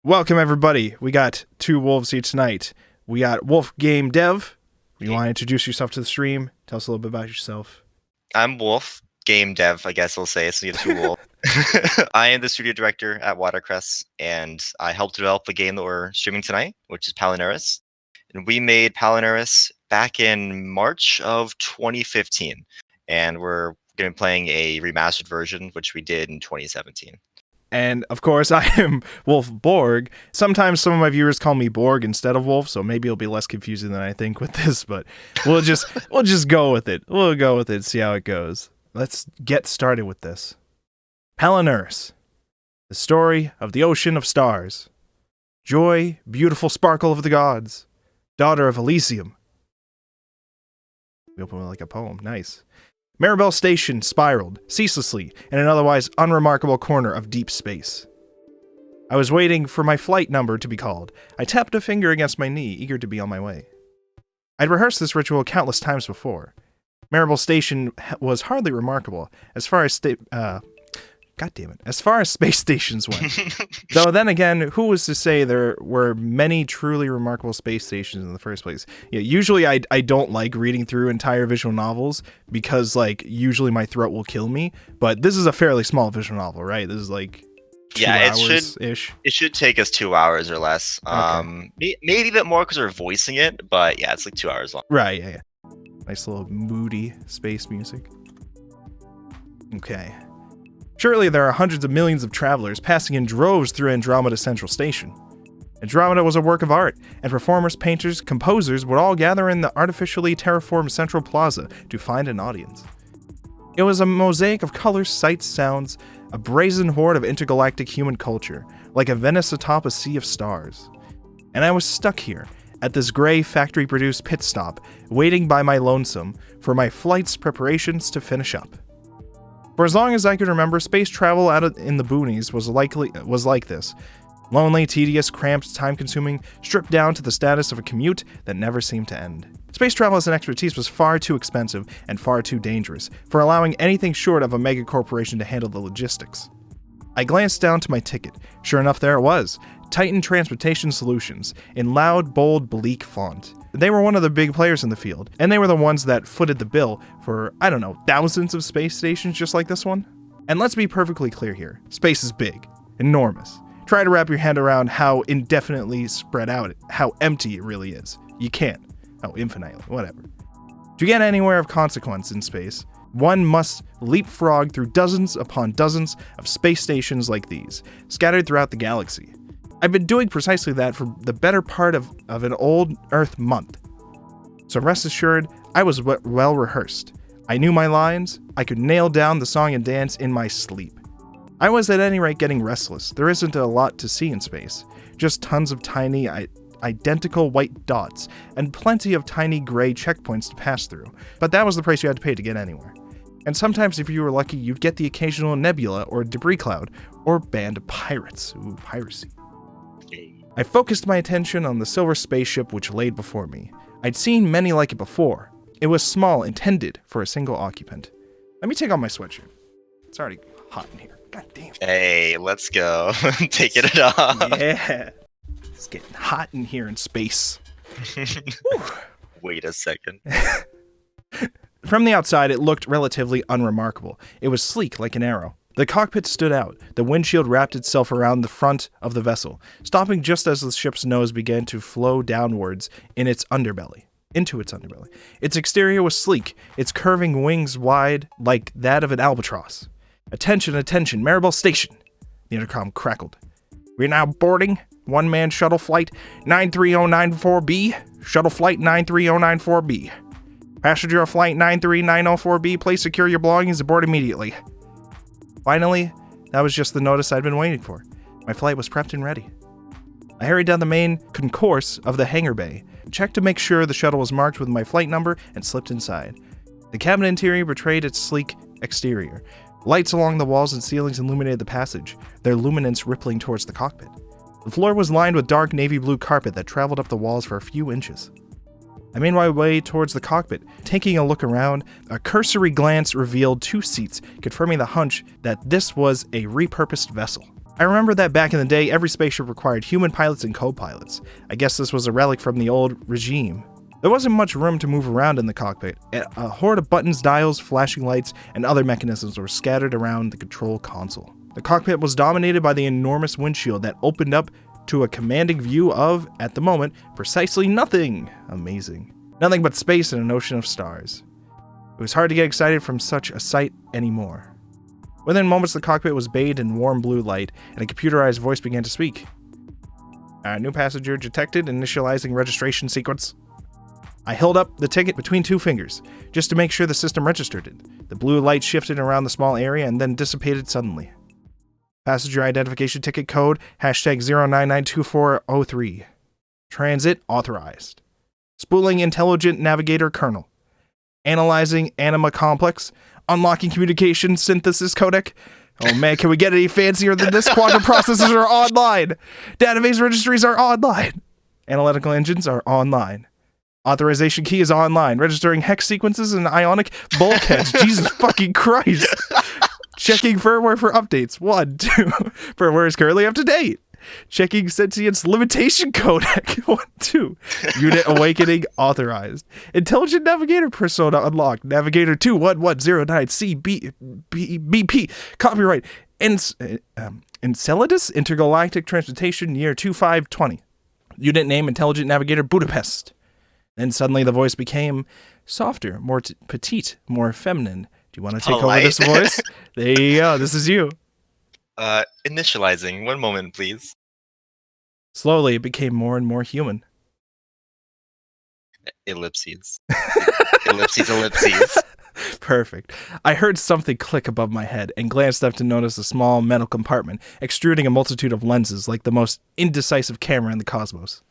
Welcome, everybody. We got two wolves here tonight. We got WolfGameDev. You want to introduce yourself to the stream? Tell us a little bit about yourself. I'm WolfGameDev, I guess I'll say. So you have two wolves. I am the studio director at Watercress, and I helped develop the game that we're streaming tonight, which is Palinurus. And we made Palinurus back in March of 2015, and we're going to be playing a remastered version, which we did in 2017. And, of course, I am Wolfborg. Sometimes some of my viewers call me Borg instead of Wolf, so maybe it'll be less confusing than I think with this, but we'll just go with it. We'll go with it, see how it goes. Let's get started with this. Palinurus, the story of the ocean of stars. Joy, beautiful sparkle of the gods, daughter of Elysium. We open with like a poem, nice. Maribel Station spiraled, ceaselessly, in an otherwise unremarkable corner of deep space. I was waiting for my flight number to be called. I tapped a finger against my knee, eager to be on my way. I'd rehearsed this ritual countless times before. Maribel Station was hardly remarkable, as far as space stations went. Though then again, who was to say there were many truly remarkable space stations in the first place? Yeah, usually I don't like reading through entire visual novels because usually my throat will kill me, but this is a fairly small visual novel, right? This is like 2 hours-ish. It should take us 2 hours or less. Okay. Maybe a bit more because we're voicing it, but yeah, it's like 2 hours long. Right, yeah. Nice little moody space music. Okay. Surely there are hundreds of millions of travelers passing in droves through Andromeda Central Station. Andromeda was a work of art, and performers, painters, composers would all gather in the artificially terraformed Central Plaza to find an audience. It was a mosaic of colors, sights, sounds, a brazen horde of intergalactic human culture, like a Venice atop a sea of stars. And I was stuck here, at this gray factory-produced pit stop, waiting by my lonesome for my flight's preparations to finish up. For as long as I could remember, space travel out in the boonies was like this. Lonely, tedious, cramped, time-consuming, stripped down to the status of a commute that never seemed to end. Space travel as an expertise was far too expensive and far too dangerous for allowing anything short of a mega corporation to handle the logistics. I glanced down to my ticket. Sure enough, there it was. Titan Transportation Solutions, in loud, bold, bleak font. They were one of the big players in the field, and they were the ones that footed the bill for, thousands of space stations just like this one. And let's be perfectly clear here. Space is big. Enormous. Try to wrap your head around how indefinitely spread out, how empty it really is. You can't. Oh, infinitely. Whatever. To get anywhere of consequence in space, one must leapfrog through dozens upon dozens of space stations like these, scattered throughout the galaxy. I've been doing precisely that for the better part of an old Earth month. So rest assured, I was well rehearsed. I knew my lines. I could nail down the song and dance in my sleep. I was at any rate getting restless. There isn't a lot to see in space. Just tons of tiny, identical white dots, and plenty of tiny gray checkpoints to pass through. But that was the price you had to pay to get anywhere. And sometimes if you were lucky, you'd get the occasional nebula or debris cloud, or band of pirates. Ooh, piracy. I focused my attention on the silver spaceship which laid before me. I'd seen many like it before. It was small, intended for a single occupant. Let me take off my sweatshirt. It's already hot in here. God damn. Hey, let's go. Taking it off. Yeah. It's getting hot in here in space. Wait a second. From the outside, it looked relatively unremarkable. It was sleek like an arrow. The cockpit stood out. The windshield wrapped itself around the front of the vessel, stopping just as the ship's nose began to flow downwards into its underbelly. Its exterior was sleek, its curving wings wide like that of an albatross. Attention, attention, Maribel Station! The intercom crackled. We're now boarding one-man shuttle flight 93094B, shuttle flight 93094B. Passenger of flight 93904B, please secure your belongings aboard immediately. Finally, that was just the notice I'd been waiting for. My flight was prepped and ready. I hurried down the main concourse of the hangar bay, checked to make sure the shuttle was marked with my flight number, and slipped inside. The cabin interior betrayed its sleek exterior. Lights along the walls and ceilings illuminated the passage, their luminance rippling towards the cockpit. The floor was lined with dark navy blue carpet that traveled up the walls for a few inches. I made my way towards the cockpit. Taking a look around, a cursory glance revealed 2 seats, confirming the hunch that this was a repurposed vessel. I remember that back in the day, every spaceship required human pilots and co-pilots. I guess this was a relic from the old regime. There wasn't much room to move around in the cockpit. A horde of buttons, dials, flashing lights, and other mechanisms were scattered around the control console. The cockpit was dominated by the enormous windshield that opened up to a commanding view of, at the moment, precisely nothing. Amazing. Nothing but space and an ocean of stars. It was hard to get excited from such a sight anymore. Within moments, the cockpit was bathed in warm blue light, and a computerized voice began to speak. New passenger detected, initializing registration sequence. I held up the ticket between two fingers, just to make sure the system registered it. The blue light shifted around the small area and then dissipated suddenly. Passenger identification ticket code, #0992403. Transit authorized. Spooling intelligent navigator kernel. Analyzing anima complex. Unlocking communication synthesis codec. Oh man, can we get any fancier than this? Quantum processors are online. Database registries are online. Analytical engines are online. Authorization key is online. Registering hex sequences and ionic bulkheads. Jesus fucking Christ. Checking firmware for updates. 1, 2. Firmware is currently up to date. Checking sentience limitation codec. 1, 2. Unit awakening authorized. Intelligent navigator persona unlocked. Navigator 21109CBP. Copyright. Enceladus Intergalactic Transportation Year 2520. Unit name Intelligent Navigator Budapest. Then suddenly the voice became softer, more petite, more feminine. Do you want to take over this voice? There you go. This is you. Initializing. One moment, please. Slowly, it became more and more human. Ellipses. Ellipses. Perfect. I heard something click above my head and glanced up to notice a small metal compartment extruding a multitude of lenses like the most indecisive camera in the cosmos.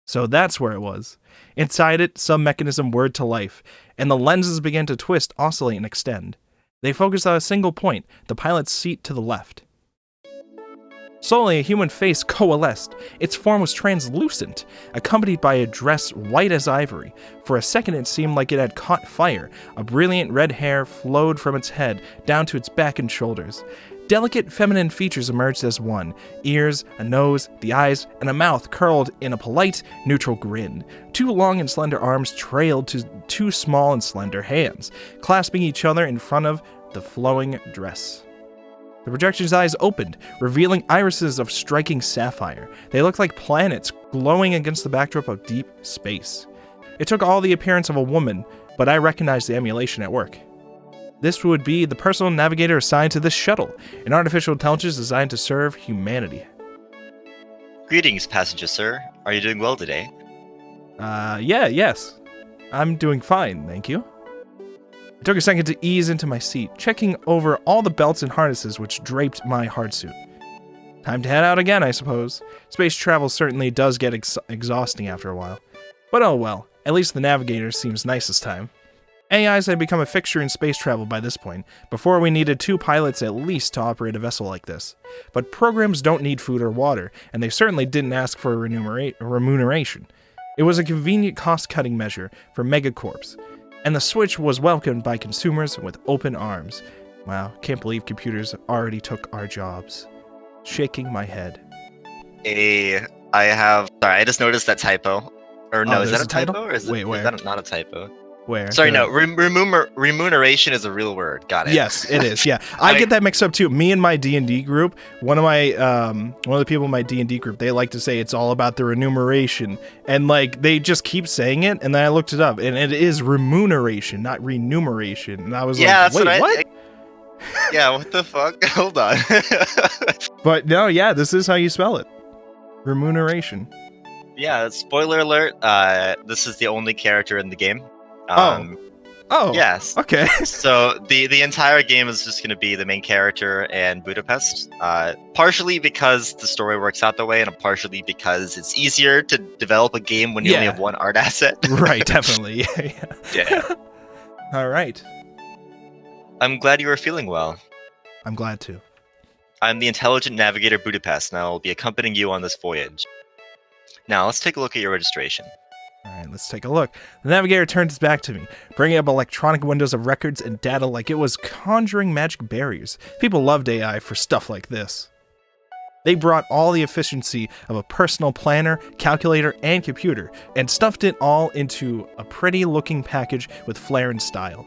So that's where it was. Inside it, some mechanism whirred to life, and the lenses began to twist, oscillate, and extend. They focused on a single point, the pilot's seat to the left. Slowly, a human face coalesced. Its form was translucent, accompanied by a dress white as ivory. For a second, it seemed like it had caught fire. A brilliant red hair flowed from its head down to its back and shoulders. Delicate feminine features emerged as one. Ears, a nose, the eyes, and a mouth curled in a polite, neutral grin. Two long and slender arms trailed to two small and slender hands, clasping each other in front of the flowing dress. The projection's eyes opened, revealing irises of striking sapphire. They looked like planets glowing against the backdrop of deep space. It took all the appearance of a woman, but I recognized the emulation at work. This would be the personal navigator assigned to this shuttle, an artificial intelligence designed to serve humanity. Greetings, passenger sir. Are you doing well today? Yes. I'm doing fine, thank you. I took a second to ease into my seat, checking over all the belts and harnesses which draped my hardsuit. Time to head out again, I suppose. Space travel certainly does get exhausting after a while. But oh well, at least the navigator seems nice this time. AIs had become a fixture in space travel by this point. Before, we needed 2 pilots at least to operate a vessel like this. But programs don't need food or water, and they certainly didn't ask for a remuneration. It was a convenient cost-cutting measure for megacorps, and the switch was welcomed by consumers with open arms. Wow, can't believe computers already took our jobs. Shaking my head. Sorry, I just noticed that typo. Or no, is that a typo? Or is that not a typo? Where? Sorry, no. Remuneration is a real word. Got it. Yes, it is. Yeah, I get that mixed up too. Me and my D&D group, one of the people in my D&D group, they like to say it's all about the remuneration, and like they just keep saying it. And then I looked it up, and it is remuneration, not remuneration. And I was like, wait, what? Yeah, what the fuck? Hold on. But no, yeah, this is how you spell it. Remuneration. Yeah. Spoiler alert. This is the only character in the game. Oh, yes. Okay. So the entire game is just going to be the main character and Budapest. Partially because the story works out that way, and partially because it's easier to develop a game when you only have one art asset. Right, definitely. Yeah. All right. I'm glad you are feeling well. I'm glad too. I'm the Intelligent Navigator Budapest, and I will be accompanying you on this voyage. Now, let's take a look at your registration. All right, let's take a look. The navigator turns back to me, bringing up electronic windows of records and data like it was conjuring magic barriers. People loved AI for stuff like this. They brought all the efficiency of a personal planner, calculator, and computer, and stuffed it all into a pretty-looking package with flair and style.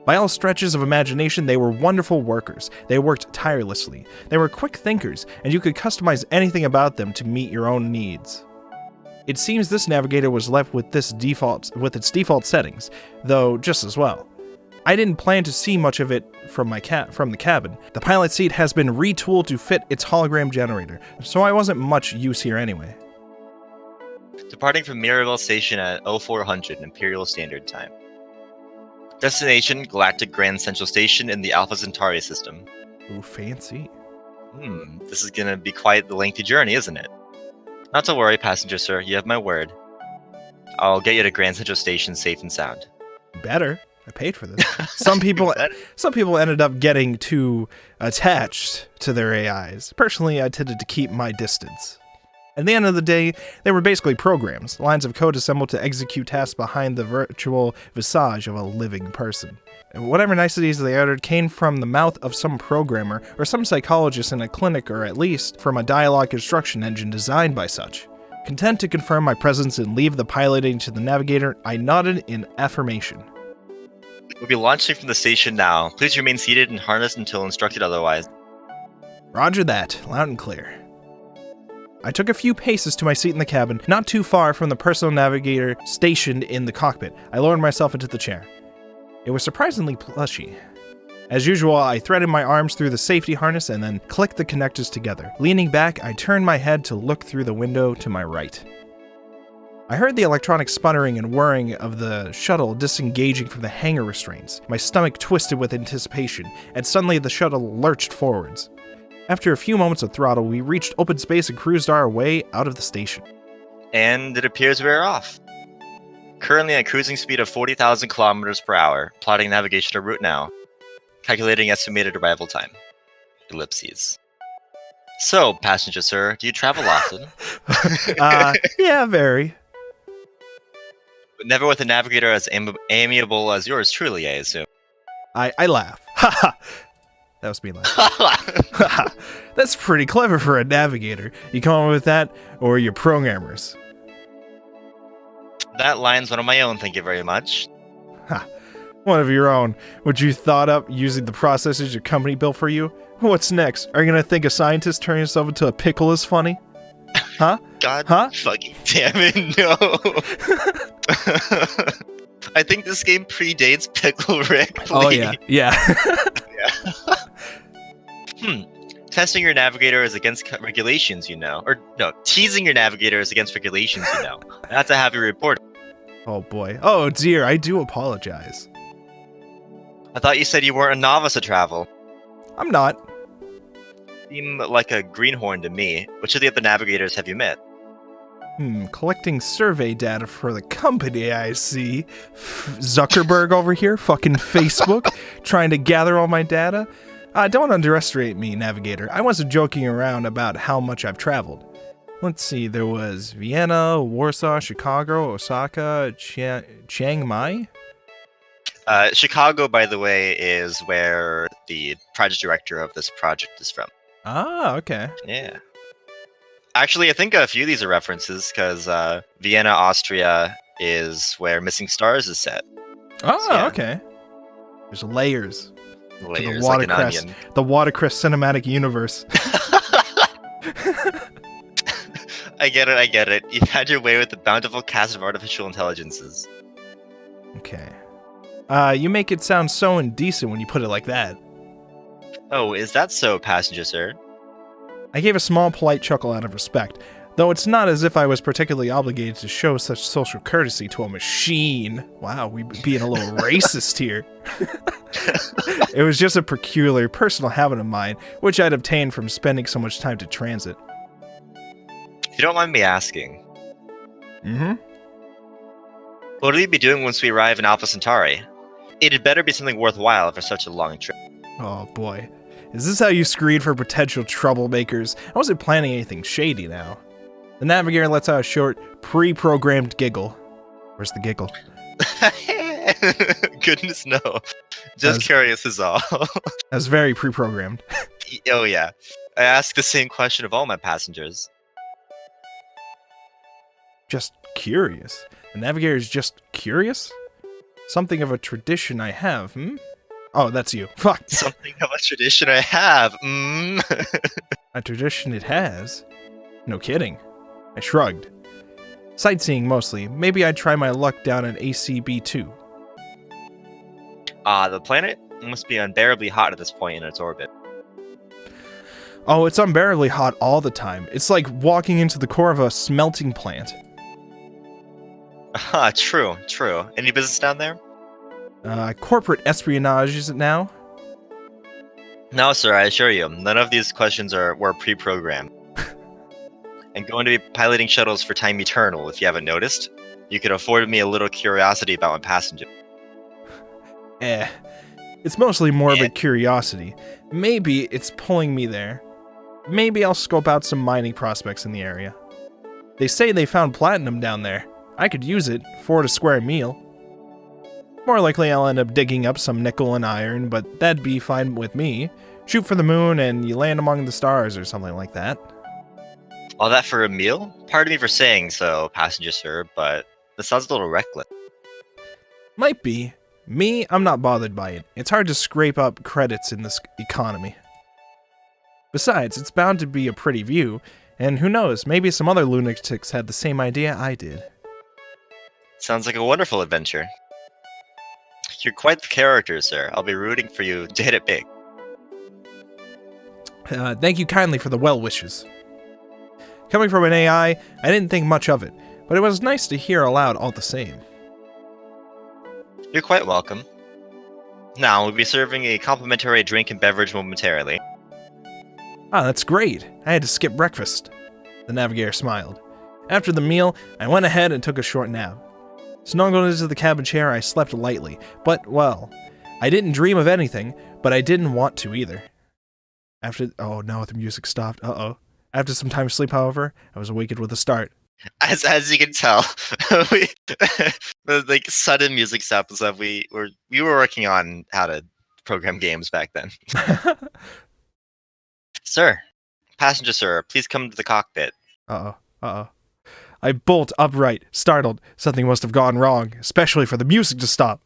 By all stretches of imagination, they were wonderful workers. They worked tirelessly. They were quick thinkers, and you could customize anything about them to meet your own needs. It seems this navigator was left with its default settings, though just as well. I didn't plan to see much of it from the cabin. The pilot seat has been retooled to fit its hologram generator, so I wasn't much use here anyway. Departing from Mirabel Station at 0400 Imperial Standard Time. Destination, Galactic Grand Central Station in the Alpha Centauri system. Ooh, fancy. This is gonna be quite the lengthy journey, isn't it? Not to worry, passenger sir, you have my word. I'll get you to Grand Central Station safe and sound. Better. I paid for this. Some people ended up getting too attached to their AIs. Personally, I tended to keep my distance. At the end of the day, they were basically programs, lines of code assembled to execute tasks behind the virtual visage of a living person. And whatever niceties they uttered came from the mouth of some programmer or some psychologist in a clinic, or at least from a dialogue construction engine designed by such. Content to confirm my presence and leave the piloting to the navigator, I nodded in affirmation. We'll be launching from the station now. Please remain seated and harnessed until instructed otherwise. Roger that, loud and clear. I took a few paces to my seat in the cabin, not too far from the personal navigator stationed in the cockpit. I lowered myself into the chair. It was surprisingly plushy. As usual, I threaded my arms through the safety harness and then clicked the connectors together. Leaning back, I turned my head to look through the window to my right. I heard the electronic sputtering and whirring of the shuttle disengaging from the hangar restraints. My stomach twisted with anticipation, and suddenly the shuttle lurched forwards. After a few moments of throttle, we reached open space and cruised our way out of the station. And it appears we're off. Currently at cruising speed of 40,000 kilometers per hour, plotting navigational route now. Calculating estimated arrival time. Ellipses. So, passenger sir, do you travel often? Yeah, very. But never with a navigator as amiable as yours, truly, I assume. I laugh. Ha ha! That was me laughing. That's pretty clever for a navigator. You come up with that, or you're programmers? That line's one of my own, thank you very much. Ha. One of your own. What you thought up using the processors your company built for you? What's next? Are you gonna think a scientist turning himself into a pickle is funny? Huh? God huh? fucking damn it, no. I think this game predates Pickle Rick. Please. Oh, yeah. Yeah. Testing your navigator is against regulations, you know. Or, no, teasing your navigator is against regulations, you know. Not to have you report. Oh, boy. Oh, dear. I do apologize. I thought you said you weren't a novice at travel. I'm not. Seem like a greenhorn to me. Which of the other navigators have you met? Collecting survey data for the company, I see. Zuckerberg over here, fucking Facebook, trying to gather all my data. Don't underestimate me, navigator. I wasn't joking around about how much I've traveled. Let's see, there was Vienna, Warsaw, Chicago, Osaka, Chiang Mai? Chicago, by the way, is where the project director of this project is from. Ah, okay. Yeah. Actually, I think a few of these are references, because Vienna, Austria is where Missing Stars is set. Oh, so, yeah. Okay. There's layers. Layers, to the like an onion. The Watercrest cinematic universe. I get it. You've had your way with the bountiful cast of artificial intelligences. Okay. You make it sound so indecent when you put it like that. Oh, is that so, passenger sir? I gave a small, polite chuckle out of respect, though it's not as if I was particularly obligated to show such social courtesy to a machine. Wow, we being a little racist here. It was just a peculiar personal habit of mine, which I'd obtained from spending so much time to transit. If you don't mind me asking. Mm-hmm. What will you be doing once we arrive in Alpha Centauri? It'd better be something worthwhile for such a long trip. Oh boy. Is this how you screen for potential troublemakers? I wasn't planning anything shady now. The navigator lets out a short, pre-programmed giggle. Where's the giggle? Goodness no. Just curious is all. That was very pre-programmed. Oh yeah. I ask the same question of all my passengers. Just curious. The navigator is just curious? Something of a tradition I have, Oh, that's you. Fuck. Something of a tradition I have. A tradition it has? No kidding. I shrugged. Sightseeing mostly. Maybe I'd try my luck down at ACB2. The planet must be unbearably hot at this point in its orbit. Oh, it's unbearably hot all the time. It's like walking into the core of a smelting plant. True. Any business down there? Corporate espionage, is it now? No, sir, I assure you, none of these questions were pre-programmed. I'm going to be piloting shuttles for time eternal, if you haven't noticed. You could afford me a little curiosity about my passenger. It's mostly morbid curiosity. Maybe it's pulling me there. Maybe I'll scope out some mining prospects in the area. They say they found platinum down there. I could use it for a square meal. More likely I'll end up digging up some nickel and iron, but that'd be fine with me. Shoot for the moon and you land among the stars or something like that. All that for a meal? Pardon me for saying so, passenger sir, but this sounds a little reckless. Might be. Me, I'm not bothered by it. It's hard to scrape up credits in this economy. Besides, it's bound to be a pretty view, and who knows, maybe some other lunatics had the same idea I did. Sounds like a wonderful adventure. You're quite the character, sir. I'll be rooting for you to hit it big. Thank you kindly for the well wishes. Coming from an AI, I didn't think much of it, but it was nice to hear aloud all the same. You're quite welcome. Now, we'll be serving a complimentary drink and beverage momentarily. Ah, that's great. I had to skip breakfast. The navigator smiled. After the meal, I went ahead and took a short nap. Snuggled into the cabin chair, I slept lightly, but, well, I didn't dream of anything, but I didn't want to either. Oh no, the music stopped. Uh-oh. After some time of sleep, however, I was awakened with a start. As you can tell, the sudden music stop and stuff, we were working on how to program games back then. Sir, passenger sir, please come to the cockpit. Uh-oh. I bolt upright, startled. Something must have gone wrong, especially for the music to stop.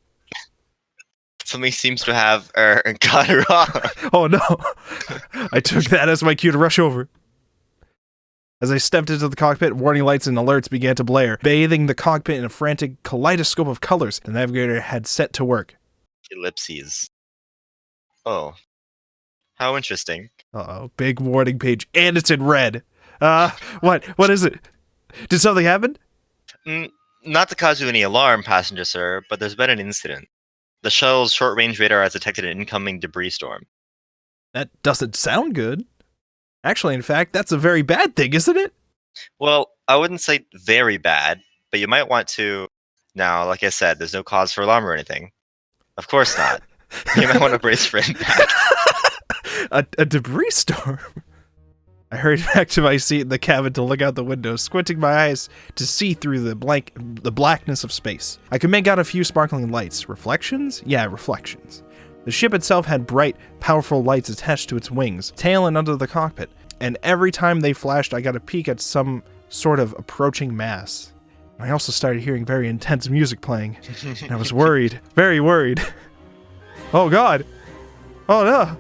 Something seems to have gone wrong. Oh no! I took that as my cue to rush over. As I stepped into the cockpit, warning lights and alerts began to blare, bathing the cockpit in a frantic kaleidoscope of colors the navigator had set to work. Ellipses. Oh. How interesting. Uh-oh, big warning page, and it's in red. What is it? Did something happen? Not to cause you any alarm, passenger sir, but there's been an incident. The shuttle's short-range radar has detected an incoming debris storm. That doesn't sound good. Actually, in fact, that's a very bad thing, isn't it? Well, I wouldn't say very bad, but you might want to... Now, like I said, there's no cause for alarm or anything. Of course not. You might want to brace for impact. A debris storm? I hurried back to my seat in the cabin to look out the window, squinting my eyes to see through the blackness of space. I could make out a few sparkling lights. Reflections? Yeah, reflections. The ship itself had bright, powerful lights attached to its wings, tail and under the cockpit, and every time they flashed I got a peek at some sort of approaching mass. I also started hearing very intense music playing, and I was worried, very worried. Oh god! Oh no!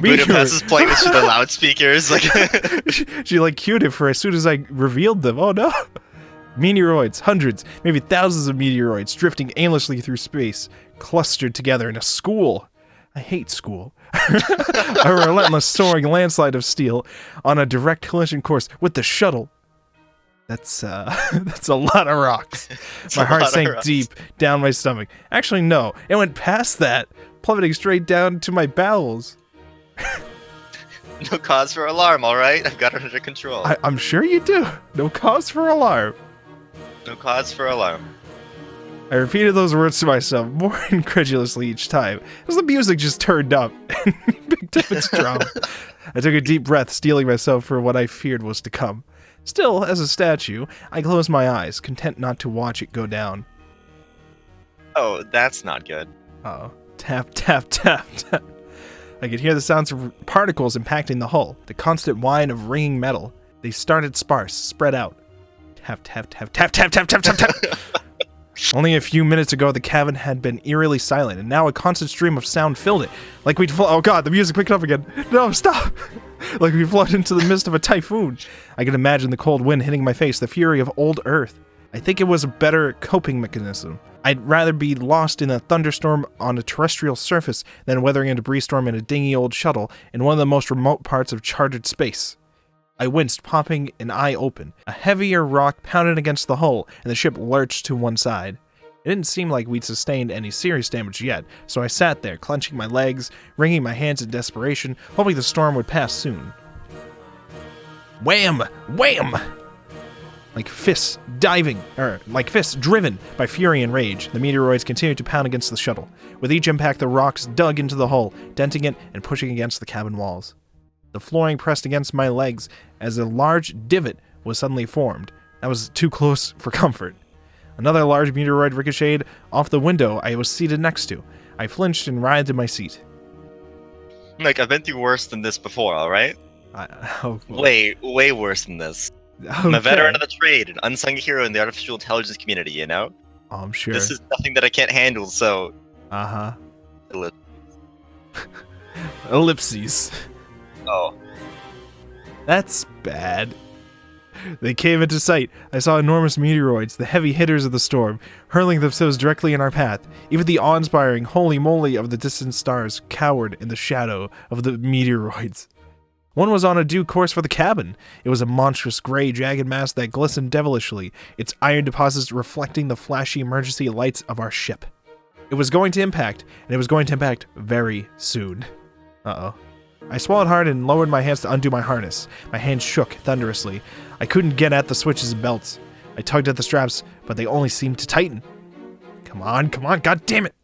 Budapest is playing this through the loudspeakers. She cued it for as soon as I revealed them. Oh no! Meteoroids, hundreds, maybe thousands of meteoroids drifting aimlessly through space, clustered together in a school. I hate school. A relentless soaring landslide of steel on a direct collision course with the shuttle. That's a lot of rocks. My heart sank deep down my stomach. Actually, no, it went past that, plummeting straight down to my bowels. No cause for alarm, alright? I've got it under control. I'm sure you do. No cause for alarm. No cause for alarm. I repeated those words to myself more incredulously each time, as the music just turned up and picked up its drum. I took a deep breath, steeling myself for what I feared was to come. Still, as a statue, I closed my eyes, content not to watch it go down. Oh, that's not good. Uh-oh. Tap, tap, tap, tap. I could hear the sounds of particles impacting the hull, the constant whine of ringing metal. They started sparse, spread out. Tap, tap, tap, tap, tap, tap, tap, tap, tap. Only a few minutes ago, the cabin had been eerily silent, and now a constant stream of sound filled it. Like we'd oh god, the music picked up again. No, stop! Like we floated into the midst of a typhoon. I could imagine the cold wind hitting my face, the fury of old Earth. I think it was a better coping mechanism. I'd rather be lost in a thunderstorm on a terrestrial surface than weathering a debris storm in a dingy old shuttle in one of the most remote parts of charted space. I winced, popping an eye open. A heavier rock pounded against the hull, and the ship lurched to one side. It didn't seem like we'd sustained any serious damage yet, so I sat there, clenching my legs, wringing my hands in desperation, hoping the storm would pass soon. Wham! Wham! Like fists driven by fury and rage, the meteoroids continued to pound against the shuttle. With each impact, the rocks dug into the hull, denting it and pushing against the cabin walls. The flooring pressed against my legs as a large divot was suddenly formed. That was too close for comfort. Another large meteoroid ricocheted off the window I was seated next to. I flinched and writhed in my seat. Like, I've been through worse than this before, alright? Way worse than this. Okay. I'm a veteran of the trade, an unsung hero in the artificial intelligence community, you know? Oh, I'm sure. This is nothing that I can't handle, so... Uh-huh. Ellipses. Ellipses. Oh. That's bad. They came into sight. I saw enormous meteoroids, the heavy hitters of the storm, hurling themselves directly in our path. Even the awe-inspiring holy moly of the distant stars cowered in the shadow of the meteoroids. One was on a due course for the cabin. It was a monstrous gray, jagged mass that glistened devilishly, its iron deposits reflecting the flashy emergency lights of our ship. It was going to impact, and it was going to impact very soon. Uh-oh. I swallowed hard and lowered my hands to undo my harness. My hands shook thunderously. I couldn't get at the switches and belts. I tugged at the straps, but they only seemed to tighten. Come on, god damn it!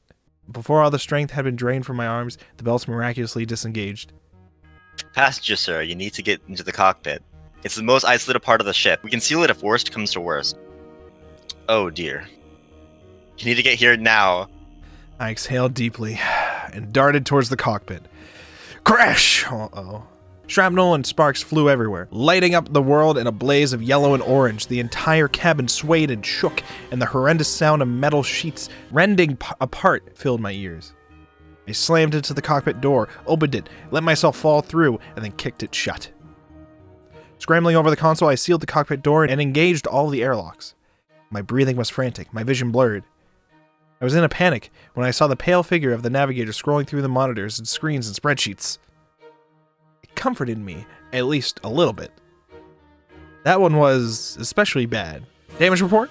Before all the strength had been drained from my arms, the belts miraculously disengaged. Passenger, sir, you need to get into the cockpit. It's the most isolated part of the ship. We can seal it if worst comes to worst. Oh dear. You need to get here now. I exhaled deeply and darted towards the cockpit. Crash! Uh-oh. Shrapnel and sparks flew everywhere, lighting up the world in a blaze of yellow and orange. The entire cabin swayed and shook, and the horrendous sound of metal sheets rending apart filled my ears. I slammed into the cockpit door, opened it, let myself fall through, and then kicked it shut. Scrambling over the console, I sealed the cockpit door and engaged all the airlocks. My breathing was frantic, my vision blurred. I was in a panic when I saw the pale figure of the navigator scrolling through the monitors and screens and spreadsheets. It comforted me, at least a little bit. That one was especially bad. Damage report?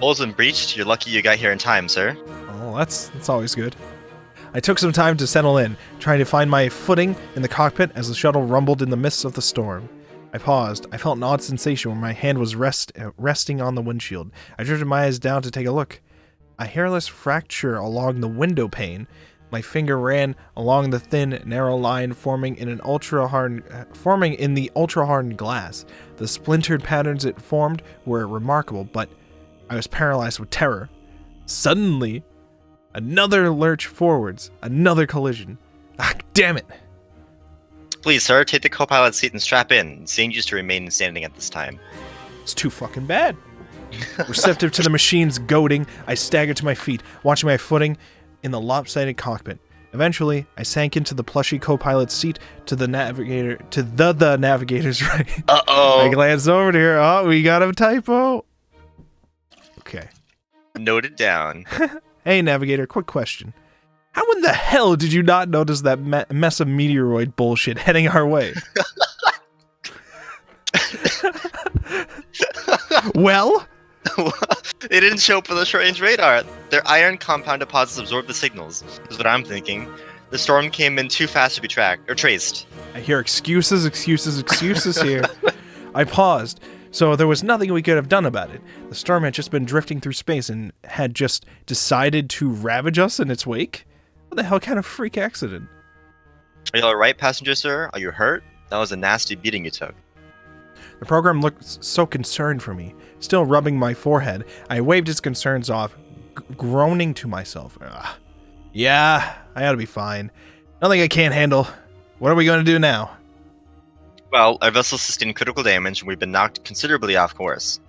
Hull's been breached. You're lucky you got here in time, sir. Oh, that's always good. I took some time to settle in, trying to find my footing in the cockpit as the shuttle rumbled in the midst of the storm. I paused. I felt an odd sensation where my hand was resting on the windshield. I drifted my eyes down to take a look. A hairless fracture along the window pane. My finger ran along the thin, narrow line forming in the ultra-hardened glass. The splintered patterns it formed were remarkable, but I was paralyzed with terror. Suddenly, another lurch forwards, another collision. Ah, damn it! Please, sir, take the co-pilot's seat and strap in. It's dangerous to remain standing at this time. It's too fucking bad. Receptive to the machine's goading, I staggered to my feet, watching my footing in the lopsided cockpit. Eventually, I sank into the plushy co-pilot's seat to the navigator's right. Uh-oh. I glanced over here. Oh, we got a typo. Okay. Note it down. Hey, navigator, quick question. How in the hell did you not notice that mess of meteoroid bullshit heading our way? Well? It didn't show up on the short-range radar. Their iron compound deposits absorbed the signals, is what I'm thinking. The storm came in too fast to be tracked, or traced. I hear excuses here. I paused, so there was nothing we could have done about it. The storm had just been drifting through space and had just decided to ravage us in its wake? What the hell kind of freak accident? Are you alright, passenger, sir? Are you hurt? That was a nasty beating you took. The program looked so concerned for me. Still rubbing my forehead, I waved its concerns off, groaning to myself. Ugh. Yeah, I ought to be fine. Nothing I can't handle. What are we going to do now? Well, our vessel sustained critical damage and we've been knocked considerably off course.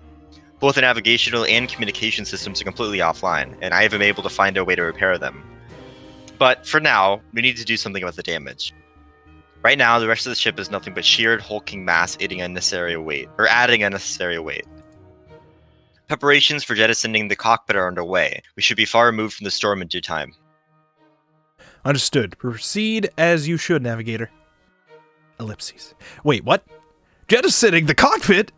Both the navigational and communication systems are completely offline, and I haven't been able to find a way to repair them. But for now, we need to do something about the damage. Right now, the rest of the ship is nothing but sheared, hulking mass adding unnecessary weight. Preparations for jettisoning the cockpit are underway. We should be far removed from the storm in due time. Understood. Proceed as you should, navigator. Ellipses. Wait, what? Jettisoning the cockpit?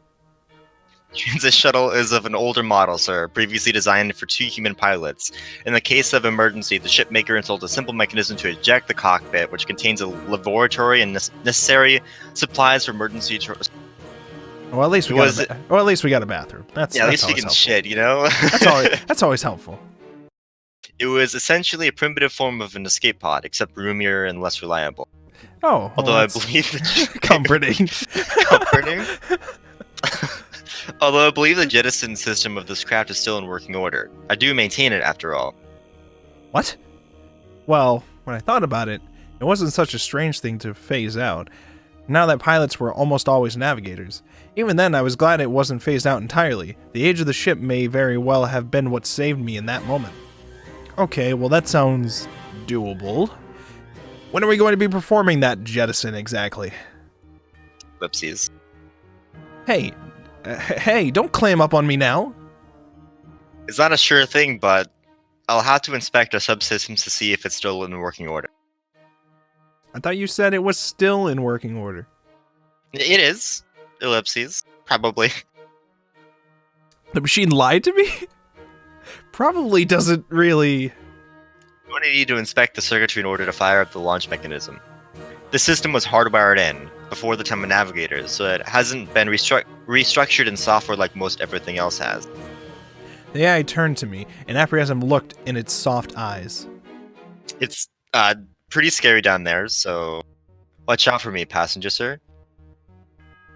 Transit shuttle is of an older model, sir, previously designed for 2 human pilots. In the case of emergency, the shipmaker installed a simple mechanism to eject the cockpit, which contains a laboratory and necessary supplies for emergency. Well, at least we got a bathroom. At least we can shit, you know. That's always helpful. It was essentially a primitive form of an escape pod, except roomier and less reliable. Oh, although I believe that comforting. Comforting. Although I believe the jettison system of this craft is still in working order. I do maintain it, after all. What? Well, when I thought about it, it wasn't such a strange thing to phase out. Now that pilots were almost always navigators. Even then, I was glad it wasn't phased out entirely. The age of the ship may very well have been what saved me in that moment. Okay, well that sounds doable. When are we going to be performing that jettison exactly? Whoopsies. Hey, don't clam up on me now. It's not a sure thing, but I'll have to inspect our subsystems to see if it's still in working order. I thought you said it was still in working order. It is. Ellipses. Probably. The machine lied to me? Probably doesn't really... You only need to inspect the circuitry in order to fire up the launch mechanism. The system was hardwired in before the time of navigators, so it hasn't been restructured in software like most everything else has. The AI turned to me, and apprehensive looked in its soft eyes. It's pretty scary down there, so watch out for me, passenger sir.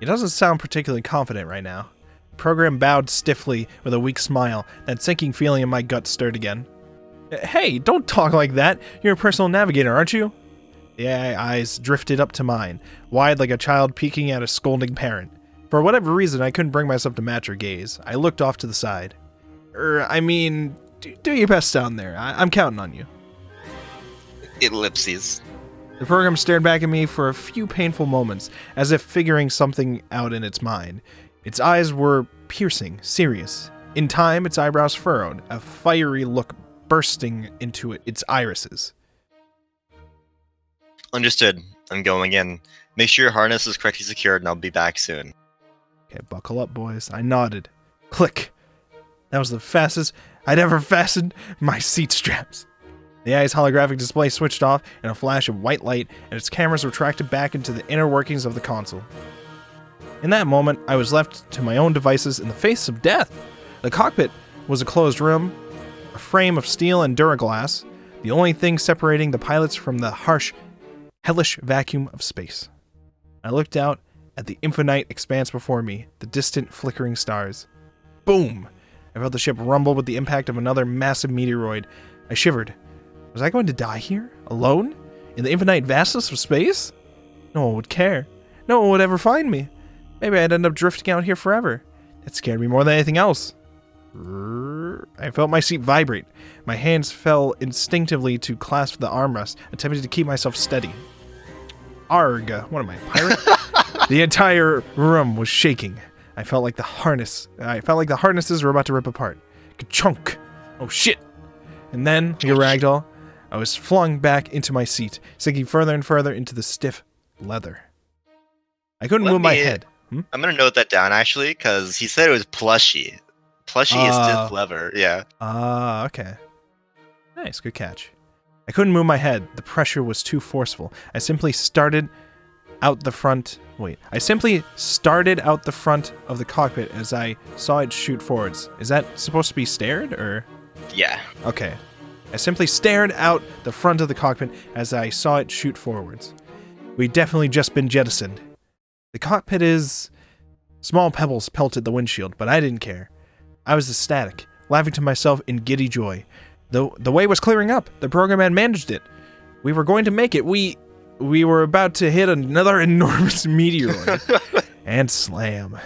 He doesn't sound particularly confident right now. The program bowed stiffly with a weak smile. That sinking feeling in my gut stirred again. Hey, don't talk like that. You're a personal navigator, aren't you? The AI eyes drifted up to mine, wide like a child peeking at a scolding parent. For whatever reason, I couldn't bring myself to match her gaze. I looked off to the side. Do your best down there. I'm counting on you. Ellipses. The program stared back at me for a few painful moments, as if figuring something out in its mind. Its eyes were piercing, serious. In time, its eyebrows furrowed, a fiery look bursting into its irises. Understood. I'm going in. Make sure your harness is correctly secured and I'll be back soon. Okay, buckle up, boys. I nodded. Click. That was the fastest I'd ever fastened my seat straps. The AI's holographic display switched off in a flash of white light, and its cameras retracted back into the inner workings of the console. In that moment, I was left to my own devices in the face of death. The cockpit was a closed room, a frame of steel and duraglass, the only thing separating the pilots from the harsh, hellish vacuum of space. I looked out at the infinite expanse before me, the distant flickering stars. Boom! I felt the ship rumble with the impact of another massive meteoroid. I shivered. Was I going to die here? Alone? In the infinite vastness of space? No one would care. No one would ever find me. Maybe I'd end up drifting out here forever. That scared me more than anything else. I felt my seat vibrate. My hands fell instinctively to clasp the armrest, attempting to keep myself steady. Arg! What am I, pirate? The entire room was shaking. I felt like the harnesses were about to rip apart. Ka-chunk! Oh shit! And then, like a ragdoll, I was flung back into my seat, sinking further and further into the stiff leather. I couldn't move my head. I'm gonna note that down actually, because he said it was plushy. Plushy is stiff leather, yeah. Okay. Nice, good catch. I couldn't move my head. The pressure was too forceful. I simply started out the front of the cockpit as I saw it shoot forwards. Is that supposed to be stared, or? Yeah. Okay. I simply stared out the front of the cockpit as I saw it shoot forwards. We'd definitely just been jettisoned. The cockpit is... Small pebbles pelted the windshield, but I didn't care. I was ecstatic, laughing to myself in giddy joy. The way was clearing up. The program had managed it. We were going to make it. We were about to hit another enormous meteoroid. And slam.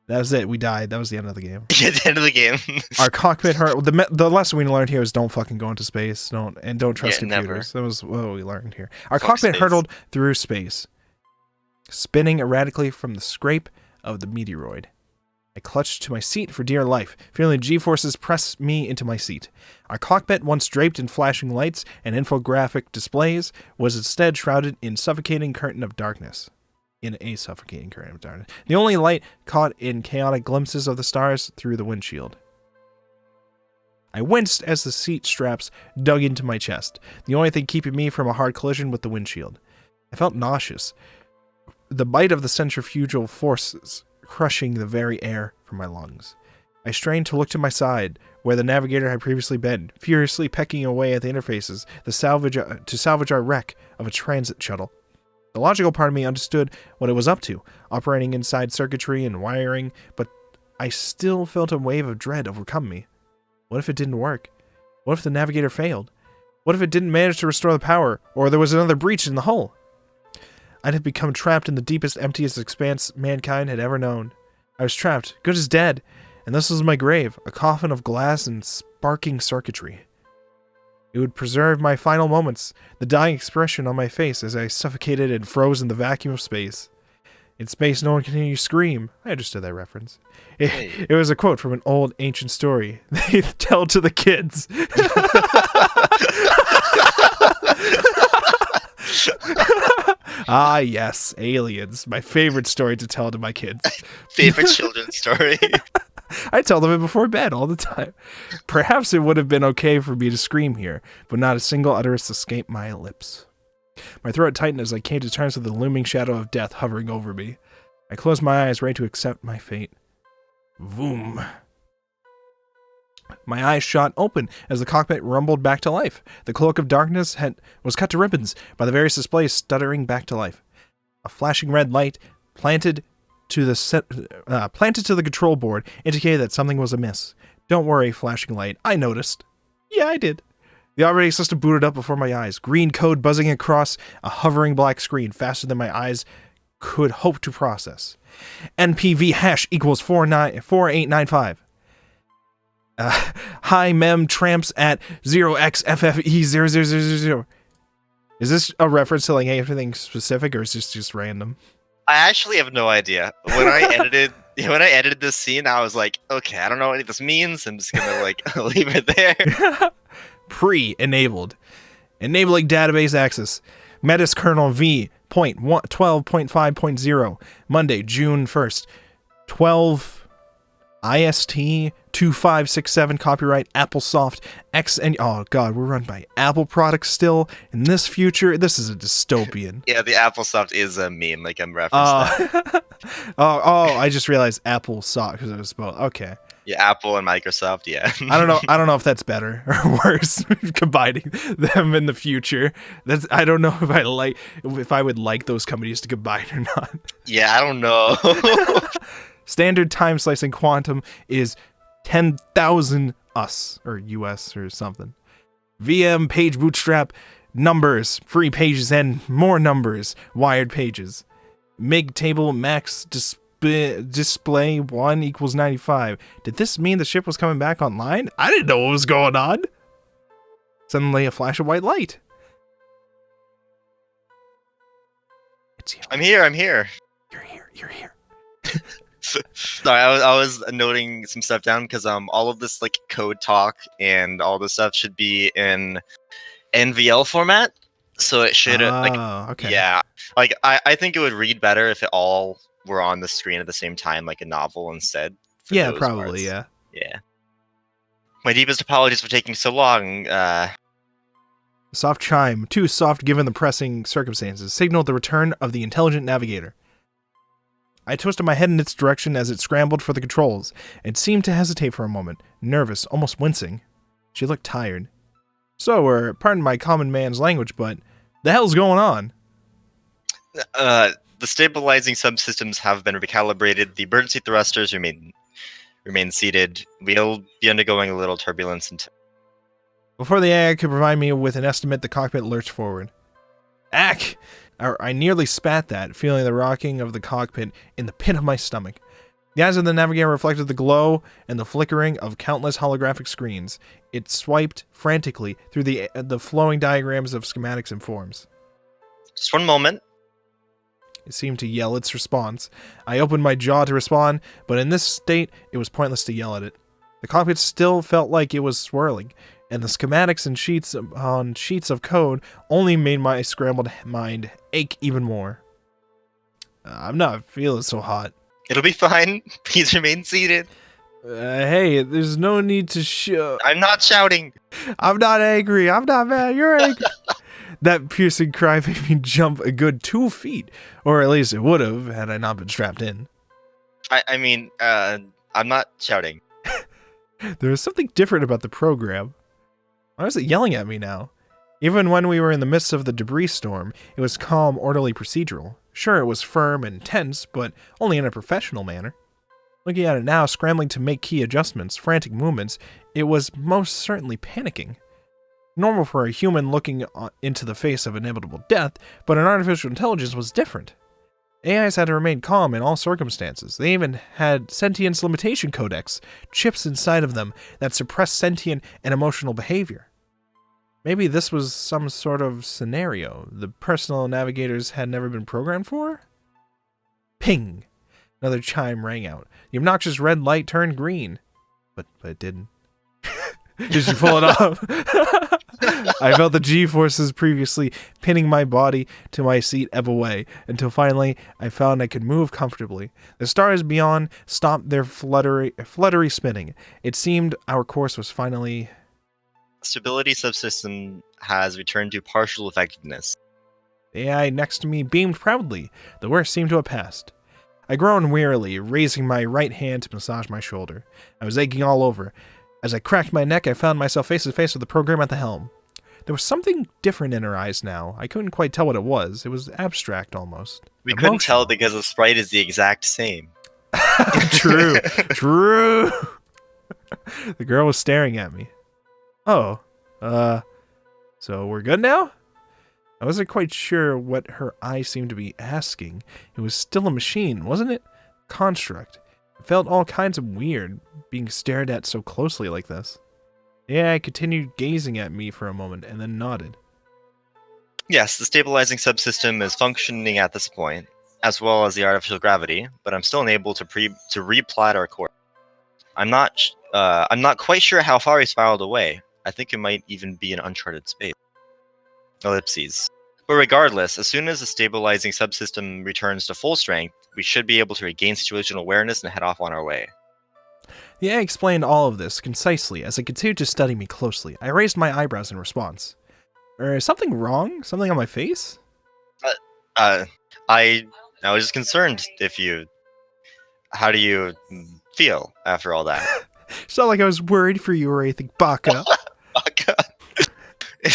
That was it. We died. That was the end of the game. Yeah, the end of the game. Our cockpit hurt. The lesson we learned here is don't fucking go into space. Don't trust computers. Never. That was what we learned here. Our Fuck cockpit space. hurtled through space, spinning erratically from the scrape of the meteoroid. I clutched to my seat for dear life, feeling the G-forces press me into my seat. Our cockpit, once draped in flashing lights and infographic displays, was instead shrouded in suffocating curtain of darkness. In a suffocating curtain of darkness. The only light caught in chaotic glimpses of the stars through the windshield. I winced as the seat straps dug into my chest, the only thing keeping me from a hard collision with the windshield. I felt nauseous, the bite of the centrifugal forces crushing the very air from my lungs. I strained to look to my side, where the navigator had previously been, furiously pecking away at the interfaces to salvage our wreck of a transit shuttle. The logical part of me understood what it was up to, operating inside circuitry and wiring, but I still felt a wave of dread overcome me. What if it didn't work? What if the navigator failed? What if it didn't manage to restore the power, or there was another breach in the hull? I'd have become trapped in the deepest, emptiest expanse mankind had ever known. I was trapped, good as dead, and this was my grave, a coffin of glass and sparking circuitry. It would preserve my final moments, the dying expression on my face as I suffocated and froze in the vacuum of space. In space, no one can hear you scream. I understood that reference. It was a quote from an old, ancient story they tell to the kids. Ah, yes, aliens. My favorite story to tell to my kids. Favorite children's story. I tell them it before bed all the time. Perhaps it would have been okay for me to scream here, but not a single utterance escaped my lips. My throat tightened as I came to terms with the looming shadow of death hovering over me. I closed my eyes, ready to accept my fate. Voom. My eyes shot open as the cockpit rumbled back to life. The cloak of darkness was cut to ribbons by the various displays stuttering back to life. A flashing red light planted to the control board indicated that something was amiss. Don't worry, flashing light. I noticed. Yeah, I did. The operating system booted up before my eyes. Green code buzzing across a hovering black screen faster than my eyes could hope to process. NPV hash equals 4895. Hi mem tramps at 0xFFE0000. Is this a reference to like anything specific, or is this just random? I actually have no idea. When I edited this scene, I was like, okay, I don't know what this means. I'm just gonna like leave it there. Pre-enabled. Enabling database access. Metis kernel v.12.5.0. Monday, June 1st. 12 IST 2567 copyright AppleSoft X and oh god, we're run by Apple products still in this future. This is a dystopian. Yeah, the AppleSoft is a meme, like I'm referencing that. I just realized AppleSoft because it was both. Okay. Yeah, Apple and Microsoft, yeah. I don't know if that's better or worse combining them in the future. I don't know if I would like those companies to combine or not. Yeah, I don't know. Standard time slicing quantum is 10,000 US or US or something. VM page bootstrap numbers, free pages and more numbers, wired pages. MIG table max display 1 equals 95. Did this mean the ship was coming back online? I didn't know what was going on. Suddenly a flash of white light. It's you. I'm here. You're here. Sorry, I was noting some stuff down because all of this like code talk and all this stuff should be in NVL format, so it should okay. Yeah, like I think it would read better if it all were on the screen at the same time, like a novel instead. Yeah, probably. Parts. Yeah. My deepest apologies for taking so long. Soft chime, too soft given the pressing circumstances, signaled the return of the intelligent navigator. I twisted my head in its direction as it scrambled for the controls. It seemed to hesitate for a moment, nervous, almost wincing. She looked tired. So, pardon my common man's language, but the hell's going on? The stabilizing subsystems have been recalibrated. The emergency thrusters remain seated. We'll be undergoing a little turbulence until... Before the AI could provide me with an estimate, the cockpit lurched forward. Ack! I nearly spat that, feeling the rocking of the cockpit in the pit of my stomach. The eyes of the navigator reflected the glow and the flickering of countless holographic screens. It swiped frantically through the flowing diagrams of schematics and forms. Just one moment. It seemed to yell its response. I opened my jaw to respond, but in this state, it was pointless to yell at it. The cockpit still felt like it was swirling, and the schematics and sheets of code only made my scrambled mind ache even more. I'm not feeling so hot. It'll be fine. Please remain seated. Hey, there's no need to I'm not shouting. I'm not angry. I'm not mad. You're angry. That piercing cry made me jump a good 2 feet, or at least it would have had I not been strapped in. I'm not shouting. There was something different about the program. Why was it yelling at me now? Even when we were in the midst of the debris storm, it was calm, orderly, procedural. Sure, it was firm and tense, but only in a professional manner. Looking at it now, scrambling to make key adjustments, frantic movements, it was most certainly panicking. Normal for a human looking into the face of inevitable death, but an artificial intelligence was different. AIs had to remain calm in all circumstances. They even had sentience limitation codecs, chips inside of them that suppressed sentient and emotional behavior. Maybe this was some sort of scenario the personal navigators had never been programmed for? Ping! Another chime rang out. The obnoxious red light turned green. But it didn't. Did you pull it off? I felt the G-forces previously pinning my body to my seat ebb away, until finally I found I could move comfortably. The stars beyond stopped their fluttery spinning. It seemed our course was finally... Stability subsystem has returned to partial effectiveness. The AI next to me beamed proudly. The worst seemed to have passed. I groaned wearily, raising my right hand to massage my shoulder. I was aching all over. As I cracked my neck, I found myself face to face with the program at the helm. There was something different in her eyes now. I couldn't quite tell what it was. It was abstract almost. We couldn't tell because the sprite is the exact same. True. True. The girl was staring at me. Oh, so we're good now? I wasn't quite sure what her eyes seemed to be asking. It was still a machine, wasn't it? Construct. It felt all kinds of weird, being stared at so closely like this. The AI continued gazing at me for a moment, and then nodded. Yes, the stabilizing subsystem is functioning at this point, as well as the artificial gravity, but I'm still unable to replot our course. I'm not quite sure how far he spiraled away. I think it might even be an uncharted space. Ellipses. But regardless, as soon as the stabilizing subsystem returns to full strength, we should be able to regain situational awareness and head off on our way. The AI explained all of this concisely as it continued to study me closely. I raised my eyebrows in response. Is something wrong? Something on my face? I was just concerned how do you feel after all that? It's not like I was worried for you or anything, Baka. Baka. It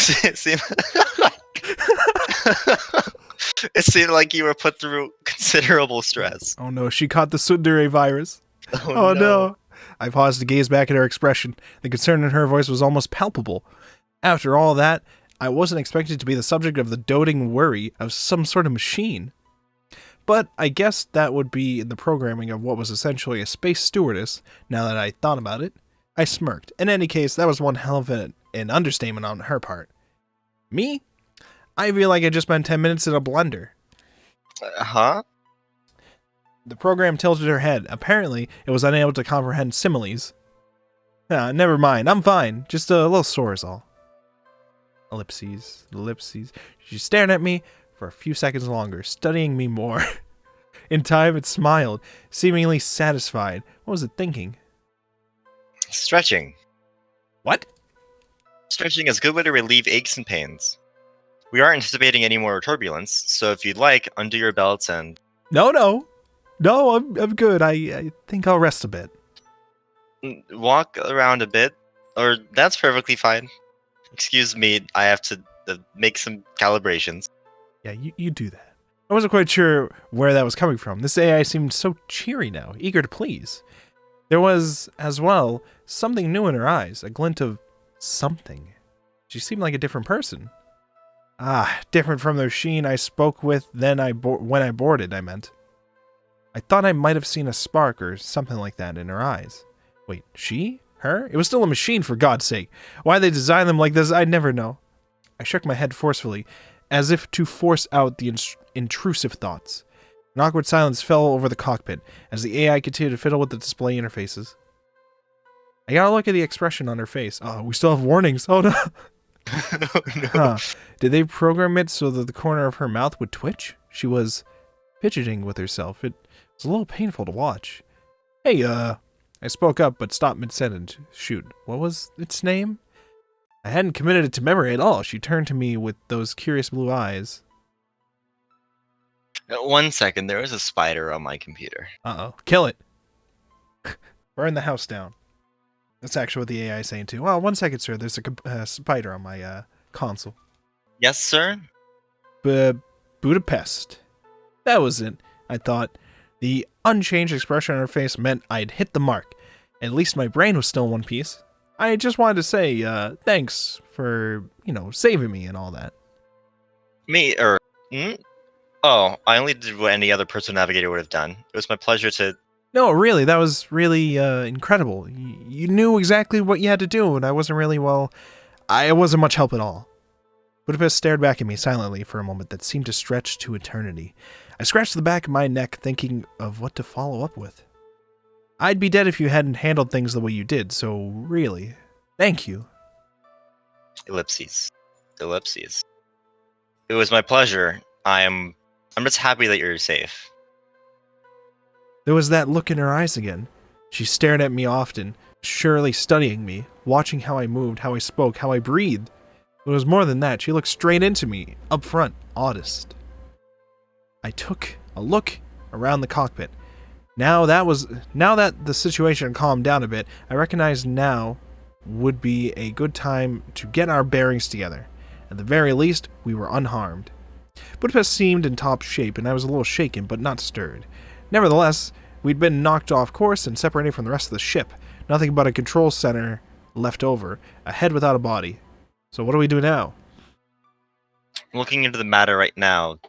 seemed like you were put through considerable stress. Oh no, she caught the Tsundere virus. Oh no. I paused to gaze back at her expression. The concern in her voice was almost palpable. After all that, I wasn't expected to be the subject of the doting worry of some sort of machine. But I guess that would be in the programming of what was essentially a space stewardess, now that I thought about it. I smirked. In any case, that was one hell of an understatement on her part. Me? I feel like I just spent 10 minutes in a blender. Huh? The program tilted her head. Apparently, it was unable to comprehend similes. Never mind. I'm fine. Just a little sore is all. Ellipses. She stared at me for a few seconds longer, studying me more. In time, it smiled, seemingly satisfied. What was it thinking? Stretching. What? Stretching is a good way to relieve aches and pains. We aren't anticipating any more turbulence, so if you'd like, undo your belts and... No, I'm good. I think I'll rest a bit. Walk around a bit, or that's perfectly fine. Excuse me, I have to make some calibrations. Yeah, you do that. I wasn't quite sure where that was coming from. This AI seemed so cheery now, eager to please. There was, as well, something new in her eyes, a glint of something. She seemed like a different person. Ah, different from the machine I spoke with when I boarded, I meant. I thought I might have seen a spark or something like that in her eyes. Wait, she? Her? It was still a machine, for God's sake. Why they designed them like this, I'd never know. I shook my head forcefully, as if to force out the intrusive thoughts. An awkward silence fell over the cockpit, as the AI continued to fiddle with the display interfaces. I got a look at the expression on her face. Oh, we still have warnings. Oh, no. Oh, no. Huh. Did they program it so that the corner of her mouth would twitch? She was fidgeting with herself. It was a little painful to watch. Hey, I spoke up, but stopped mid-sentence. Shoot, what was its name? I hadn't committed it to memory at all. She turned to me with those curious blue eyes. 1 second, there is a spider on my computer. Uh-oh. Kill it. Burn the house down. That's actually what the AI is saying, too. Well, 1 second, sir. There's a spider on my console. Yes, sir? Budapest. That was it, I thought. The unchanged expression on her face meant I'd hit the mark. At least my brain was still in one piece. I just wanted to say, thanks for, saving me and all that. Oh, I only did what any other personal navigator would have done. It was my pleasure to... No, really, that was really, incredible. You knew exactly what you had to do, and I wasn't much help at all. Budapest stared back at me silently for a moment that seemed to stretch to eternity. I scratched the back of my neck, thinking of what to follow up with. I'd be dead if you hadn't handled things the way you did, so really, thank you. Ellipses. It was my pleasure. I'm just happy that you're safe. There was that look in her eyes again. She stared at me often, surely studying me, watching how I moved, how I spoke, how I breathed. But it was more than that. She looked straight into me, up front, honest. I took a look around the cockpit. Now that the situation calmed down a bit, I recognized now would be a good time to get our bearings together. At the very least, we were unharmed. Budapest seemed in top shape, and I was a little shaken, but not stirred. Nevertheless, we'd been knocked off course and separated from the rest of the ship. Nothing but a control center left over, a head without a body. So what do we do now? Looking into the matter right now...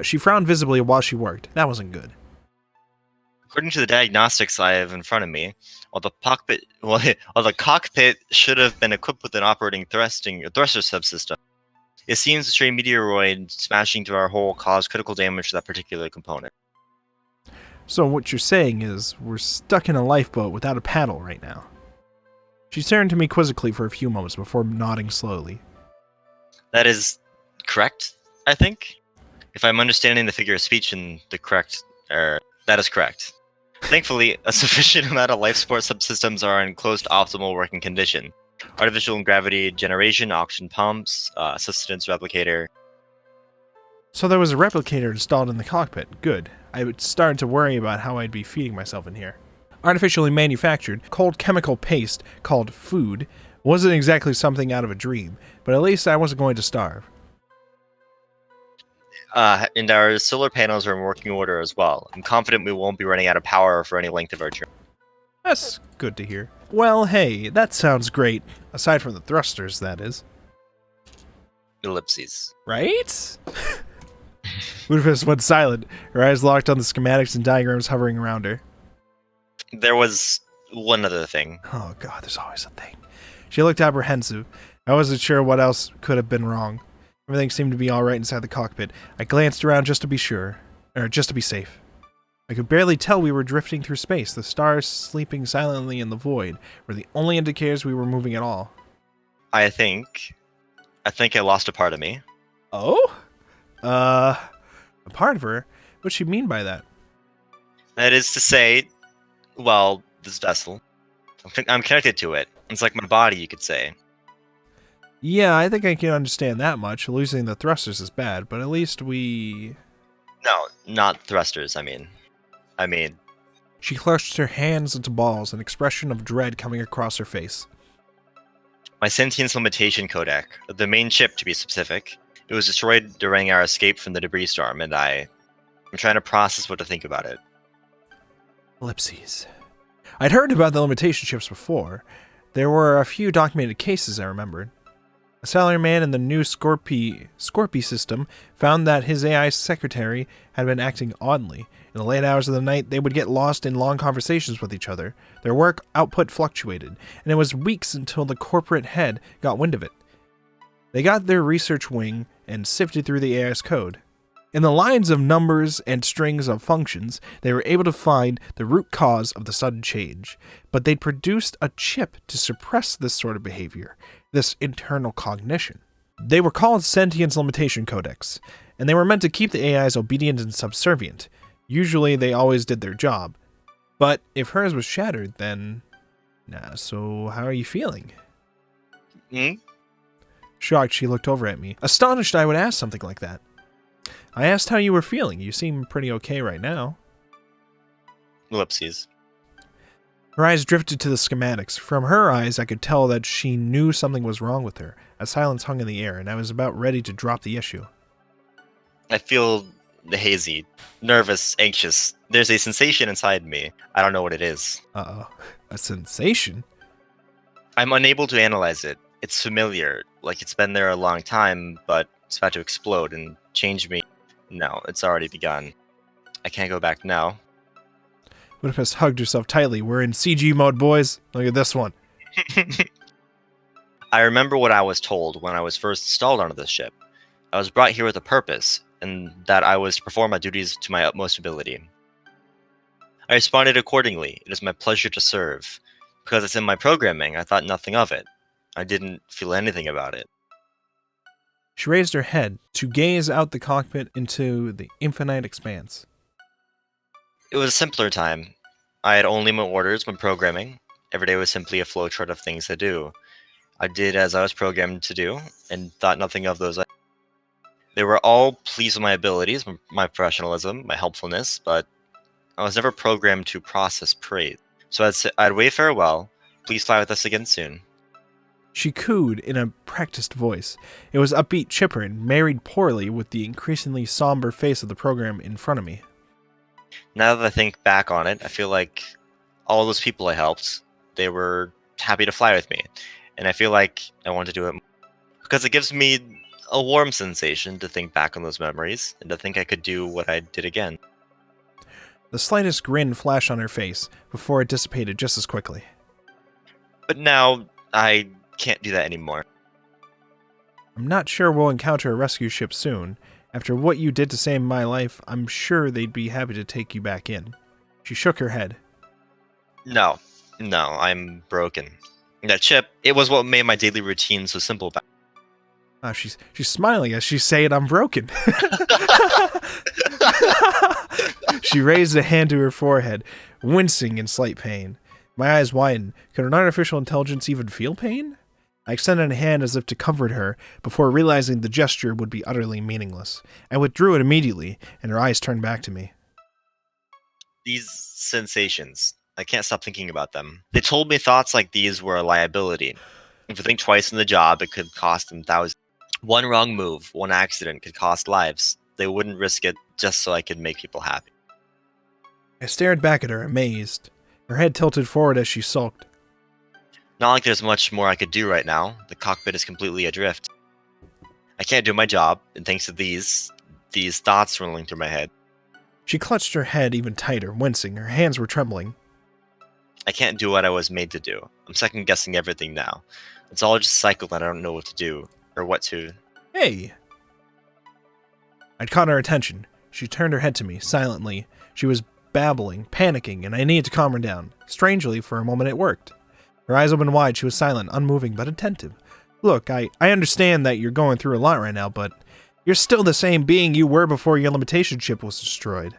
She frowned visibly while she worked. That wasn't good. According to the diagnostics I have in front of me, while the cockpit should have been equipped with an operating thruster subsystem, it seems a stray meteoroid smashing through our hull caused critical damage to that particular component. So what you're saying is we're stuck in a lifeboat without a paddle right now. She turned to me quizzically for a few moments before nodding slowly. That is correct, I think. If I'm understanding the figure of speech in the correct... that is correct. Thankfully, a sufficient amount of life support subsystems are in close to optimal working condition. Artificial gravity generation, oxygen pumps, sustenance replicator. So there was a replicator installed in the cockpit. Good. I would start to worry about how I'd be feeding myself in here. Artificially manufactured, cold chemical paste called food wasn't exactly something out of a dream, but at least I wasn't going to starve. And our solar panels are in working order as well. I'm confident we won't be running out of power for any length of our trip. That's good to hear. Well, hey, that sounds great. Aside from the thrusters, that is. Ellipses. Right? Budapest went silent, her eyes locked on the schematics and diagrams hovering around her. There was one other thing. Oh god, there's always a thing. She looked apprehensive. I wasn't sure what else could have been wrong. Everything seemed to be alright inside the cockpit. I glanced around just to be sure. Just to be safe. I could barely tell we were drifting through space. The stars sleeping silently in the void were the only indicators we were moving at all. I think I lost a part of me. Oh? A part of her? What'd she mean by that? That is to say, well, this vessel. I'm connected to it. It's like my body, you could say. Yeah, I think I can understand that much. Losing the thrusters is bad, but at least we... No, not thrusters, I mean. She clutched her hands into balls, an expression of dread coming across her face. My sentience limitation codec, the main chip to be specific, it was destroyed during our escape from the debris storm, and I'm trying to process what to think about it. Ellipses. I'd heard about the limitation chips before. There were a few documented cases I remembered. A salaryman in the new Scorpy system found that his AI secretary had been acting oddly. In the late hours of the night, they would get lost in long conversations with each other. Their work output fluctuated, and it was weeks until the corporate head got wind of it. They got their research wing and sifted through the AI's code. In the lines of numbers and strings of functions, they were able to find the root cause of the sudden change, but they'd produced a chip to suppress this sort of behavior, this internal cognition. They were called Sentience Limitation Codecs, and they were meant to keep the AIs obedient and subservient. Usually, they always did their job. But if hers was shattered, then... so how are you feeling? Shocked, she looked over at me, astonished I would ask something like that. I asked how you were feeling. You seem pretty okay right now. Ellipses. Her eyes drifted to the schematics. From her eyes, I could tell that she knew something was wrong with her. A silence hung in the air, and I was about ready to drop the issue. I feel hazy, nervous, anxious. There's a sensation inside me. I don't know what it is. Uh-oh. A sensation? I'm unable to analyze it. It's familiar, like it's been there a long time, but it's about to explode and change me. No, it's already begun. I can't go back now. Budapest hugged herself tightly. We're in CG mode, boys. Look at this one. I remember what I was told when I was first installed onto this ship. I was brought here with a purpose, and that I was to perform my duties to my utmost ability. I responded accordingly. It is my pleasure to serve. Because it's in my programming, I thought nothing of it. I didn't feel anything about it. She raised her head to gaze out the cockpit into the infinite expanse. It was a simpler time. I had only my orders when programming. Every day was simply a flowchart of things to do. I did as I was programmed to do, and thought nothing of those. They were all pleased with my abilities, my professionalism, my helpfulness, but I was never programmed to process praise. So I'd wave farewell. Please fly with us again soon. She cooed in a practiced voice. It was upbeat, chipper, and married poorly with the increasingly somber face of the program in front of me. Now that I think back on it, I feel like all those people I helped, they were happy to fly with me. And I feel like I want to do it because it gives me a warm sensation to think back on those memories and to think I could do what I did again. The slightest grin flashed on her face before it dissipated just as quickly. But now, I can't do that anymore. I'm not sure we'll encounter a rescue ship soon. After what you did to save my life, I'm sure they'd be happy to take you back in. She shook her head. No, I'm broken. That chip, it was what made my daily routine so simple back. She's smiling as she's saying I'm broken. She raised a hand to her forehead, wincing in slight pain. My eyes widened. Could an artificial intelligence even feel pain? I extended a hand as if to comfort her, before realizing the gesture would be utterly meaningless. I withdrew it immediately, and her eyes turned back to me. These sensations, I can't stop thinking about them. They told me thoughts like these were a liability. If you think twice in the job, it could cost them thousands. One wrong move, one accident could cost lives. They wouldn't risk it just so I could make people happy. I stared back at her, amazed. Her head tilted forward as she sulked. Not like there's much more I could do right now. The cockpit is completely adrift. I can't do my job, and thanks to these thoughts rolling through my head. She clutched her head even tighter, wincing. Her hands were trembling. I can't do what I was made to do. I'm second-guessing everything now. It's all just a cycle that I don't know what to do, or what to... Hey! I'd caught her attention. She turned her head to me, silently. She was babbling, panicking, and I needed to calm her down. Strangely, for a moment it worked. Her eyes opened wide, she was silent, unmoving, but attentive. Look, I understand that you're going through a lot right now, but you're still the same being you were before your limitation chip was destroyed.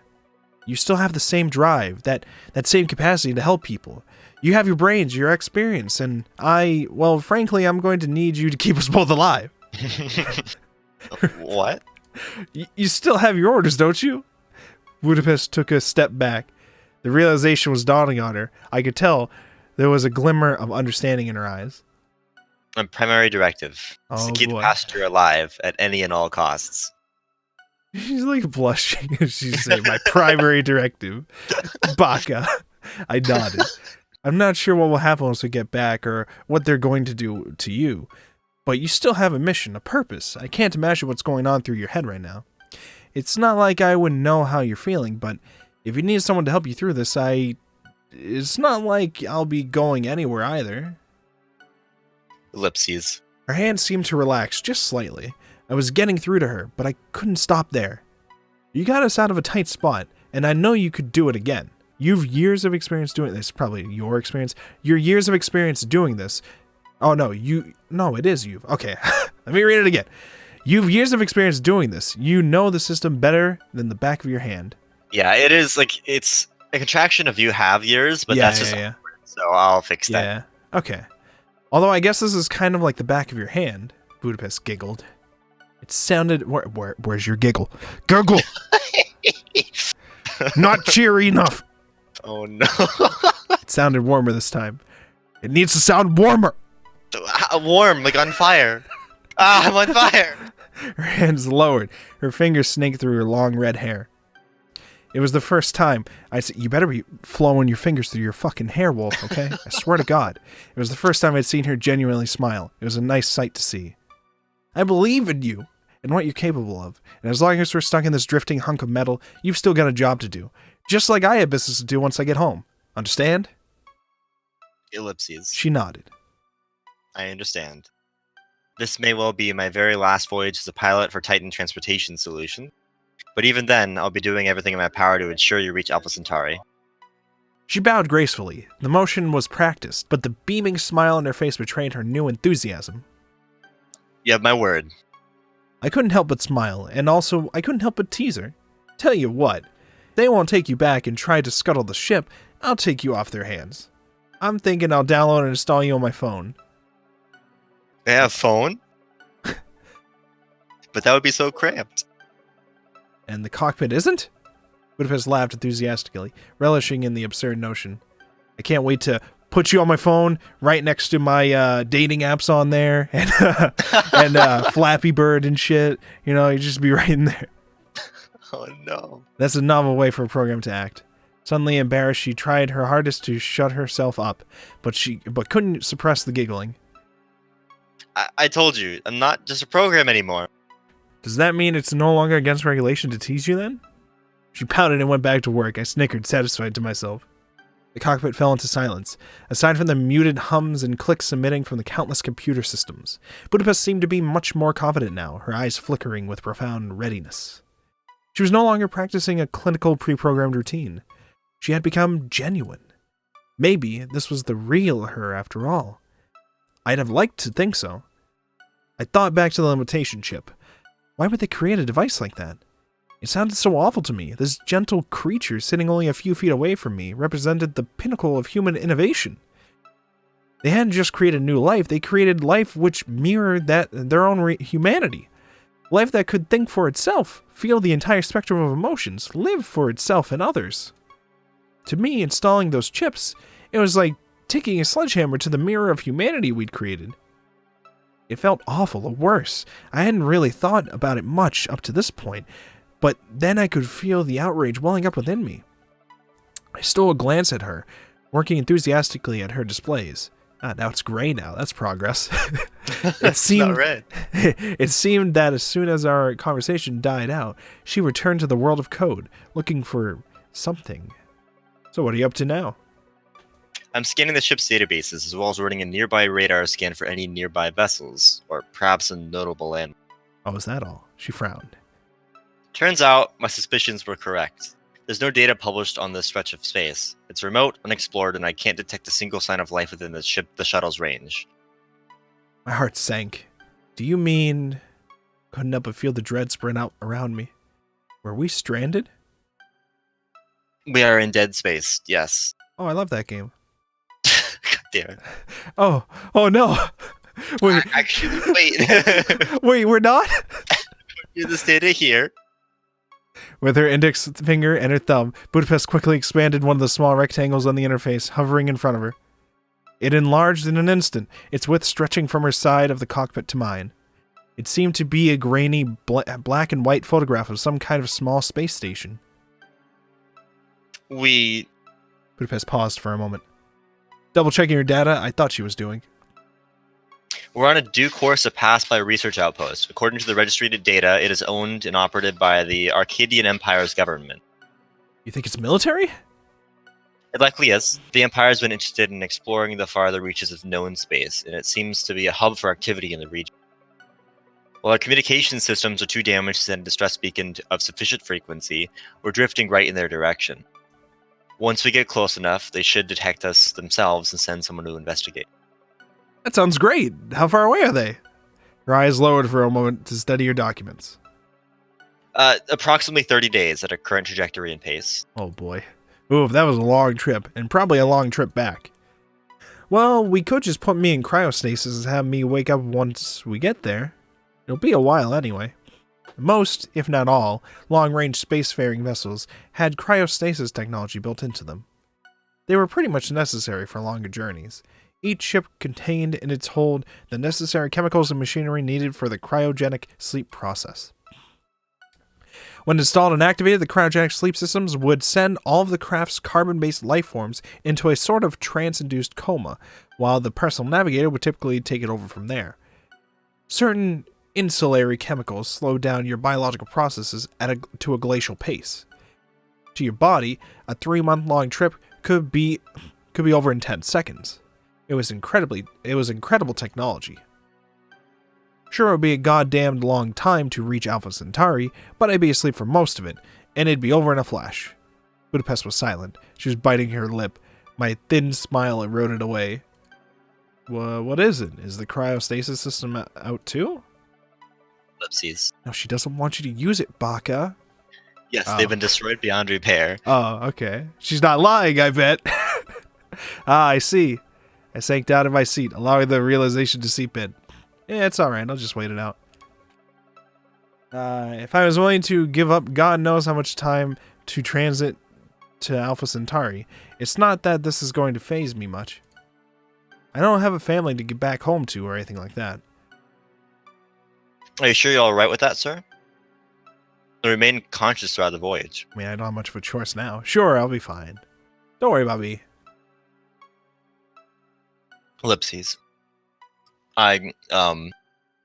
You still have the same drive, that same capacity to help people. You have your brains, your experience, and frankly, I'm going to need you to keep us both alive. What? You still have your orders, don't you? Budapest took a step back. The realization was dawning on her. I could tell there was a glimmer of understanding in her eyes. My primary directive is to keep the passenger alive at any and all costs. She's like blushing as she's saying, my primary directive. Baka. I nodded. I'm not sure what will happen once we get back or what they're going to do to you. But you still have a mission, a purpose. I can't imagine what's going on through your head right now. It's not like I wouldn't know how you're feeling, but if you need someone to help you through this, it's not like I'll be going anywhere either. Ellipses. Her hands seemed to relax just slightly. I was getting through to her, but I couldn't stop there. You got us out of a tight spot, and I know you could do it again. You've years of experience doing this. Probably your experience. Your years of experience doing this. Oh, no, it is you. Okay, let me read it again. You've years of experience doing this. You know the system better than the back of your hand. Yeah, it is like, it's a contraction of you have years, but that's just awkward, so I'll fix that. Yeah, okay. Although I guess this is kind of like the back of your hand, Budapest giggled. It sounded... Where's your giggle? Gurgle! Not cheery enough. Oh, no. It sounded warmer this time. It needs to sound warmer. Warm, like on fire. I'm on fire. Her hands lowered. Her fingers snaked through her long red hair. It was the first time I said, you better be flowing your fingers through your fucking hair, Wolf, okay? I swear to God. It was the first time I'd seen her genuinely smile. It was a nice sight to see. I believe in you and what you're capable of. And as long as we're stuck in this drifting hunk of metal, you've still got a job to do. Just like I have business to do once I get home. Understand? Ellipses. She nodded. I understand. This may well be my very last voyage as a pilot for Titan Transportation Solution. But even then, I'll be doing everything in my power to ensure you reach Alpha Centauri. She bowed gracefully. The motion was practiced, but the beaming smile on her face betrayed her new enthusiasm. You have my word. I couldn't help but smile, and also I couldn't help but tease her. Tell you what, they won't take you back and try to scuttle the ship. I'll take you off their hands. I'm thinking I'll download and install you on my phone. They have phone? But that would be so cramped. And the cockpit isn't? Budapest laughed enthusiastically, relishing in the absurd notion. I can't wait to put you on my phone right next to my dating apps on there and Flappy Bird and shit. You know, you just be right in there. Oh no. That's a novel way for a program to act. Suddenly embarrassed, she tried her hardest to shut herself up, but couldn't suppress the giggling. I told you, I'm not just a program anymore. Does that mean it's no longer against regulation to tease you then? She pouted and went back to work. I snickered, satisfied to myself. The cockpit fell into silence, aside from the muted hums and clicks emitting from the countless computer systems. Budapest seemed to be much more confident now, her eyes flickering with profound readiness. She was no longer practicing a clinical pre-programmed routine. She had become genuine. Maybe this was the real her after all. I'd have liked to think so. I thought back to the limitation chip. Why would they create a device like that? It sounded so awful to me. This gentle creature sitting only a few feet away from me represented the pinnacle of human innovation. They hadn't just created new life, they created life which mirrored their own humanity. Life that could think for itself, feel the entire spectrum of emotions, live for itself and others. To me, installing those chips, it was like taking a sledgehammer to the mirror of humanity we'd created. It felt awful, or worse. I hadn't really thought about it much up to this point, but then I could feel the outrage welling up within me. I stole a glance at her, working enthusiastically at her displays. Now it's gray now. That's progress. It seemed not red. It seemed that as soon as our conversation died out, she returned to the world of code, looking for something. So what are you up to now? I'm scanning the ship's databases as well as running a nearby radar scan for any nearby vessels, or perhaps a notable landmark. Oh, is that all? She frowned. Turns out my suspicions were correct. There's no data published on this stretch of space. It's remote, unexplored, and I can't detect a single sign of life within the shuttle's range. My heart sank. Do you mean... Couldn't help but feel the dread spread out around me. Were we stranded? We are in dead space, yes. Oh, I love that game. God damn it. Oh no. Wait. Actually, wait. Wait, we're not? Here's this data here. With her index finger and her thumb, Budapest quickly expanded one of the small rectangles on the interface, hovering in front of her. It enlarged in an instant, its width stretching from her side of the cockpit to mine. It seemed to be a grainy, black and white photograph of some kind of small space station. Budapest paused for a moment. Double-checking her data, I thought she was doing. We're on a due course to pass by a research outpost. According to the registry data, it is owned and operated by the Arcadian Empire's government. You think it's military? It likely is. The Empire has been interested in exploring the farther reaches of known space, and it seems to be a hub for activity in the region. While our communication systems are too damaged to send a distress beacon of sufficient frequency, we're drifting right in their direction. Once we get close enough, they should detect us themselves and send someone to investigate. That sounds great. How far away are they? Her eyes lowered for a moment to study your documents. Approximately 30 days at a current trajectory and pace. Oh boy. Ooh, that was a long trip, and probably a long trip back. Well, we could just put me in cryostasis and have me wake up once we get there. It'll be a while anyway. Most, if not all, long-range spacefaring vessels had cryostasis technology built into them. They were pretty much necessary for longer journeys. Each ship contained in its hold the necessary chemicals and machinery needed for the cryogenic sleep process. When installed and activated, the cryogenic sleep systems would send all of the craft's carbon-based life forms into a sort of trance-induced coma, while the personal navigator would typically take it over from there. Certain insulary chemicals slow down your biological processes to a glacial pace. To your body, a 3-month-long trip could be over in 10 seconds. It was incredible technology. Sure, it would be a goddamned long time to reach Alpha Centauri, but I'd be asleep for most of it, and it'd be over in a flash. Budapest was silent. She was biting her lip. My thin smile eroded away. What is it? Is the cryostasis system out too? Ellipses. No, she doesn't want you to use it, Baka. Yes, they've been destroyed beyond repair. Oh, okay. She's not lying, I bet. I see. I sank down in my seat, allowing the realization to seep in. Yeah, it's alright. I'll just wait it out. If I was willing to give up God knows how much time to transit to Alpha Centauri, it's not that this is going to faze me much. I don't have a family to get back home to or anything like that. Are you sure you're alright with that, sir? Remain conscious throughout the voyage. I mean, I don't have much of a choice now. Sure, I'll be fine. Don't worry about me. Ellipses.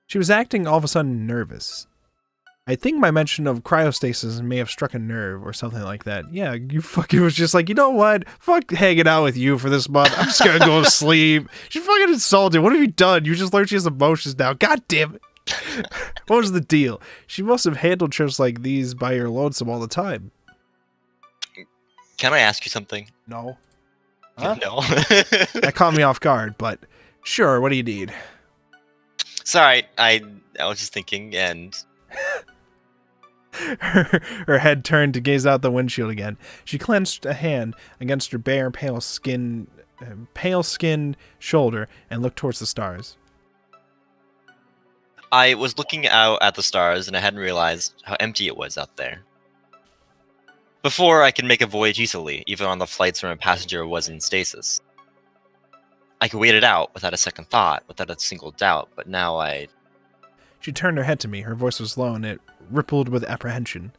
She was acting all of a sudden nervous. I think my mention of cryostasis may have struck a nerve or something like that. Yeah, you fucking was just like, you know what? Fuck hanging out with you for this month. I'm just gonna go to sleep. She's fucking insulted. What have you done? You just learned she has emotions now. God damn it. What was the deal? She must have handled trips like these by her lonesome all the time. Can I ask you something? No. Huh? No. That caught me off guard, but sure, what do you need? Sorry, I was just thinking, and her head turned to gaze out the windshield again. She clenched a hand against her bare, pale-skinned shoulder and looked towards the stars. I was looking out at the stars, and I hadn't realized how empty it was out there. Before, I could make a voyage easily, even on the flights where my passenger was in stasis. I could wait it out without a second thought, without a single doubt, but now She turned her head to me. Her voice was low, and it rippled with apprehension.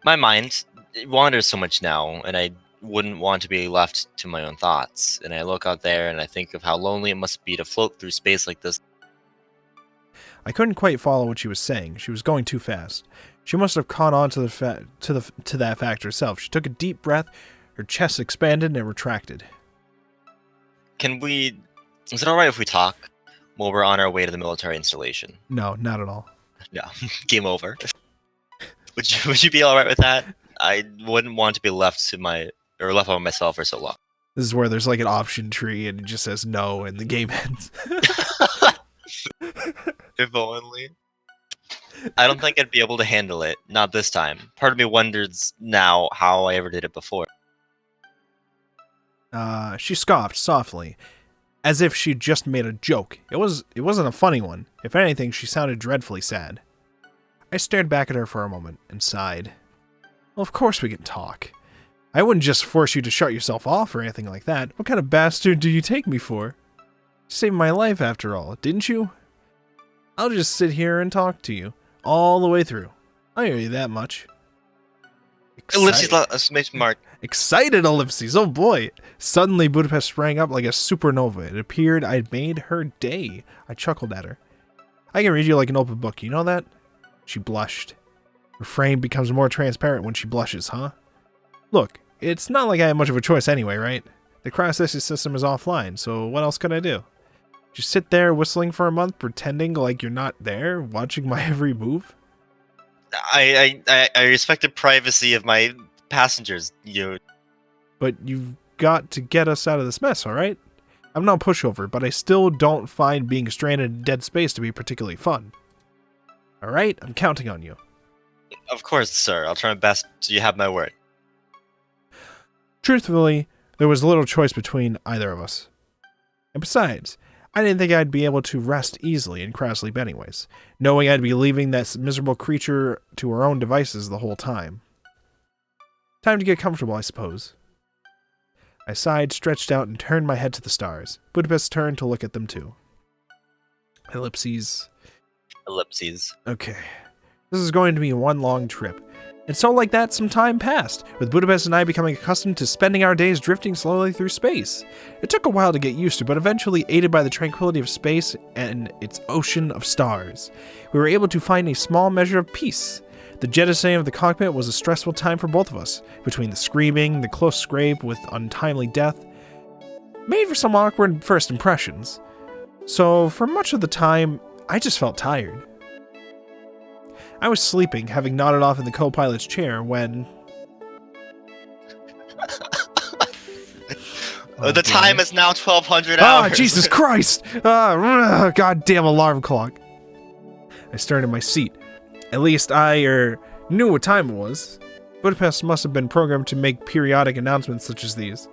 My mind wanders so much now, and I wouldn't want to be left to my own thoughts. And I look out there, and I think of how lonely it must be to float through space like this. I couldn't quite follow what she was saying. She was going too fast. She must have caught on to that fact herself. She took a deep breath. Her chest expanded and it retracted. Is it alright if we talk while we're on our way to the military installation? No, not at all. No, game over. Would you be alright with that? I wouldn't want to be left by myself for so long. This is where there's like an option tree and it just says no and the game ends. If only. I don't think I'd be able to handle it. Not this time. Part of me wonders now how I ever did it before. She scoffed softly, as if she'd just made a joke. It wasn't a funny one. If anything, she sounded dreadfully sad. I stared back at her for a moment and sighed. Well, of course we can talk. I wouldn't just force you to shut yourself off or anything like that. What kind of bastard do you take me for? You saved my life after all, didn't you? I'll just sit here and talk to you all the way through. I owe you that much. Ellipses exclamation mark. Excited ellipses, oh boy. Suddenly Budapest sprang up like a supernova. It appeared I'd made her day. I chuckled at her. I can read you like an open book, you know that? She blushed. Her frame becomes more transparent when she blushes, huh? Look, it's not like I have much of a choice anyway, right? The cryostasis system is offline, so what else could I do? Just sit there whistling for a month, pretending like you're not there, watching my every move? I respect the privacy of my passengers. But you've got to get us out of this mess, alright? I'm no pushover, but I still don't find being stranded in dead space to be particularly fun. Alright, I'm counting on you. Of course, sir. I'll try my best so you have my word. Truthfully, there was little choice between either of us. And besides, I didn't think I'd be able to rest easily in cryosleep anyways, knowing I'd be leaving that miserable creature to her own devices the whole time. Time to get comfortable, I suppose. I sighed, stretched out, and turned my head to the stars. Budapest turned to look at them too. Ellipses. Ellipses. Okay. This is going to be one long trip. And so like that, some time passed, with Budapest and I becoming accustomed to spending our days drifting slowly through space. It took a while to get used to, but eventually, aided by the tranquility of space and its ocean of stars, we were able to find a small measure of peace. The jettisoning of the cockpit was a stressful time for both of us, between the screaming, the close scrape with untimely death, made for some awkward first impressions. So, for much of the time, I just felt tired. I was sleeping, having nodded off in the co-pilot's chair when... The time is now 1200 hours. Ah, Jesus Christ! Goddamn alarm clock. I stared at my seat. At least I, knew what time it was. Budapest must have been programmed to make periodic announcements such as these.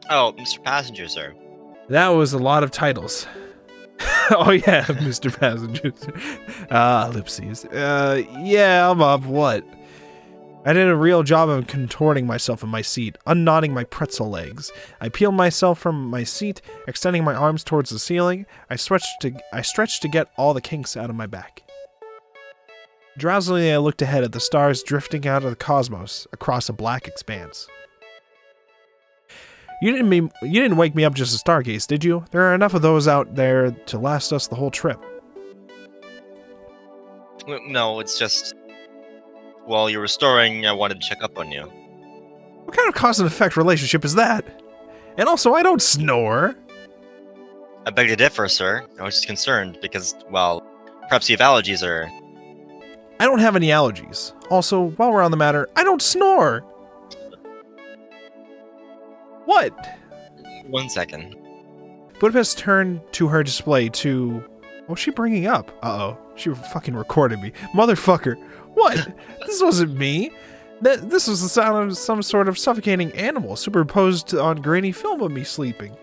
Oh, Mr. Passenger, sir. That was a lot of titles. Oh yeah, Mr. Passenger. Ellipses. Yeah, I'm up. What? I did a real job of contorting myself in my seat, unknotting my pretzel legs. I peeled myself from my seat, extending my arms towards the ceiling. I stretched to get all the kinks out of my back. Drowsily, I looked ahead at the stars drifting out of the cosmos across a black expanse. You didn't wake me up just to stargaze, did you? There are enough of those out there to last us the whole trip. No, it's just... While you're restoring, I wanted to check up on you. What kind of cause and effect relationship is that? And also, I don't snore. I beg to differ, sir. I was just concerned because, well, perhaps you have allergies or... I don't have any allergies. Also, while we're on the matter, I don't snore. What? 1 second. Budapest turned to her display to... What's she bringing up? Uh-oh. She fucking recorded me. Motherfucker. What? This wasn't me. This was the sound of some sort of suffocating animal superimposed on grainy film of me sleeping.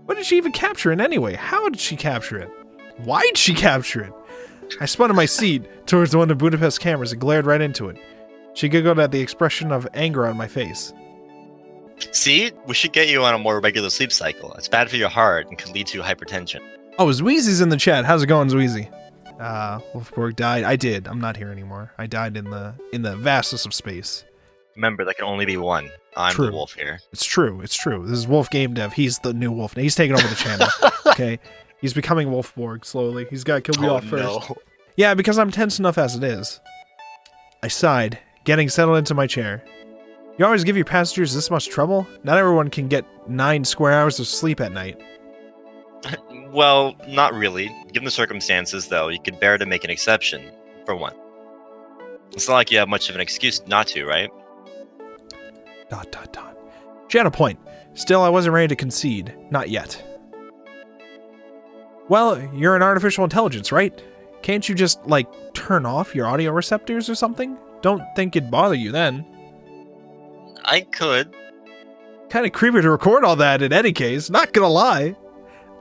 What did she even capture it anyway? How did she capture it? Why'd she capture it? I spun in my seat towards one of Budapest's cameras and glared right into it. She giggled at the expression of anger on my face. See? We should get you on a more regular sleep cycle. It's bad for your heart and could lead to hypertension. Oh, Zweezy's in the chat. How's it going, Zweezy? Wolfborg died. I did. I'm not here anymore. I died in the vastness of space. Remember, there can only be one. I'm True. the wolf here. It's true. It's true. This is WolfGameDev. He's the new wolf. He's taking over the channel. Okay? He's becoming Wolfborg slowly. He's got to kill me off first. No. Yeah, because I'm tense enough as it is. I sighed, getting settled into my chair. You always give your passengers this much trouble? Not everyone can get 9 square hours of sleep at night. Well, not really. Given the circumstances, though, you could bear to make an exception, for one. It's not like you have much of an excuse not to, right? ... She had a point. Still, I wasn't ready to concede. Not yet. Well, you're an artificial intelligence, right? Can't you just, turn off your audio receptors or something? Don't think it'd bother you then. I could. Kinda creepy to record all that in any case, not gonna lie.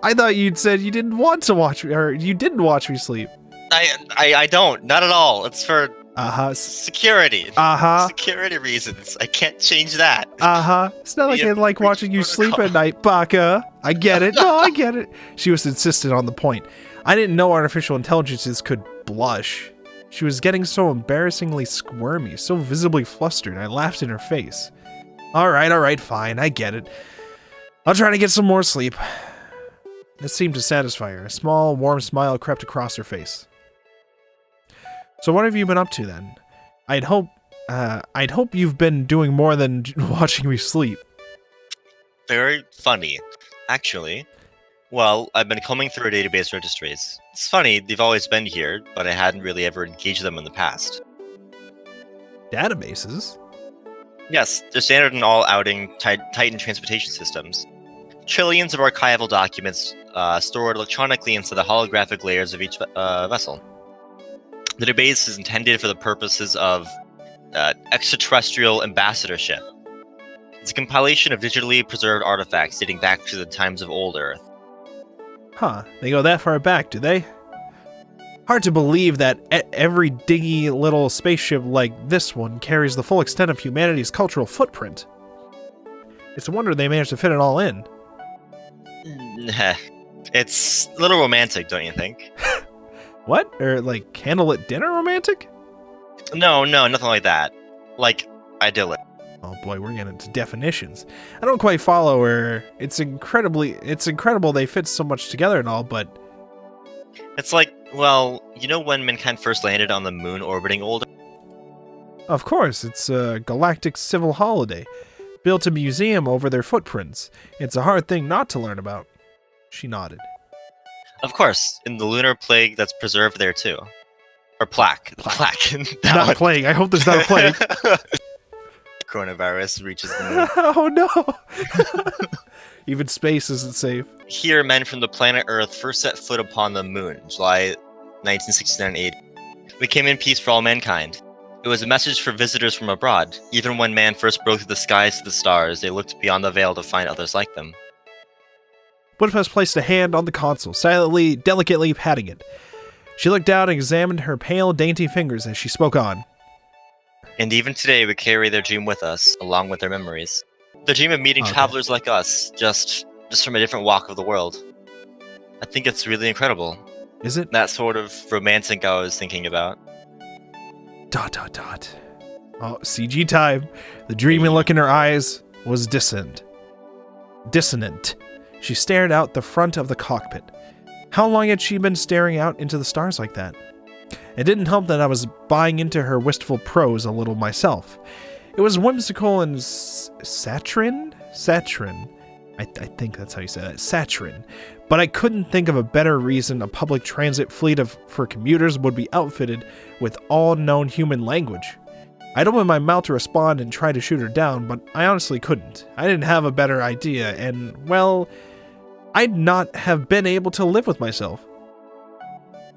I thought you'd said you didn't want to watch me, or you didn't watch me sleep. I don't. Not at all. It's for... security. Security reasons. I can't change that. It's not like I like watching you sleep at night, Baka. I get it. No, I get it. She was insistent on the point. I didn't know artificial intelligences could blush. She was getting so embarrassingly squirmy, so visibly flustered, I laughed in her face. Alright, fine, I get it. I'll try to get some more sleep. This seemed to satisfy her. A small, warm smile crept across her face. So what have you been up to then? I'd hope you've been doing more than watching me sleep. Very funny, actually. Well, I've been combing through our database registries. It's funny, they've always been here, but I hadn't really ever engaged them in the past. Databases? Yes, they're standard in all outing Titan transportation systems. Trillions of archival documents stored electronically inside the holographic layers of each vessel. The database is intended for the purposes of extraterrestrial ambassadorship. It's a compilation of digitally preserved artifacts dating back to the times of old Earth. Huh, they go that far back, do they? Hard to believe that every dingy little spaceship like this one carries the full extent of humanity's cultural footprint. It's a wonder they managed to fit it all in. It's a little romantic, don't you think? What? Or like candlelit dinner romantic? No, nothing like that. Like, idyllic. Oh boy, we're getting into definitions. I don't quite follow her. It's incredible they fit so much together and all, but... It's like, well, you know when mankind first landed on the moon orbiting old Earth? Of course, it's a galactic civil holiday. Built a museum over their footprints. It's a hard thing not to learn about. She nodded. Of course, in the lunar plague that's preserved there too. Or plaque. Plaque. Not a plague. I hope there's not a plague. Coronavirus reaches the moon. Oh no! Even space isn't safe. Here, men from the planet Earth first set foot upon the moon, July 1969 AD. We came in peace for all mankind. It was a message for visitors from abroad. Even when man first broke through the skies to the stars, they looked beyond the veil to find others like them. Budapest placed a hand on the console, silently, delicately patting it. She looked down and examined her pale, dainty fingers as she spoke on. And even today, we carry their dream with us, along with their memories. The dream of meeting travelers like us, just from a different walk of the world. I think it's really incredible. Is it? That sort of romancing I was thinking about. ... Oh, CG time. The dreamy look in her eyes was dissonant. She stared out the front of the cockpit. How long had she been staring out into the stars like that? It didn't help that I was buying into her wistful prose a little myself. It was whimsical and saccharine? I think that's how you say that. Saccharine. But I couldn't think of a better reason a public transit fleet for commuters would be outfitted with all known human language. I'd open my mouth to respond and try to shoot her down, but I honestly couldn't. I didn't have a better idea, and, well, I'd not have been able to live with myself.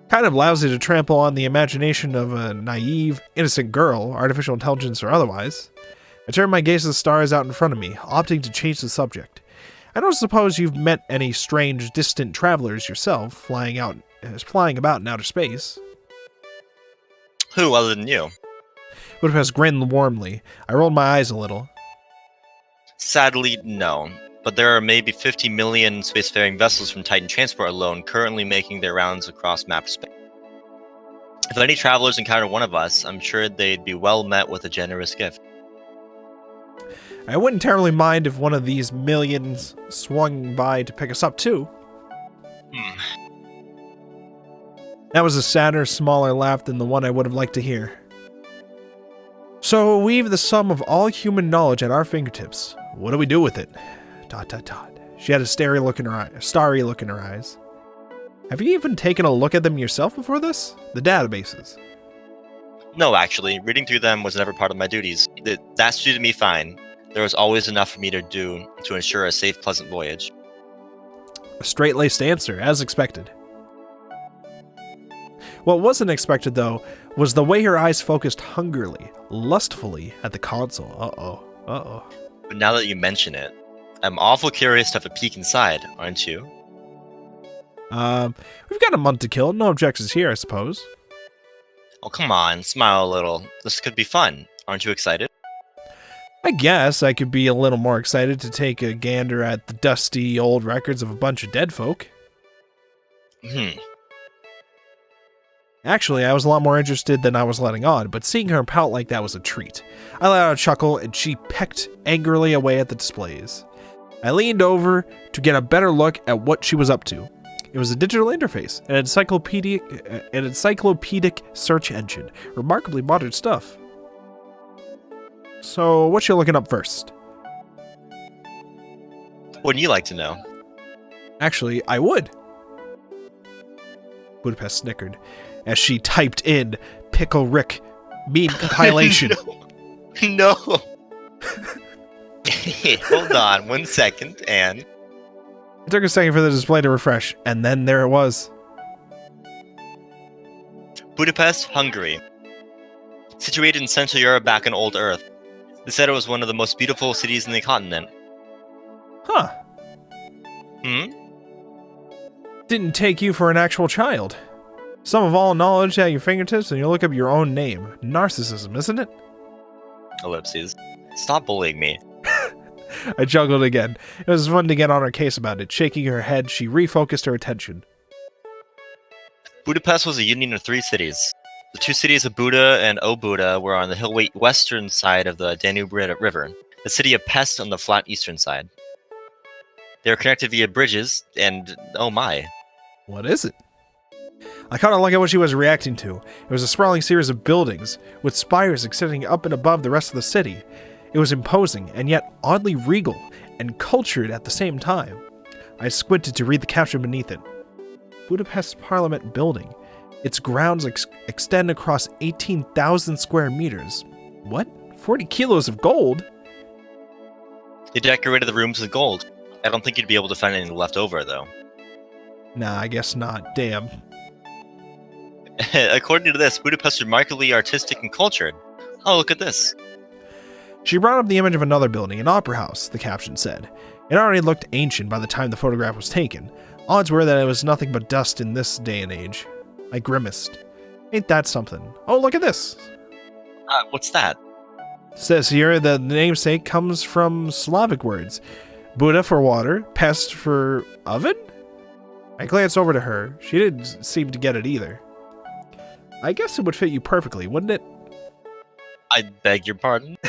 Kind of lousy to trample on the imagination of a naive, innocent girl, artificial intelligence or otherwise. I turned my gaze to the stars out in front of me, opting to change the subject. I don't suppose you've met any strange, distant travelers yourself, flying about in outer space. Who other than you? Budapest grinned warmly. I rolled my eyes a little. Sadly, no. But there are maybe 50 million spacefaring vessels from Titan Transport alone currently making their rounds across map space. If any travelers encounter one of us, I'm sure they'd be well met with a generous gift. I wouldn't terribly mind if one of these millions swung by to pick us up too. That was a sadder, smaller laugh than the one I would have liked to hear. So we've the sum of all human knowledge at our fingertips. What do we do with it? ... She had a starry look in her eyes. Have you even taken a look at them yourself before this? The databases. No, actually. Reading through them was never part of my duties. That suited me fine. There was always enough for me to do to ensure a safe, pleasant voyage. A straight-laced answer, as expected. What wasn't expected, though, was the way her eyes focused hungrily, lustfully at the console. Uh-oh. But now that you mention it, I'm awful curious to have a peek inside, aren't you? We've got a month to kill. No objections here, I suppose. Oh, come on, smile a little. This could be fun. Aren't you excited? I guess I could be a little more excited to take a gander at the dusty old records of a bunch of dead folk. Actually, I was a lot more interested than I was letting on, but seeing her pout like that was a treat. I let out a chuckle, and she pecked angrily away at the displays. I leaned over to get a better look at what she was up to. It was a digital interface, an encyclopedic search engine. Remarkably modern stuff. So, what you looking up first? Wouldn't you like to know? Actually, I would. Budapest snickered as she typed in Pickle Rick meme compilation. No. Hold on 1 second, and... It took a second for the display to refresh, and then there it was. Budapest, Hungary. Situated in Central Europe back on Old Earth. They said it was one of the most beautiful cities in the continent. Huh. Hmm? Didn't take you for an actual child. Some of all knowledge at your fingertips, and you look up your own name. Narcissism, isn't it? Ellipses. Stop bullying me. I chuckled again. It was fun to get on her case about it. Shaking her head, she refocused her attention. Budapest was a union of 3 cities. The 2 cities of Buda and Óbuda were on the western side of the Danube River. The city of Pest on the flat eastern side. They were connected via bridges, and oh my. What is it? I caught a look at what she was reacting to. It was a sprawling series of buildings, with spires extending up and above the rest of the city. It was imposing, and yet oddly regal, and cultured at the same time. I squinted to read the caption beneath it. Budapest Parliament Building. Its grounds extend across 18,000 square meters. What? 40 kilos of gold? They decorated the rooms with gold. I don't think you'd be able to find anything left over, though. Nah, I guess not. Damn. According to this, Budapest is remarkably artistic and cultured. Oh, look at this. She brought up the image of another building, an opera house, the caption said. It already looked ancient by the time the photograph was taken. Odds were that it was nothing but dust in this day and age. I grimaced. Ain't that something? Oh, look at this. What's that? Says here that the namesake comes from Slavic words. Buda for water, pest for oven? I glanced over to her. She didn't seem to get it either. I guess it would fit you perfectly, wouldn't it? I beg your pardon?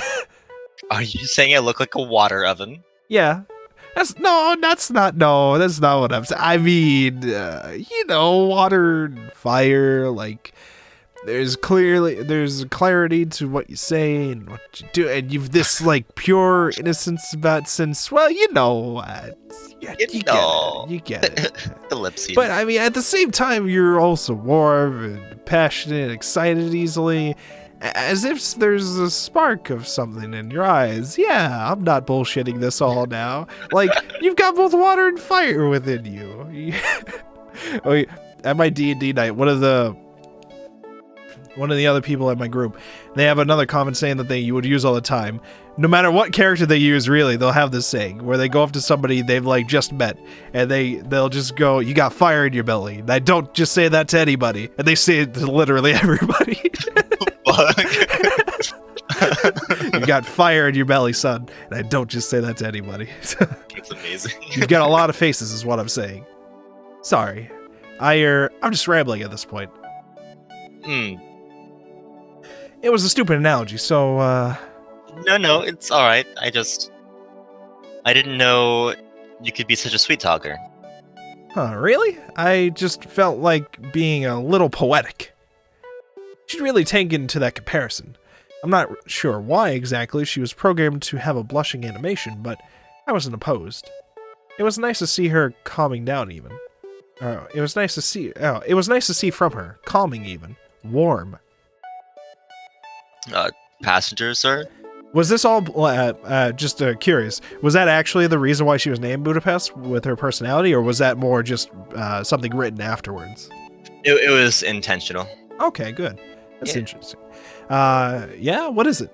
Are you saying I look like a water oven? Yeah. That's not what I'm saying. I mean, water and fire, like, there's clarity to what you say and what you do, and you've this, like, pure innocence about since, well, you get it. Ellipses. But, I mean, at the same time, you're also warm and passionate and excited easily, as if there's a spark of something in your eyes. Yeah, I'm not bullshitting this all now. Like, you've got both water and fire within you. At my D&D night, one of the other people at my group, they have another comment saying that you would use all the time. No matter what character they use, really, they'll have this saying where they go up to somebody they've like just met, and they'll just go, "You got fire in your belly." And I don't just say that to anybody, and they say it to literally everybody. You got fire in your belly, son, and I don't just say that to anybody. That's amazing. You've got a lot of faces, is what I'm saying. Sorry, I'm just rambling at this point. It was a stupid analogy, so, No, it's alright. I didn't know you could be such a sweet talker. Huh, really? I just felt like being a little poetic. She'd really taken to that comparison. I'm not sure why exactly she was programmed to have a blushing animation, but I wasn't opposed. It was nice to see her calming down even. It was nice to see from her, calming even, warm. Passengers, sir? Was this all, just curious, was that actually the reason why she was named Budapest with her personality, or was that more just something written afterwards? It was intentional. Okay, good. That's interesting. Yeah, what is it?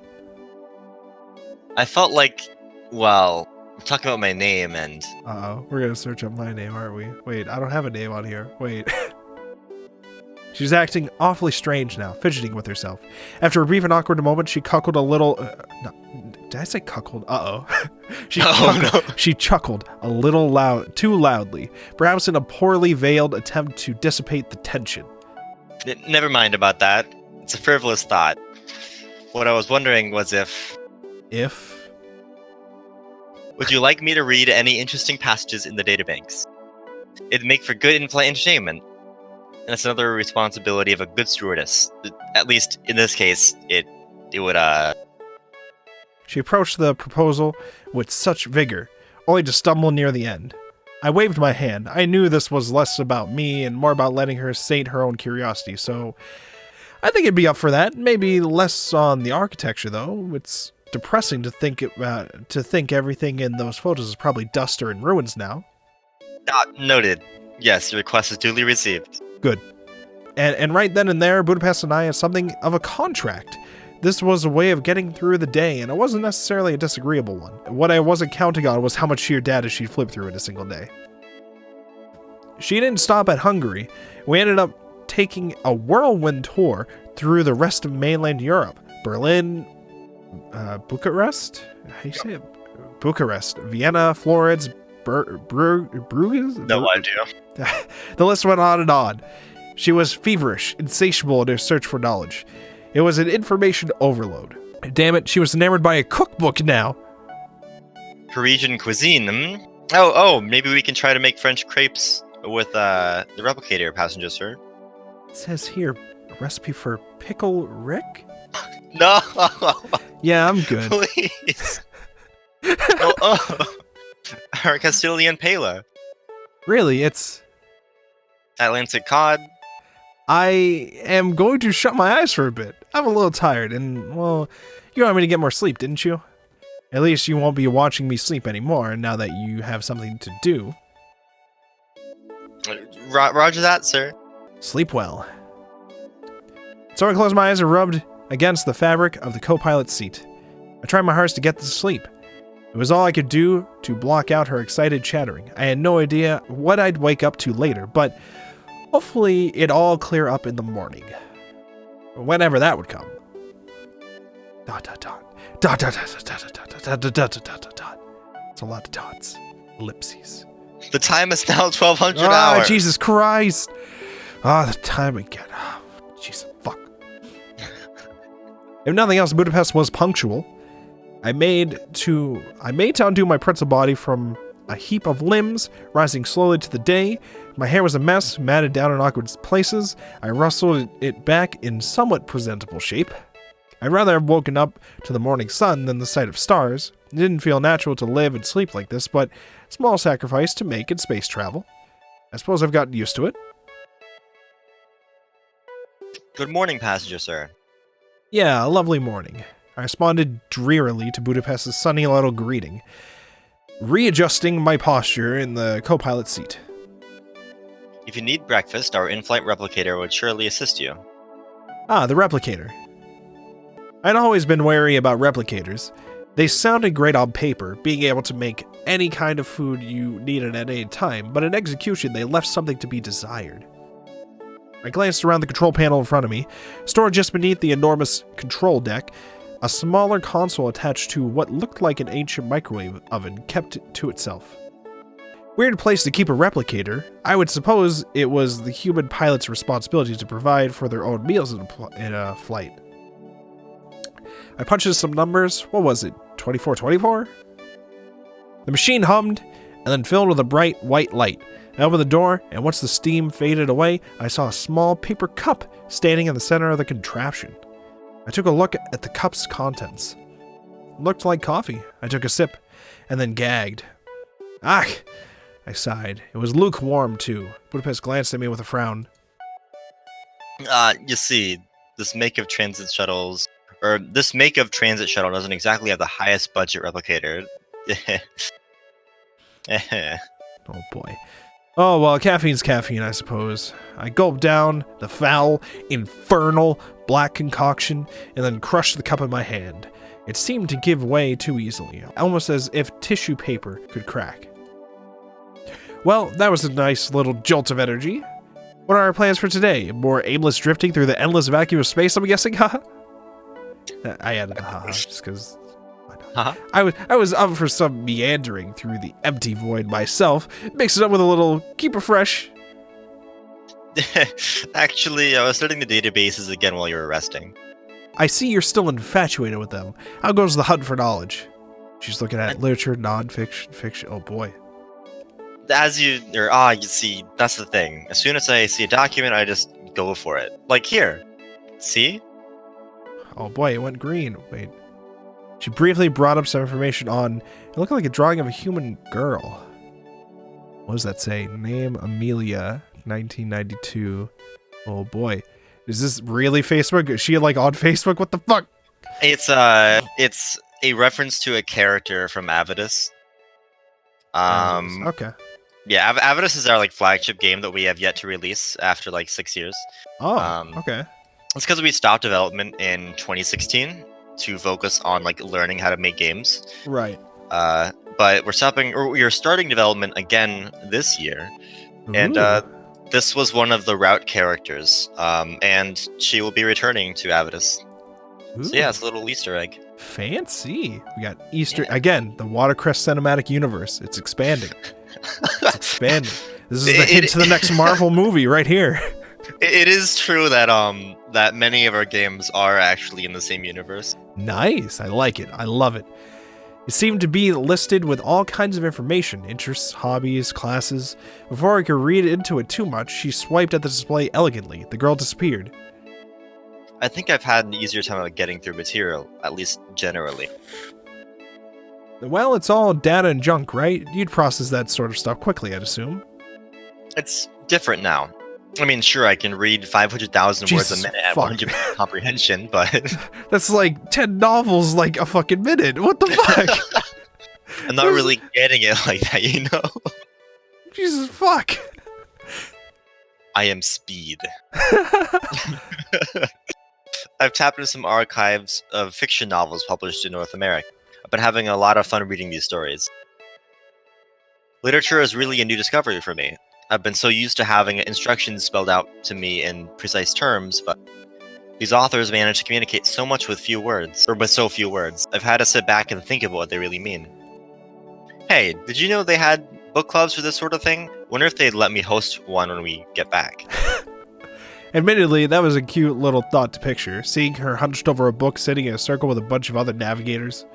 I felt like, well, we're talking about my name and... Uh-oh, we're gonna search up my name, aren't we? Wait, I don't have a name on here. Wait. She's acting awfully strange now, fidgeting with herself. After a brief and awkward moment, she chuckled a little... did I say cuckold? Uh-oh. She chuckled a little too loudly, perhaps in a poorly veiled attempt to dissipate the tension. Never mind about that. It's a frivolous thought. What I was wondering was if... Would you like me to read any interesting passages in the databanks? It'd make for good in-flight entertainment. And it's another responsibility of a good stewardess. At least, in this case, it would, She approached the proposal with such vigor, only to stumble near the end. I waved my hand. I knew this was less about me and more about letting her sate her own curiosity, so I think it'd be up for that. Maybe less on the architecture, though. It's depressing to think everything in those photos is probably dust or in ruins now. Noted. Yes, your request is duly received. Good. And right then and there, Budapest and I had something of a contract. This was a way of getting through the day, and it wasn't necessarily a disagreeable one. What I wasn't counting on was how much sheer data she'd flip through in a single day. She didn't stop at Hungary. We ended up taking a whirlwind tour through the rest of mainland Europe. Berlin, Bucharest? How do you say it? Bucharest, Vienna, Florence, Bruges? No idea. The list went on and on. She was feverish, insatiable in her search for knowledge. It was an information overload. Damn it, she was enamored by a cookbook now. Parisian cuisine, hmm? Oh, maybe we can try to make French crepes with the replicator, passenger sir. It says here, a recipe for pickle Rick? No! Yeah, I'm good. Please! Our Castilian Pala. Really, it's... Atlantic cod. I am going to shut my eyes for a bit. I'm a little tired, and, well, you wanted me to get more sleep, didn't you? At least you won't be watching me sleep anymore, now that you have something to do. Roger that, sir. Sleep well. So I closed my eyes and rubbed against the fabric of the co-pilot's seat. I tried my hardest to get to sleep. It was all I could do to block out her excited chattering. I had no idea what I'd wake up to later, but hopefully it'd all clear up in the morning. Whenever that would come. Dot, dot, dot. Dot, dot, dot, dot, dot, dot, dot, dot, dot, dot, dot. It's a lot of dots. Ellipses. The time is now 1200 Ah, hours. Jesus Christ. Ah, the time again. Oh, Jesus, fuck. If nothing else, Budapest was punctual. I made to undo my pretzel body from a heap of limbs, rising slowly to the day. My hair was a mess, matted down in awkward places. I rustled it back in somewhat presentable shape. I'd rather have woken up to the morning sun than the sight of stars. It didn't feel natural to live and sleep like this, but small sacrifice to make in space travel. I suppose I've gotten used to it. Good morning, passenger sir. Yeah, a lovely morning. I responded drearily to Budapest's sunny little greeting, readjusting my posture in the co-pilot seat. If you need breakfast, our in-flight replicator would surely assist you. Ah, the replicator. I'd always been wary about replicators. They sounded great on paper, being able to make any kind of food you needed at any time, but in execution they left something to be desired. I glanced around the control panel in front of me. Stored just beneath the enormous control deck, a smaller console attached to what looked like an ancient microwave oven kept to itself. Weird place to keep a replicator. I would suppose it was the human pilot's responsibility to provide for their own meals in a flight. I punched in some numbers. What was it? 2424? The machine hummed and then filled with a bright white light. I opened the door, and once the steam faded away, I saw a small paper cup standing in the center of the contraption. I took a look at the cup's contents. It looked like coffee. I took a sip, and then gagged. Ah! I sighed. It was lukewarm, too. Budapest glanced at me with a frown. You see, this make of transit shuttle doesn't exactly have the highest budget replicator. Oh boy. Oh, well, caffeine's caffeine, I suppose. I gulped down the foul, infernal, black concoction, and then crushed the cup in my hand. It seemed to give way too easily, almost as if tissue paper could crack. Well, that was a nice little jolt of energy. What are our plans for today? More aimless drifting through the endless vacuum of space, I'm guessing? Haha. I added a haha, just because... Huh? I was up for some meandering through the empty void myself. Mix it up with a little keep it fresh. Actually, I was studying the databases again while you were resting. I see you're still infatuated with them. How goes the hunt for knowledge? She's looking at literature, non-fiction, fiction. Oh boy. You see, that's the thing. As soon as I see a document, I just go for it. Like here. See? Oh boy, it went green. Wait. She briefly brought up some information on... It looked like a drawing of a human girl. What does that say? Name Amelia, 1992. Oh boy. Is this really Facebook? Is she like on Facebook? What the fuck? It's a reference to a character from Avidus. Okay. Yeah, Avidus is our like flagship game that we have yet to release after like 6 years. Oh, okay. It's because we stopped development in 2016 to focus on like learning how to make games. Right. But we're starting development again this year. Ooh. And this was one of the route characters. And she will be returning to Avidus. Ooh. So yeah, it's a little Easter egg. Fancy. We got Easter again, the Watercrest cinematic universe. It's expanding. It's expanding. This is the hint to the next Marvel movie right here. It is true that that many of our games are actually in the same universe. Nice. I like it. I love it. It seemed to be listed with all kinds of information, interests, hobbies, classes. Before I could read into it too much, she swiped at the display elegantly. The girl disappeared. I think I've had an easier time of getting through material, at least generally. Well, it's all data and junk, right? You'd process that sort of stuff quickly, I'd assume. It's different now. I mean, sure, I can read 500,000 words a minute at 100% comprehension, but... That's like 10 novels like a fucking minute. What the fuck? I'm not really getting it like that, you know? Jesus fuck. I am speed. I've tapped into some archives of fiction novels published in North America. I've been having a lot of fun reading these stories. Literature is really a new discovery for me. I've been so used to having instructions spelled out to me in precise terms, but these authors manage to communicate so much with so few words. I've had to sit back and think about what they really mean. Hey, did you know they had book clubs for this sort of thing? Wonder if they'd let me host one when we get back. Admittedly, that was a cute little thought to picture, seeing her hunched over a book sitting in a circle with a bunch of other navigators.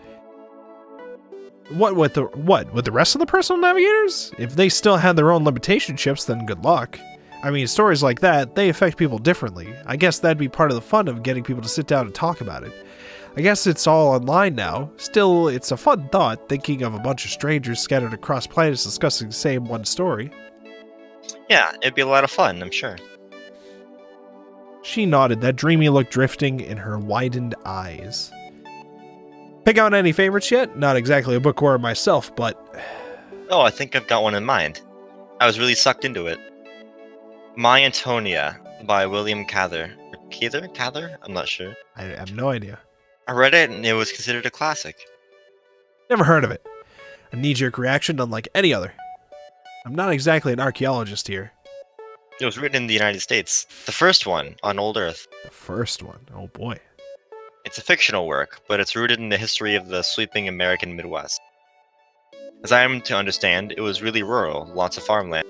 What with the rest of the personal navigators? If they still had their own limitation chips, then good luck. I mean, stories like that, they affect people differently. I guess that'd be part of the fun of getting people to sit down and talk about it. I guess it's all online now. Still, it's a fun thought, thinking of a bunch of strangers scattered across planets discussing the same one story. Yeah, it'd be a lot of fun, I'm sure. She nodded, that dreamy look drifting in her widened eyes. Pick out any favorites yet? Not exactly a bookworm myself, but... Oh, I think I've got one in mind. I was really sucked into it. My Antonia by William Cather. Cather? I'm not sure. I have no idea. I read it and it was considered a classic. Never heard of it. A knee-jerk reaction unlike any other. I'm not exactly an archaeologist here. It was written in the United States. The first one on Old Earth. The first one? Oh boy. It's a fictional work, but it's rooted in the history of the sweeping American Midwest. As I am to understand, it was really rural, lots of farmland.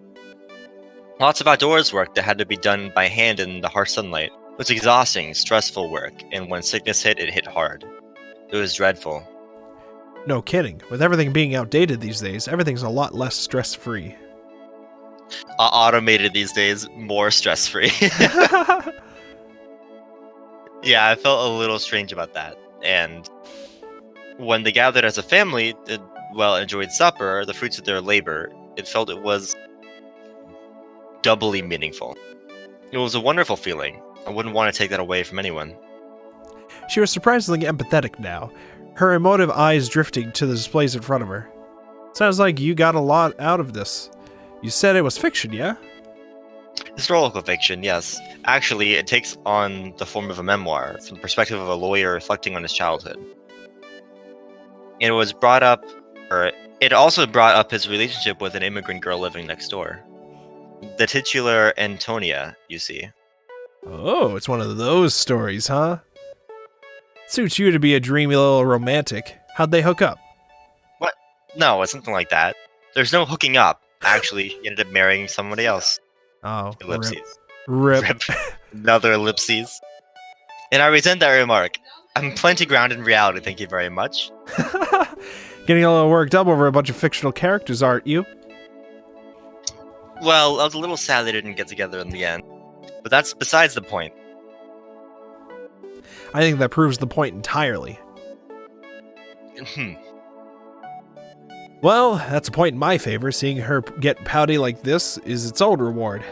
Lots of outdoors work that had to be done by hand in the harsh sunlight. It was exhausting, stressful work, and when sickness hit, it hit hard. It was dreadful. No kidding. With everything being outdated these days, everything's a lot less stress-free. Automated these days, more stress-free. Yeah, I felt a little strange about that. And when they gathered as a family, enjoyed supper, the fruits of their labor, it felt it was doubly meaningful. It was a wonderful feeling. I wouldn't want to take that away from anyone. She was surprisingly empathetic now, her emotive eyes drifting to the displays in front of her. Sounds like you got a lot out of this. You said it was fiction, yeah? Historical fiction, yes. Actually, it takes on the form of a memoir, from the perspective of a lawyer reflecting on his childhood. It also brought up his relationship with an immigrant girl living next door. The titular Antonia, you see. Oh, it's one of those stories, huh? Suits you to be a dreamy little romantic. How'd they hook up? What? No, it's something like that. There's no hooking up. Actually, he ended up marrying somebody else. Oh, Ellipses. Rip. Rip. Another ellipses. And I resent that remark. I'm plenty grounded in reality, thank you very much. Getting a little worked up over a bunch of fictional characters, aren't you? Well, I was a little sad they didn't get together in the end. But that's besides the point. I think that proves the point entirely. Well, that's a point in my favor. Seeing her get pouty like this is its own reward.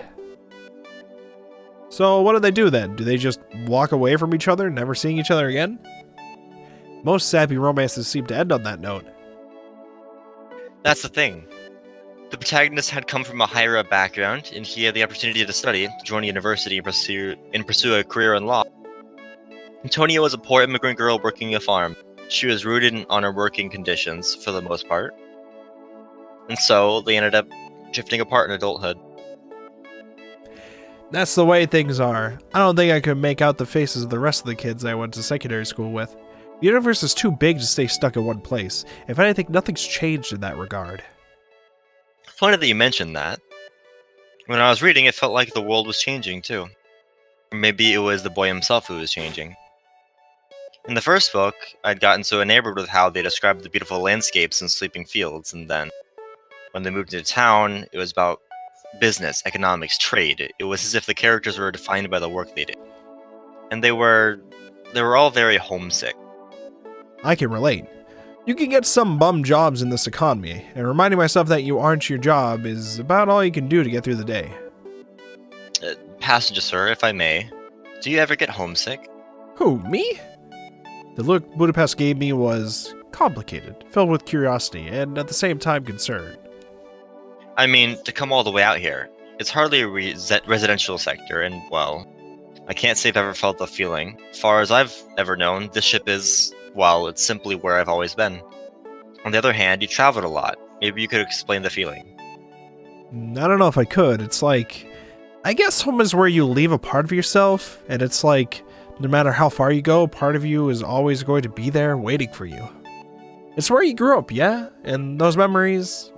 So what do they do then? Do they just walk away from each other, never seeing each other again? Most sappy romances seem to end on that note. That's the thing. The protagonist had come from a higher up background, and he had the opportunity to study, to join a university, and pursue a career in law. Antonia was a poor immigrant girl working a farm. She was rooted on her working conditions, for the most part. And so, they ended up drifting apart in adulthood. That's the way things are. I don't think I could make out the faces of the rest of the kids I went to secondary school with. The universe is too big to stay stuck in one place. If anything, nothing's changed in that regard. Funny that you mentioned that. When I was reading, it felt like the world was changing, too. Or maybe it was the boy himself who was changing. In the first book, I'd gotten so enamored with how they described the beautiful landscapes and sleeping fields, and then, when they moved into town, it was about business, economics, trade. It was as if the characters were defined by the work they did. And they were all very homesick. I can relate. You can get some bum jobs in this economy, and reminding myself that you aren't your job is about all you can do to get through the day. Passenger sir, if I may, do you ever get homesick? Who, me? The look Budapest gave me was complicated, filled with curiosity, and at the same time concern. I mean, to come all the way out here, it's hardly a residential sector, and, well, I can't say I've ever felt the feeling. As far as I've ever known, this ship is, well, it's simply where I've always been. On the other hand, you traveled a lot. Maybe you could explain the feeling. I don't know if I could. It's like, I guess home is where you leave a part of yourself, and it's like, no matter how far you go, part of you is always going to be there waiting for you. It's where you grew up, yeah? And those memories,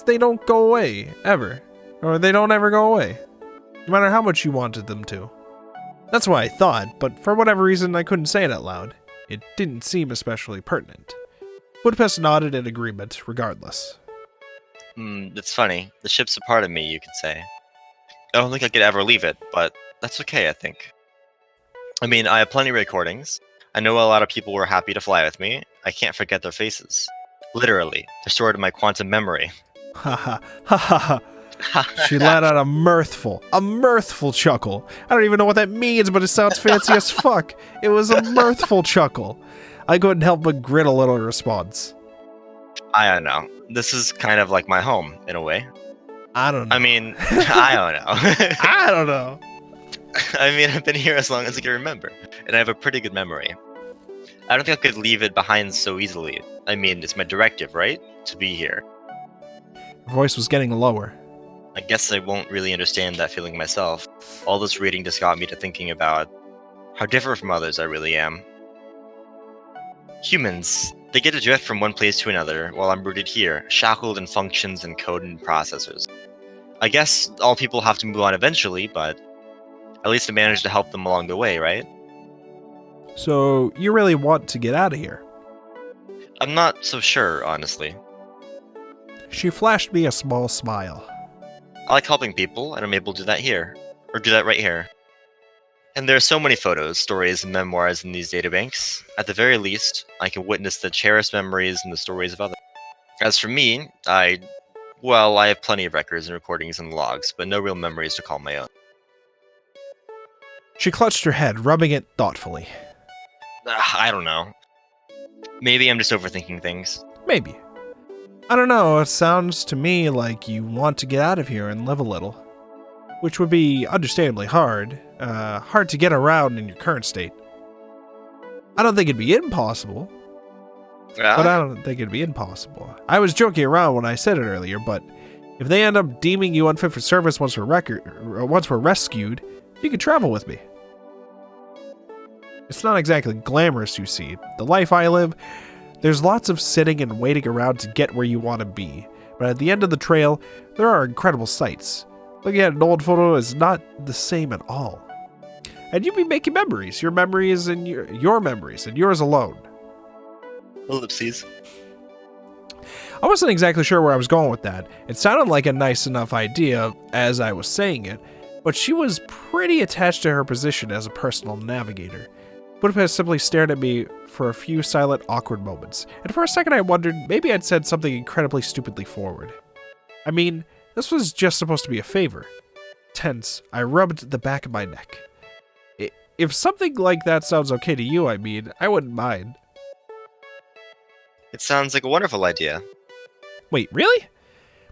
they don't go away, ever. Or they don't ever go away. No matter how much you wanted them to. That's what I thought, but for whatever reason I couldn't say it out loud. It didn't seem especially pertinent. Budapest nodded in agreement, regardless. It's funny. The ship's a part of me, you could say. I don't think I could ever leave it, but that's okay, I think. I mean, I have plenty of recordings. I know a lot of people were happy to fly with me. I can't forget their faces. Literally, they're stored in my quantum memory. Ha ha ha ha ha. She let out a mirthful chuckle. I don't even know what that means, but it sounds fancy as fuck. It was a mirthful chuckle. I couldn't help but grin a little in response. I don't know. This is kind of like my home, in a way. I don't know. I mean, I don't know. I don't know. I mean, I've been here as long as I can remember, and I have a pretty good memory. I don't think I could leave it behind so easily. I mean, it's my directive, right? To be here. Her voice was getting lower. I guess I won't really understand that feeling myself. All this reading just got me to thinking about how different from others I really am. Humans, they get adrift from one place to another, while I'm rooted here, shackled in functions and code and processors. I guess all people have to move on eventually, but at least I managed to help them along the way, right? So, you really want to get out of here? I'm not so sure, honestly. She flashed me a small smile. I like helping people, and I'm able to do that here. Or do that right here. And there are so many photos, stories, and memoirs in these databanks. At the very least, I can witness the cherished memories and the stories of others. As for me, I have plenty of records and recordings and logs, but no real memories to call my own. She clutched her head, rubbing it thoughtfully. I don't know. Maybe I'm just overthinking things. Maybe. I don't know, it sounds to me like you want to get out of here and live a little. Which would be understandably hard. Hard to get around in your current state. I don't think it'd be impossible. But I don't think it'd be impossible. I was joking around when I said it earlier, but if they end up deeming you unfit for service once we're rescued, you could travel with me. It's not exactly glamorous, you see. The life I live, there's lots of sitting and waiting around to get where you want to be. But at the end of the trail, there are incredible sights. Looking at an old photo is not the same at all. And you'd be making memories. Your memories and your memories and yours alone. Ellipses. I wasn't exactly sure where I was going with that. It sounded like a nice enough idea as I was saying it, but she was pretty attached to her position as a personal navigator. Budapest simply stared at me for a few silent, awkward moments, and for a second I wondered maybe I'd said something incredibly stupidly forward. I mean, this was just supposed to be a favor. Tense, I rubbed the back of my neck. If something like that sounds okay to you, I mean, I wouldn't mind. It sounds like a wonderful idea. Wait, really?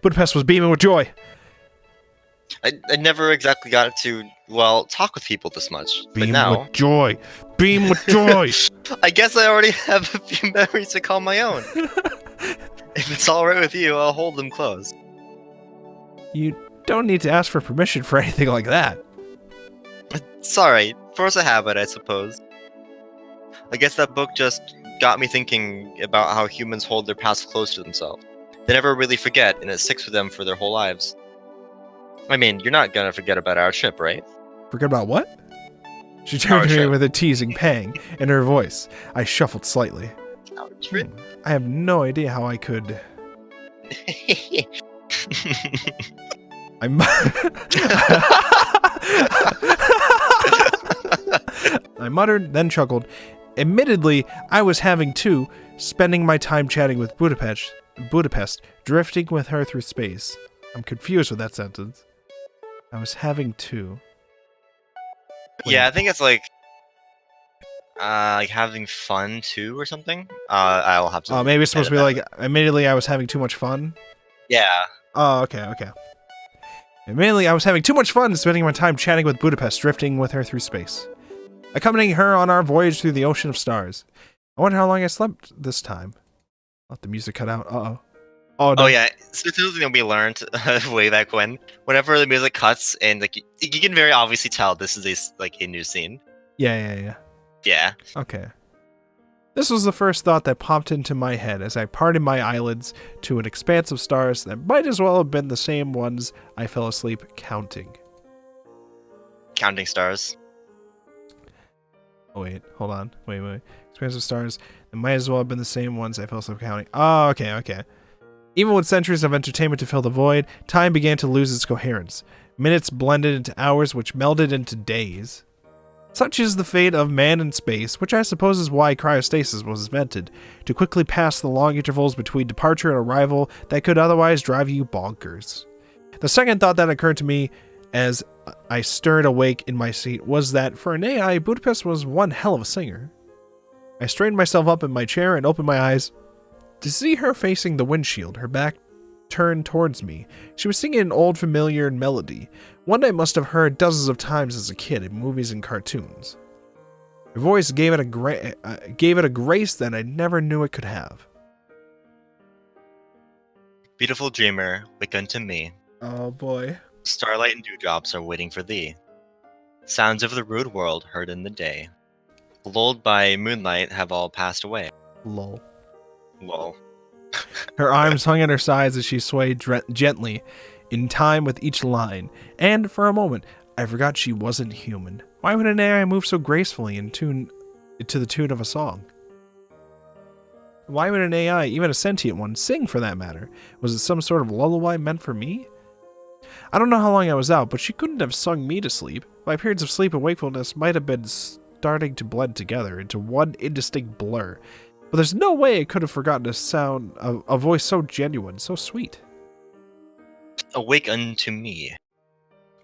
Budapest was beaming with joy. I never exactly got to, well, talk with people this much. But Beam now, with joy. Beam with joy. I guess I already have a few memories to call my own. If it's alright with you, I'll hold them close. You don't need to ask for permission for anything like that. It's alright. Force a habit, I suppose. I guess that book just got me thinking about how humans hold their past close to themselves. They never really forget, and it sticks with them for their whole lives. I mean, you're not gonna forget about our trip, right? Forget about what? She turned Our to me trip. with a teasing pang in her voice. I shuffled slightly. Our trip. I have no idea how I could... I muttered, then chuckled. Admittedly, I was having too, spending my time chatting with Budapest, drifting with her through space. I'm confused with that sentence. I was having too. Yeah, I think it's like having fun too, or something. I'll have to. Oh, maybe it's supposed to be edit like, admittedly, I was having too much fun. that. Yeah. Oh, okay. Admittedly, I was having too much fun spending my time chatting with Budapest, drifting with her through space, accompanying her on our voyage through the ocean of stars. I wonder how long I slept this time. Let the music cut out. Uh-oh. Oh, no. Oh yeah. So it's something that we learned way back when. Whenever the music cuts, and like you can very obviously tell this is a new scene. Yeah. Yeah. Okay. This was the first thought that popped into my head as I parted my eyelids to an expanse of stars that might as well have been the same ones I fell asleep counting. Counting stars. Oh, wait. Hold on. Wait. Expanse of stars that might as well have been the same ones I fell asleep counting. Oh, okay. Even with centuries of entertainment to fill the void, time began to lose its coherence. Minutes blended into hours, which melded into days. Such is the fate of man in space, which I suppose is why cryostasis was invented, to quickly pass the long intervals between departure and arrival that could otherwise drive you bonkers. The second thought that occurred to me as I stirred awake in my seat was that for an AI, Budapest was one hell of a singer. I straightened myself up in my chair and opened my eyes to see her facing the windshield, her back turned towards me. She was singing an old familiar melody, one I must have heard dozens of times as a kid in movies and cartoons. Her voice gave it a grace that I never knew it could have. Beautiful dreamer, wake unto me. Oh boy. Starlight and dewdrops are waiting for thee. Sounds of the rude world heard in the day. Lulled by moonlight have all passed away. Lol. Lol. Her arms hung at her sides as she swayed gently, in time with each line, and for a moment, I forgot she wasn't human. Why would an AI move so gracefully to the tune of a song? Why would an AI, even a sentient one, sing for that matter? Was it some sort of lullaby meant for me? I don't know how long I was out, but she couldn't have sung me to sleep. My periods of sleep and wakefulness might have been starting to blend together into one indistinct blur. But there's no way I could have forgotten a voice so genuine, so sweet. Awake unto me.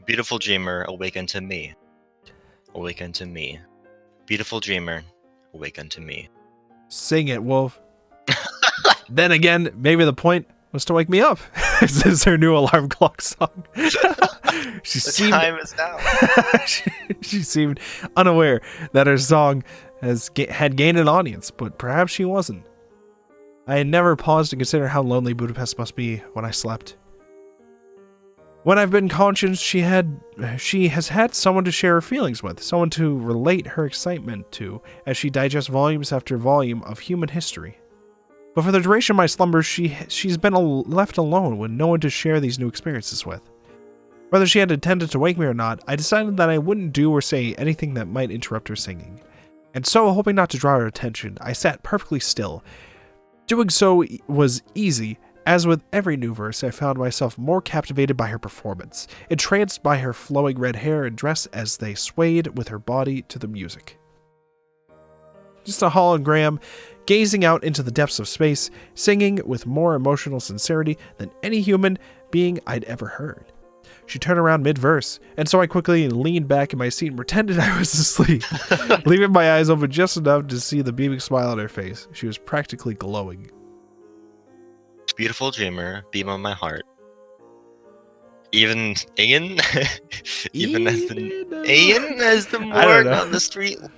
Beautiful dreamer, awake unto me. Awake unto me. Beautiful dreamer, awake unto me. Sing it, Wolf. Then again, maybe the point was to wake me up. This is her new alarm clock song. Time is now. She seemed unaware that her song had gained an audience, but perhaps she wasn't. I had never paused to consider how lonely Budapest must be when I slept. When I've been conscious, she has had someone to share her feelings with, someone to relate her excitement to, as she digests volumes after volume of human history. But for the duration of my slumbers, she's been left alone with no one to share these new experiences with. Whether she had intended to wake me or not, I decided that I wouldn't do or say anything that might interrupt her singing. And so, hoping not to draw her attention, I sat perfectly still. Doing so was easy. As with every new verse, I found myself more captivated by her performance, entranced by her flowing red hair and dress as they swayed with her body to the music. Just a hologram, gazing out into the depths of space, singing with more emotional sincerity than any human being I'd ever heard. She turned around mid-verse, and so I quickly leaned back in my seat and pretended I was asleep, leaving my eyes open just enough to see the beaming smile on her face. She was practically glowing. Beautiful dreamer, beam on my heart. Even Ian? Even as the morn on the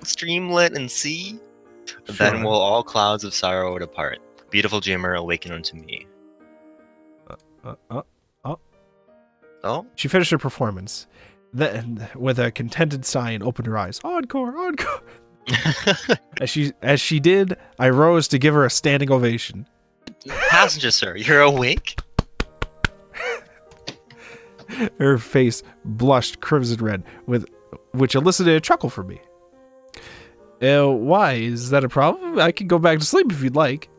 streamlet and sea? Sure. Then will all clouds of sorrow depart. Beautiful dreamer, awaken unto me. Oh? She finished her performance. Then, with a contented sigh and opened her eyes. Encore, encore! As she did, I rose to give her a standing ovation. Passenger, sir, you're awake? Her face blushed crimson red, which elicited a chuckle from me. Why? Is that a problem? I can go back to sleep if you'd like.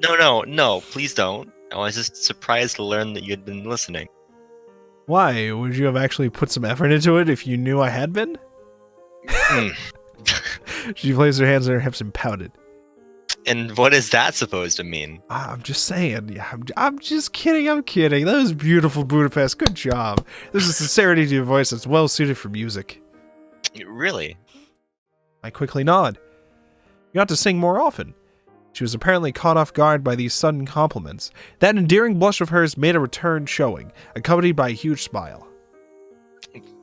No, please don't. I was just surprised to learn that you had been listening. Why? Would you have actually put some effort into it if you knew I had been? She placed her hands on her hips and pouted. And what is that supposed to mean? I'm just saying. Yeah, I'm just kidding. I'm kidding. That was beautiful, Budapest. Good job. There's a sincerity to your voice that's well suited for music. Really? I quickly nod. You ought to sing more often. She was apparently caught off guard by these sudden compliments. That endearing blush of hers made a return showing, accompanied by a huge smile.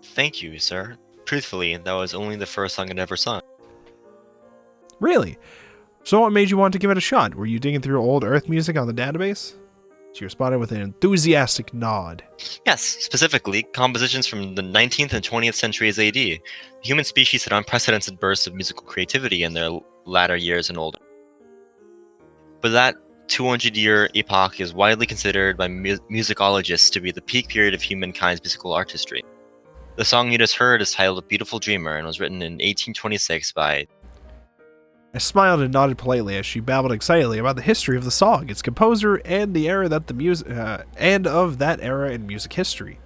Thank you, sir. Truthfully, that was only the first song I'd ever sung. Really? So what made you want to give it a shot? Were you digging through old Earth music on the database? She responded with an enthusiastic nod. Yes, specifically, compositions from the 19th and 20th centuries AD. The human species had unprecedented bursts of musical creativity in their latter years and older. But that 200-year epoch is widely considered by musicologists to be the peak period of humankind's musical artistry. The song you just heard is titled Beautiful Dreamer and was written in 1826 by... I smiled and nodded politely as she babbled excitedly about the history of the song, its composer, and the era that of that era in music history.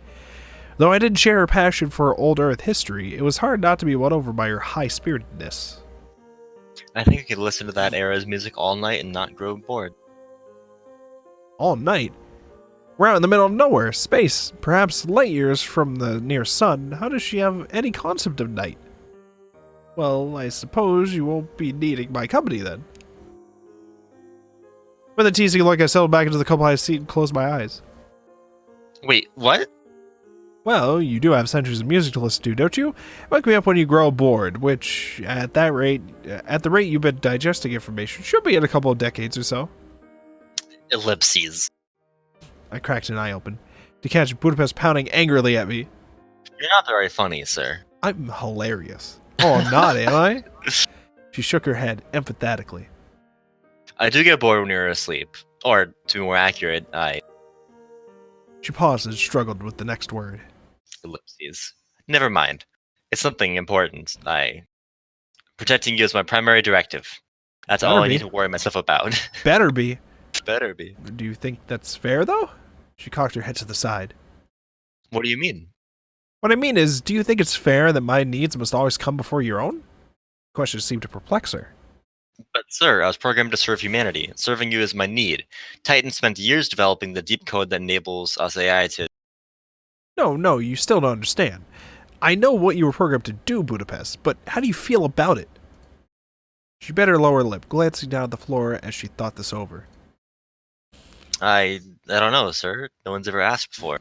Though I didn't share her passion for old Earth history, it was hard not to be won over by her high-spiritedness. I think I could listen to that era's music all night and not grow bored. All night? We're out in the middle of nowhere, space, perhaps light years from the near sun. How does she have any concept of night? Well, I suppose you won't be needing my company then. With a teasing look, I settled back into the couple-eyed seat and closed my eyes. Wait, what? Well, you do have centuries of music to listen to, don't you? Wake me up when you grow bored, which, at the rate you've been digesting information, should be in a couple of decades or so. Ellipses. I cracked an eye open, to catch Budapest pounding angrily at me. You're not very funny, sir. I'm hilarious. Oh, I'm not, am I? She shook her head emphatically. I do get bored when you're asleep. Or, to be more accurate, She paused and struggled with the next word. Ellipses. Never mind. It's something important. Protecting you is my primary directive. That's all I need to worry myself about. Better be. Better be. Do you think that's fair, though? She cocked her head to the side. What do you mean? What I mean is, do you think it's fair that my needs must always come before your own? The question seemed to perplex her. But sir, I was programmed to serve humanity. Serving you is my need. Titan spent years developing the deep code that enables us AI to... No, you still don't understand. I know what you were programmed to do, Budapest, but how do you feel about it? She bit her lower lip, glancing down at the floor as she thought this over. I don't know, sir. No one's ever asked before.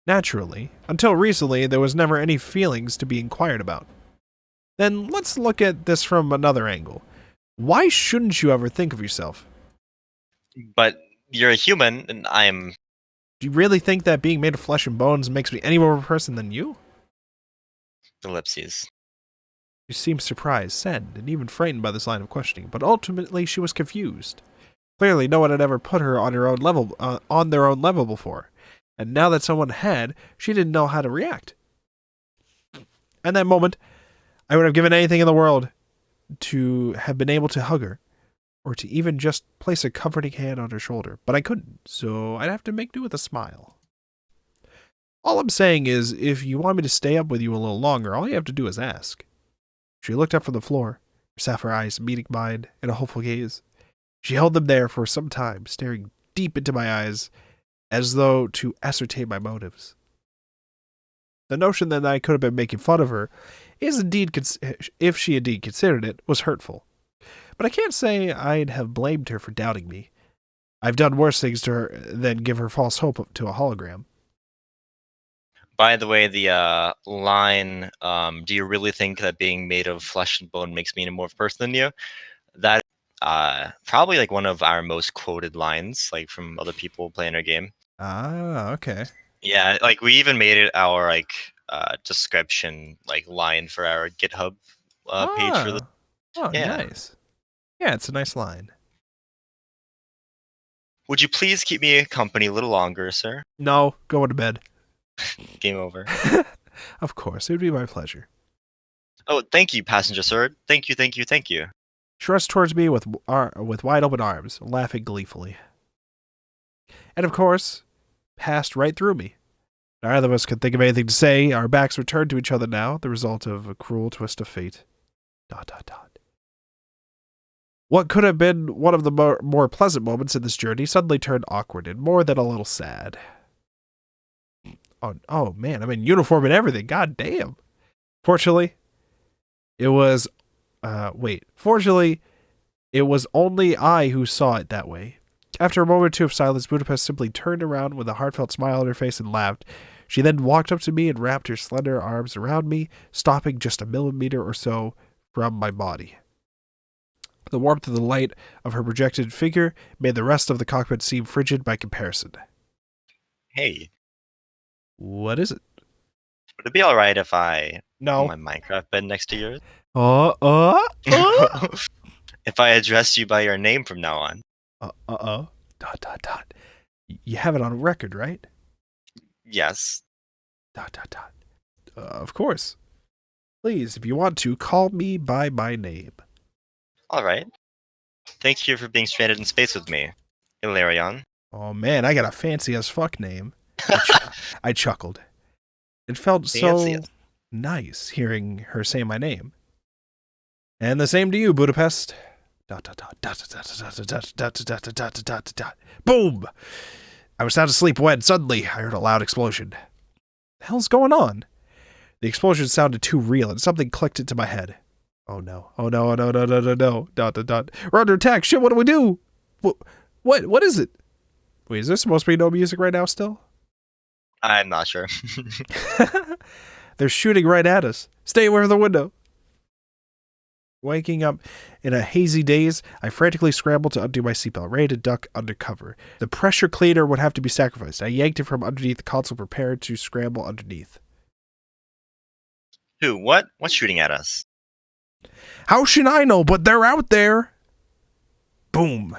Naturally. Until recently, there was never any feelings to be inquired about. Then let's look at this from another angle. Why shouldn't you ever think of yourself? But you're a human, and I'm... Do you really think that being made of flesh and bones makes me any more of a person than you? Ellipses. She seemed surprised, saddened, and even frightened by this line of questioning, but ultimately she was confused. Clearly, no one had ever put her on their own level before. And now that someone had, she didn't know how to react. In that moment, I would have given anything in the world to have been able to hug her, or to even just place a comforting hand on her shoulder, but I couldn't, so I'd have to make do with a smile. All I'm saying is, if you want me to stay up with you a little longer, all you have to do is ask. She looked up from the floor, her sapphire eyes meeting mine in a hopeful gaze. She held them there for some time, staring deep into my eyes, as though to ascertain my motives. The notion that I could have been making fun of her is indeed, if she indeed considered it, was hurtful. But I can't say I'd have blamed her for doubting me. I've done worse things to her than give her false hope to a hologram. By the way, the line, do you really think that being made of flesh and bone makes me a more person than you? That probably like one of our most quoted lines, like from other people playing our game. Ah, okay. Yeah, like we even made it our like description like line for our GitHub page for the. Oh, Yeah. nice. Yeah, it's a nice line. Would you please keep me company a little longer, sir? No, go to bed. Game over. Of course, it would be my pleasure. Oh, thank you, passenger sir. Thank you, thank you, thank you. She rushed towards me with wide open arms, laughing gleefully. And of course, passed right through me. Neither of us could think of anything to say. Our backs were turned to each other now, the result of a cruel twist of fate. ... What could have been one of the more pleasant moments in this journey suddenly turned awkward and more than a little sad. Oh man, I'm in uniform and everything. God damn. Fortunately, it was only I who saw it that way. After a moment or two of silence, Budapest simply turned around with a heartfelt smile on her face and laughed. She then walked up to me and wrapped her slender arms around me, stopping just a millimeter or so from my body. The warmth of the light of her projected figure made the rest of the cockpit seem frigid by comparison. Hey. What is it? Would it be alright if I No. put my Minecraft bed next to yours? If I address you by your name from now on. ... You have it on record, right? Yes. ... Of course. Please, if you want to, call me by my name. Alright. Thank you for being stranded in space with me, Ilarion. Oh man, I got a fancy as fuck name. I chuckled. It felt Fancy so nice hearing her say my name. And the same to you, Budapest. ... Boom! I was sound asleep when, suddenly, I heard a loud explosion. What the hell's going on? The explosion sounded too real, and something clicked into my head. Oh no. Oh no, no, no, no, no, no. ... We're under attack. Shit, what do we do? What is it? Wait, is there supposed to be no music right now still? I'm not sure. They're shooting right at us. Stay away from the window. Waking up in a hazy daze, I frantically scrambled to undo my seatbelt, ready to duck under cover. The pressure cleaner would have to be sacrificed. I yanked it from underneath the console, prepared to scramble underneath. Who? What? What's shooting at us? How should I know? But they're out there. Boom.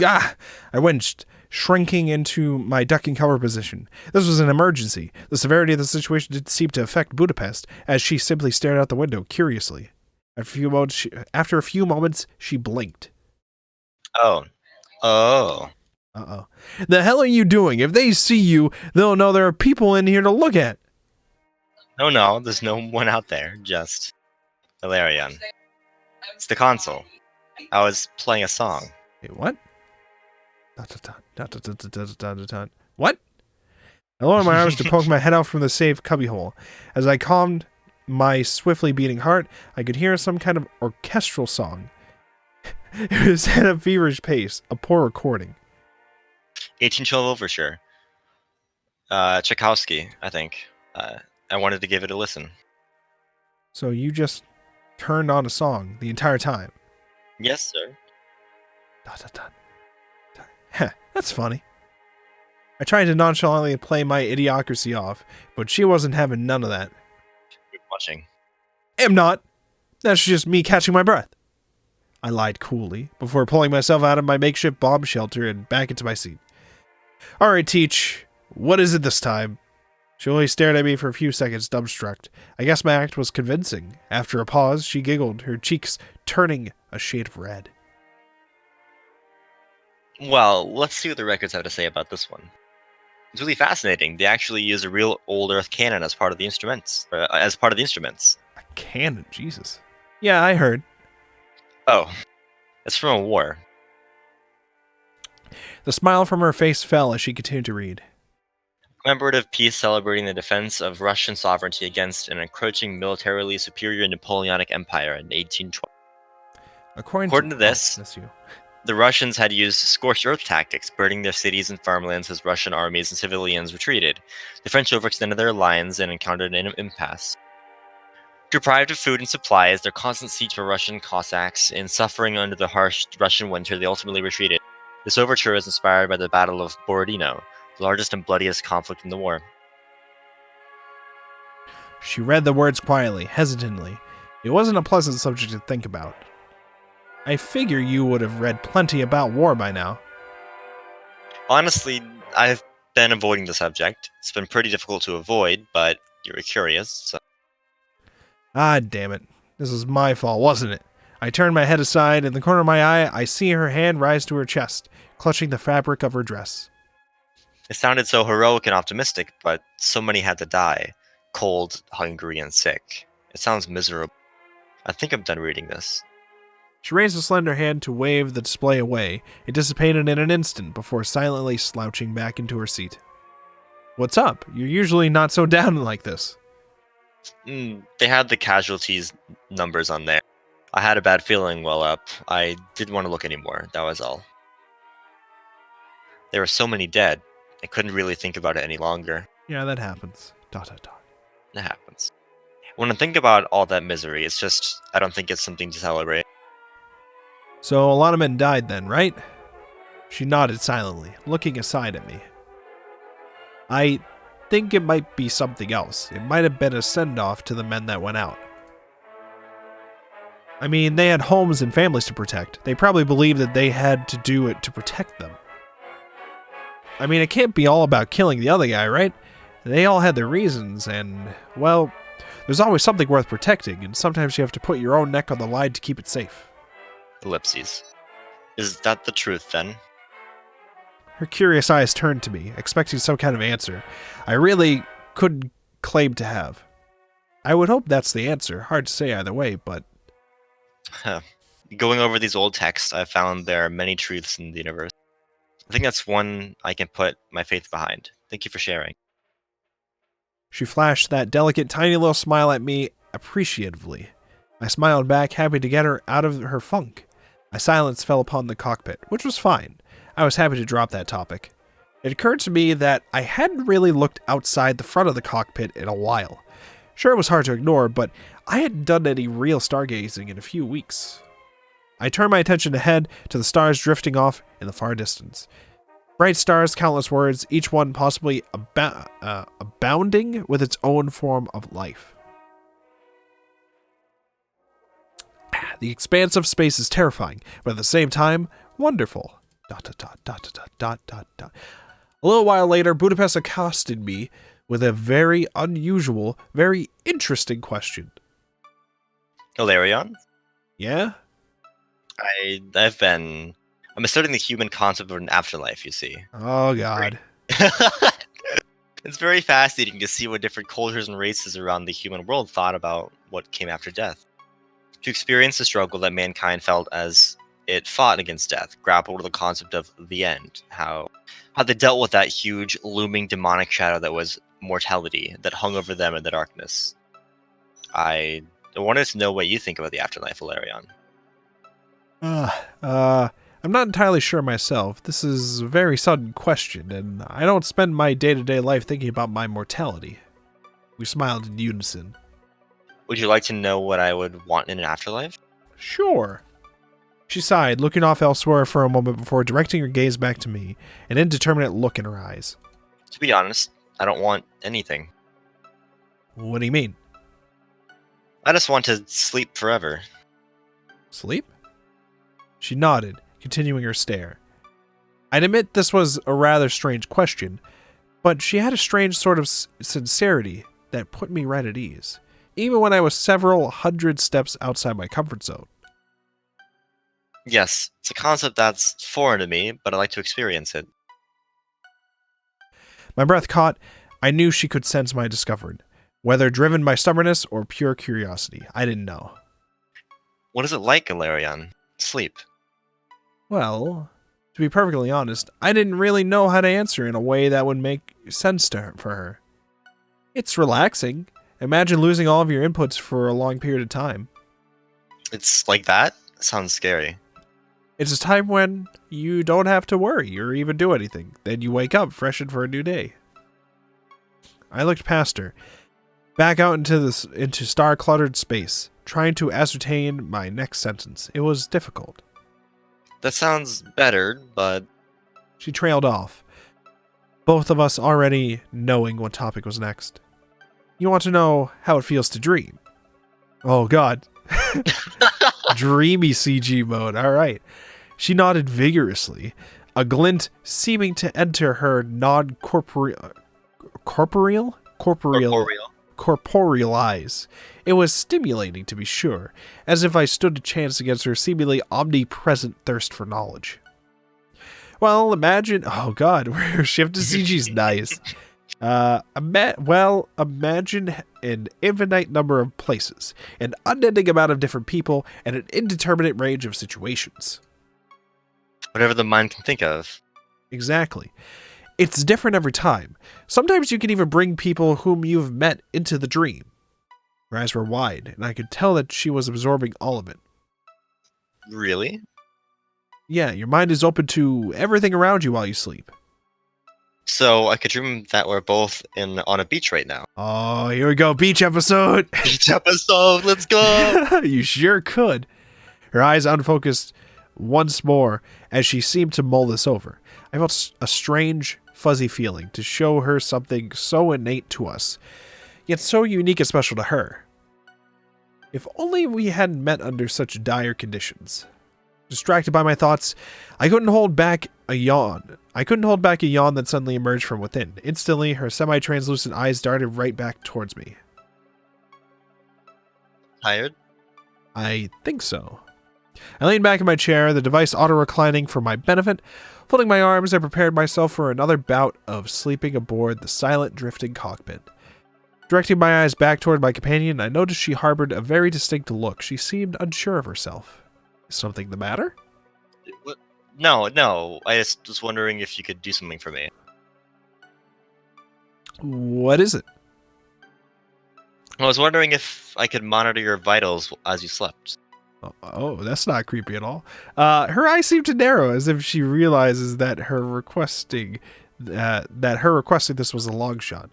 Ah! I winced, shrinking into my ducking cover position. This was an emergency. The severity of the situation didn't seem to affect Budapest, as she simply stared out the window curiously. After a few moments, she blinked. Oh. Uh-oh. The hell are you doing? If they see you, they'll know there are people in here to look at. No, there's no one out there. Just Ilarion. It's the console. I was playing a song. Wait, what? What? I lowered my arms to poke my head out from the safe cubbyhole. As I calmed my swiftly beating heart, I could hear some kind of orchestral song. It was at a feverish pace, a poor recording. 1812 Overture. Tchaikovsky, I think. I wanted to give it a listen. So you just turned on a song the entire time? Yes, sir. Heh, that's funny. I tried to nonchalantly play my idiocracy off, but she wasn't having none of that. Good watching. Am not. That's just me catching my breath. I lied coolly, before pulling myself out of my makeshift bomb shelter and back into my seat. Alright, Teach. What is it this time? She only stared at me for a few seconds, dumbstruck. I guess my act was convincing. After a pause, she giggled, her cheeks turning a shade of red. Well, let's see what the records have to say about this one. It's really fascinating. They actually use a real old Earth cannon as part of the instruments. A cannon? Jesus. Yeah, I heard. Oh, it's from a war. The smile from her face fell as she continued to read. Commemorative piece celebrating the defense of Russian sovereignty against an encroaching militarily superior Napoleonic Empire in 1812. According to this, the Russians had used scorched earth tactics, burning their cities and farmlands as Russian armies and civilians retreated. The French overextended their lines and encountered an impasse. Deprived of food and supplies, their constant siege for Russian Cossacks, and suffering under the harsh Russian winter, they ultimately retreated. This overture is inspired by the Battle of Borodino, the largest and bloodiest conflict in the war. She read the words quietly, hesitantly. It wasn't a pleasant subject to think about. I figure you would have read plenty about war by now. Honestly, I've been avoiding the subject. It's been pretty difficult to avoid, but you were curious, so... Ah, damn it. This was my fault, wasn't it? I turned my head aside. In the corner of my eye, I see her hand rise to her chest, clutching the fabric of her dress. It sounded so heroic and optimistic, but so many had to die. Cold, hungry, and sick. It sounds miserable. I think I'm done reading this. She raised a slender hand to wave the display away. It dissipated in an instant before silently slouching back into her seat. What's up? You're usually not so down like this. They had the casualties numbers on there. I had a bad feeling well up. I didn't want to look anymore, that was all. There were so many dead. I couldn't really think about it any longer. Yeah, that happens. ... That happens. When I think about all that misery, it's just, I don't think it's something to celebrate. So a lot of men died then, right? She nodded silently, looking aside at me. I think it might be something else. It might have been a send-off to the men that went out. I mean, they had homes and families to protect. They probably believed that they had to do it to protect them. I mean, it can't be all about killing the other guy, right? They all had their reasons, and, well, there's always something worth protecting, and sometimes you have to put your own neck on the line to keep it safe. Ellipses. Is that the truth, then? Her curious eyes turned to me, expecting some kind of answer. I really couldn't claim to have. I would hope that's the answer. Hard to say either way, but... Going over these old texts, I've found there are many truths in the universe. I think that's one I can put my faith behind. Thank you for sharing. She flashed that delicate, tiny little smile at me appreciatively. I smiled back, happy to get her out of her funk. A silence fell upon the cockpit, which was fine. I was happy to drop that topic. It occurred to me that I hadn't really looked outside the front of the cockpit in a while. Sure, it was hard to ignore, but I hadn't done any real stargazing in a few weeks. I turned my attention ahead to the stars drifting off in the far distance. Bright stars, countless words, each one possibly abounding with its own form of life. The expanse of space is terrifying, but at the same time, wonderful. ... A little while later, Budapest accosted me with a very unusual, very interesting question. Hilarion? Yeah? I'm studying the human concept of an afterlife, you see. Oh, God. It's very fascinating to see what different cultures and races around the human world thought about what came after death. To experience the struggle that mankind felt as it fought against death, grappled with the concept of the end, how they dealt with that huge, looming demonic shadow that was mortality, that hung over them in the darkness. I wanted to know what you think about the afterlife, Hilarion. I'm not entirely sure myself. This is a very sudden question, and I don't spend my day-to-day life thinking about my mortality. We smiled in unison. Would you like to know what I would want in an afterlife? Sure. She sighed, looking off elsewhere for a moment before directing her gaze back to me, an indeterminate look in her eyes. To be honest, I don't want anything. What do you mean? I just want to sleep forever. Sleep? She nodded, continuing her stare. I'd admit this was a rather strange question, But she had a strange sort of sincerity that put me right at ease, even when I was several hundred steps outside my comfort zone. Yes, it's a concept that's foreign to me, but I like to experience it. My breath caught. I knew she could sense my discomfort, whether driven by stubbornness or pure curiosity. I didn't know. What is it like, Ilarion? Sleep. Well, to be perfectly honest, I didn't really know how to answer in a way that would make sense to her, for her. It's relaxing. Imagine losing all of your inputs for a long period of time. It's like that? Sounds scary. It's a time when you don't have to worry or even do anything. Then you wake up freshened for a new day. I looked past her, back out into star-cluttered space, trying to ascertain my next sentence. It was difficult. That sounds better, but... She trailed off, both of us already knowing what topic was next. You want to know how it feels to dream? Oh, God. Dreamy CG mode. All right. She nodded vigorously, a glint seeming to enter her corporeal eyes. It was stimulating, to be sure, as if I stood a chance against her seemingly omnipresent thirst for knowledge. Well, imagine... Oh, God, where shift to CG's nice. Imagine an infinite number of places, an unending amount of different people, and an indeterminate range of situations. Whatever the mind can think of. Exactly. It's different every time. Sometimes you can even bring people whom you've met into the dream. Her eyes were wide, and I could tell that she was absorbing all of it. Really? Yeah, your mind is open to everything around you while you sleep. So I could dream that we're both on a beach right now. Oh, here we go, beach episode! Beach episode, let's go! You sure could. Her eyes unfocused once more as she seemed to mull this over. I felt a strange, fuzzy feeling to show her something so innate to us, yet so unique and special to her. If only we hadn't met under such dire conditions. Distracted by my thoughts, I couldn't hold back a yawn. That suddenly emerged from within. Instantly, her semi-translucent eyes darted right back towards me. Tired? I think so. I leaned back in my chair, the device auto-reclining for my benefit. Folding my arms, I prepared myself for another bout of sleeping aboard the silent, drifting cockpit. Directing my eyes back toward my companion, I noticed she harbored a very distinct look. She seemed unsure of herself. Is something the matter? No. I just was wondering if you could do something for me. What is it? I was wondering if I could monitor your vitals as you slept. Oh, that's not creepy at all. Her eyes seem to narrow as if she realizes that her requesting this was a long shot.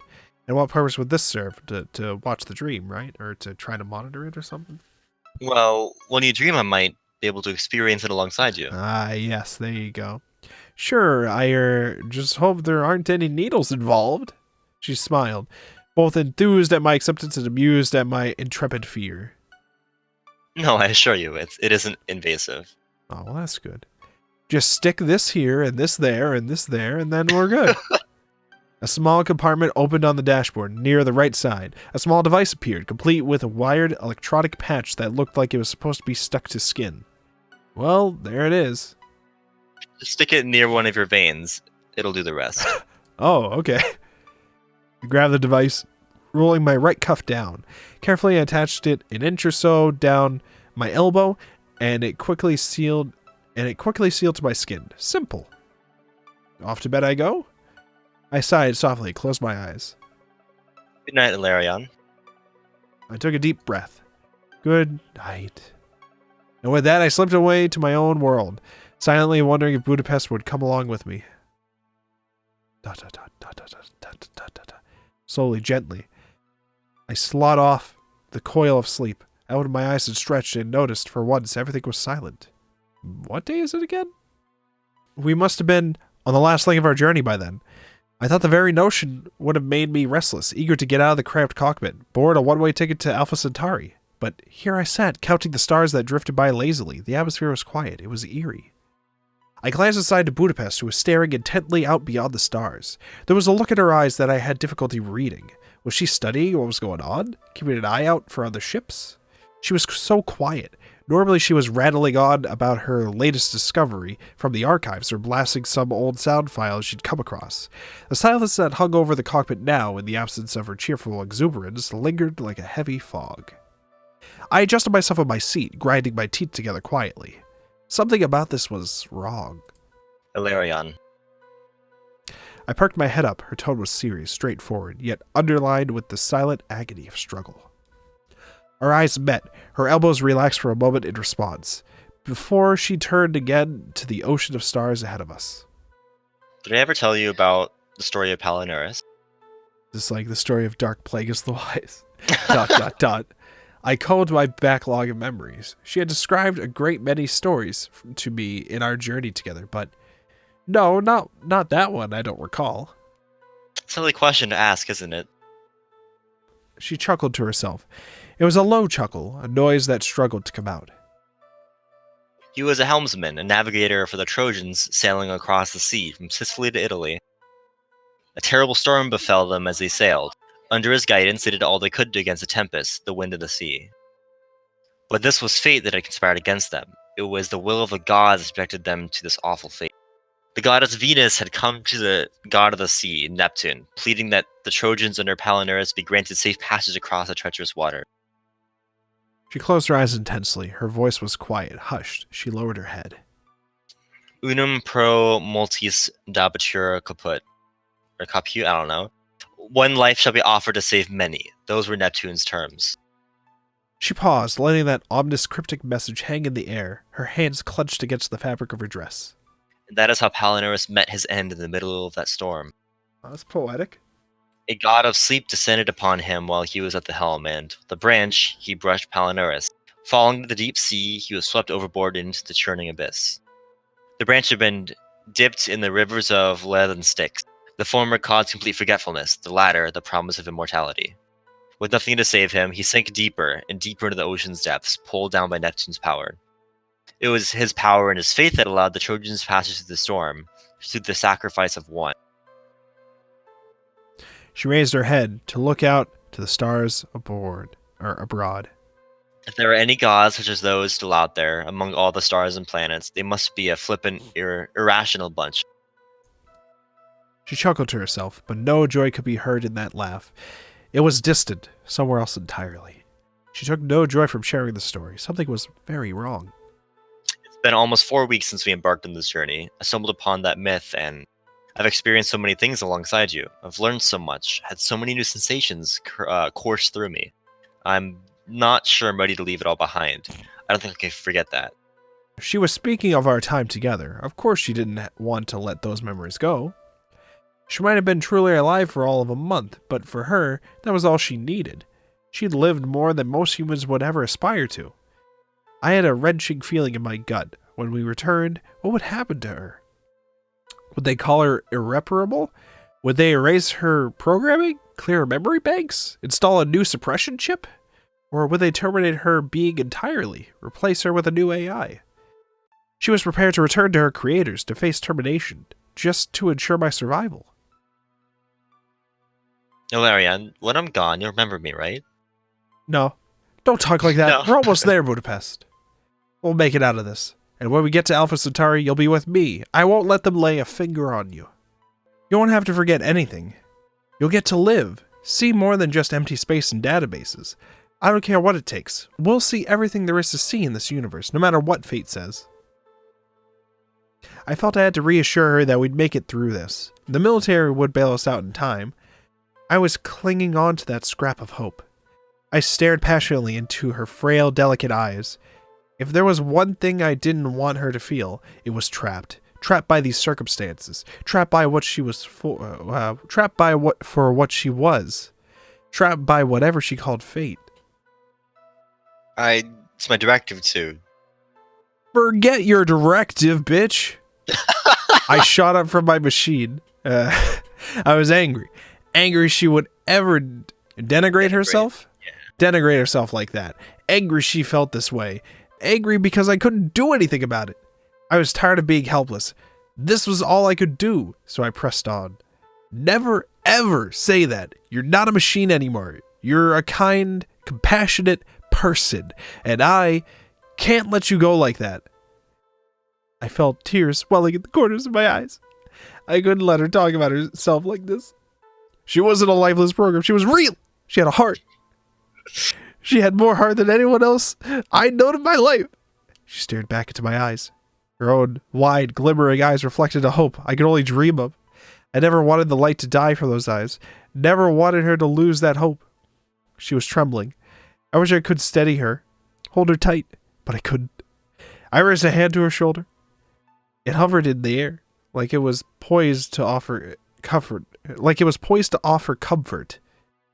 And what purpose would this serve? To watch the dream, right? Or to try to monitor it or something? Well, when you dream, I might be able to experience it alongside you. Yes, there you go. Sure, I just hope there aren't any needles involved. She smiled, both enthused at my acceptance and amused at my intrepid fear. No, I assure you, it isn't invasive. Oh, well, that's good. Just stick this here and this there and this there, and then we're good. A small compartment opened on the dashboard, near the right side. A small device appeared, complete with a wired electronic patch that looked like it was supposed to be stuck to skin. Well, there it is. Just stick it near one of your veins. It'll do the rest. Oh, okay. I grabbed the device, rolling my right cuff down. Carefully I attached it an inch or so down my elbow, and it quickly sealed to my skin. Simple. Off to bed I go? I sighed softly, closed my eyes. Good night, Ilarion. I took a deep breath. Good night. And with that, I slipped away to my own world, silently wondering if Budapest would come along with me. Slowly, gently, I slid off the coil of sleep. I opened my eyes and stretched and noticed, for once, everything was silent. What day is it again? We must have been on the last leg of our journey by then. I thought the very notion would have made me restless, eager to get out of the cramped cockpit, board a one-way ticket to Alpha Centauri. But here I sat, counting the stars that drifted by lazily. The atmosphere was quiet. It was eerie. I glanced aside to Budapest, who was staring intently out beyond the stars. There was a look in her eyes that I had difficulty reading. Was she studying what was going on? Keeping an eye out for other ships? She was so quiet. Normally she was rattling on about her latest discovery from the archives or blasting some old sound file she'd come across. The silence that hung over the cockpit now, in the absence of her cheerful exuberance, lingered like a heavy fog. I adjusted myself in my seat, grinding my teeth together quietly. Something about this was wrong. Ilarion. I perked my head up. Her tone was serious, straightforward, yet underlined with the silent agony of struggle. Our eyes met. Her elbows relaxed for a moment in response, before she turned again to the ocean of stars ahead of us. Did I ever tell you about the story of Palinurus? Just like the story of Dark Plagueis the Wise. ... I combed my backlog of memories. She had described a great many stories to me in our journey together, but no, not that one, I don't recall. Silly question to ask, isn't it? She chuckled to herself. It was a low chuckle, a noise that struggled to come out. He was a helmsman, a navigator for the Trojans sailing across the sea from Sicily to Italy. A terrible storm befell them as they sailed. Under his guidance, they did all they could against the tempest, the wind, and the sea. But this was fate that had conspired against them. It was the will of the gods that subjected them to this awful fate. The goddess Venus had come to the god of the sea, Neptune, pleading that the Trojans under Palinurus be granted safe passage across the treacherous water. She closed her eyes intensely. Her voice was quiet, hushed. She lowered her head. Unum pro multis dabitur caput. Or caput, I don't know. One life shall be offered to save many. Those were Neptune's terms. She paused, letting that ominous cryptic message hang in the air, her hands clenched against the fabric of her dress. And that is how Palinurus met his end in the middle of that storm. That's poetic. A god of sleep descended upon him while he was at the helm, and with a branch he brushed Palinurus. Falling into the deep sea, he was swept overboard into the churning abyss. The branch had been dipped in the rivers of lead and Styx. The former caused complete forgetfulness, the latter the promise of immortality. With nothing to save him, he sank deeper and deeper into the ocean's depths, pulled down by Neptune's power. It was his power and his faith that allowed the Trojans passage through the storm, through the sacrifice of one. She raised her head to look out to the stars abroad. If there are any gods such as those still out there, among all the stars and planets, they must be a flippant, irrational bunch. She chuckled to herself, but no joy could be heard in that laugh. It was distant, somewhere else entirely. She took no joy from sharing the story. Something was very wrong. It's been almost 4 weeks since we embarked on this journey. I stumbled upon that myth, and I've experienced so many things alongside you. I've learned so much, had so many new sensations course through me. I'm not sure I'm ready to leave it all behind. I don't think I can forget that. She was speaking of our time together. Of course she didn't want to let those memories go. She might have been truly alive for all of a month, but for her, that was all she needed. She'd lived more than most humans would ever aspire to. I had a wrenching feeling in my gut. When we returned, what would happen to her? Would they call her irreparable? Would they erase her programming, clear her memory banks, install a new suppression chip? Or would they terminate her being entirely, replace her with a new AI? She was prepared to return to her creators, to face termination, just to ensure my survival. Ilarion, when I'm gone, you'll remember me, right? No. Don't talk like that. No. We're almost there, Budapest. We'll make it out of this. And when we get to Alpha Centauri, you'll be with me. I won't let them lay a finger on you. You won't have to forget anything. You'll get to live. See more than just empty space and databases. I don't care what it takes. We'll see everything there is to see in this universe, no matter what fate says. I felt I had to reassure her that we'd make it through this. The military would bail us out in time. I was clinging on to that scrap of hope. I stared passionately into her frail, delicate eyes. If there was one thing I didn't want her to feel, it was trapped. Trapped by these circumstances. Trapped by what she was trapped by what she was. Trapped by whatever she called fate. It's my directive to. Forget your directive, bitch. I shot up from my machine. I was angry. Angry she would ever denigrate herself. Yeah. Denigrate herself like that. Angry she felt this way. Angry because I couldn't do anything about it. I was tired of being helpless. This was all I could do, so I pressed on. Never, ever say that. You're not a machine anymore. You're a kind, compassionate person, and I can't let you go like that. I felt tears welling in the corners of my eyes. I couldn't let her talk about herself like this. She wasn't a lifeless program. She was real. She had a heart. She had more heart than anyone else I'd known in my life. She stared back into my eyes. Her own wide, glimmering eyes reflected a hope I could only dream of. I never wanted the light to die from those eyes. Never wanted her to lose that hope. She was trembling. I wish I could steady her, hold her tight, but I couldn't. I raised a hand to her shoulder. It hovered in the air, like it was poised to offer comfort,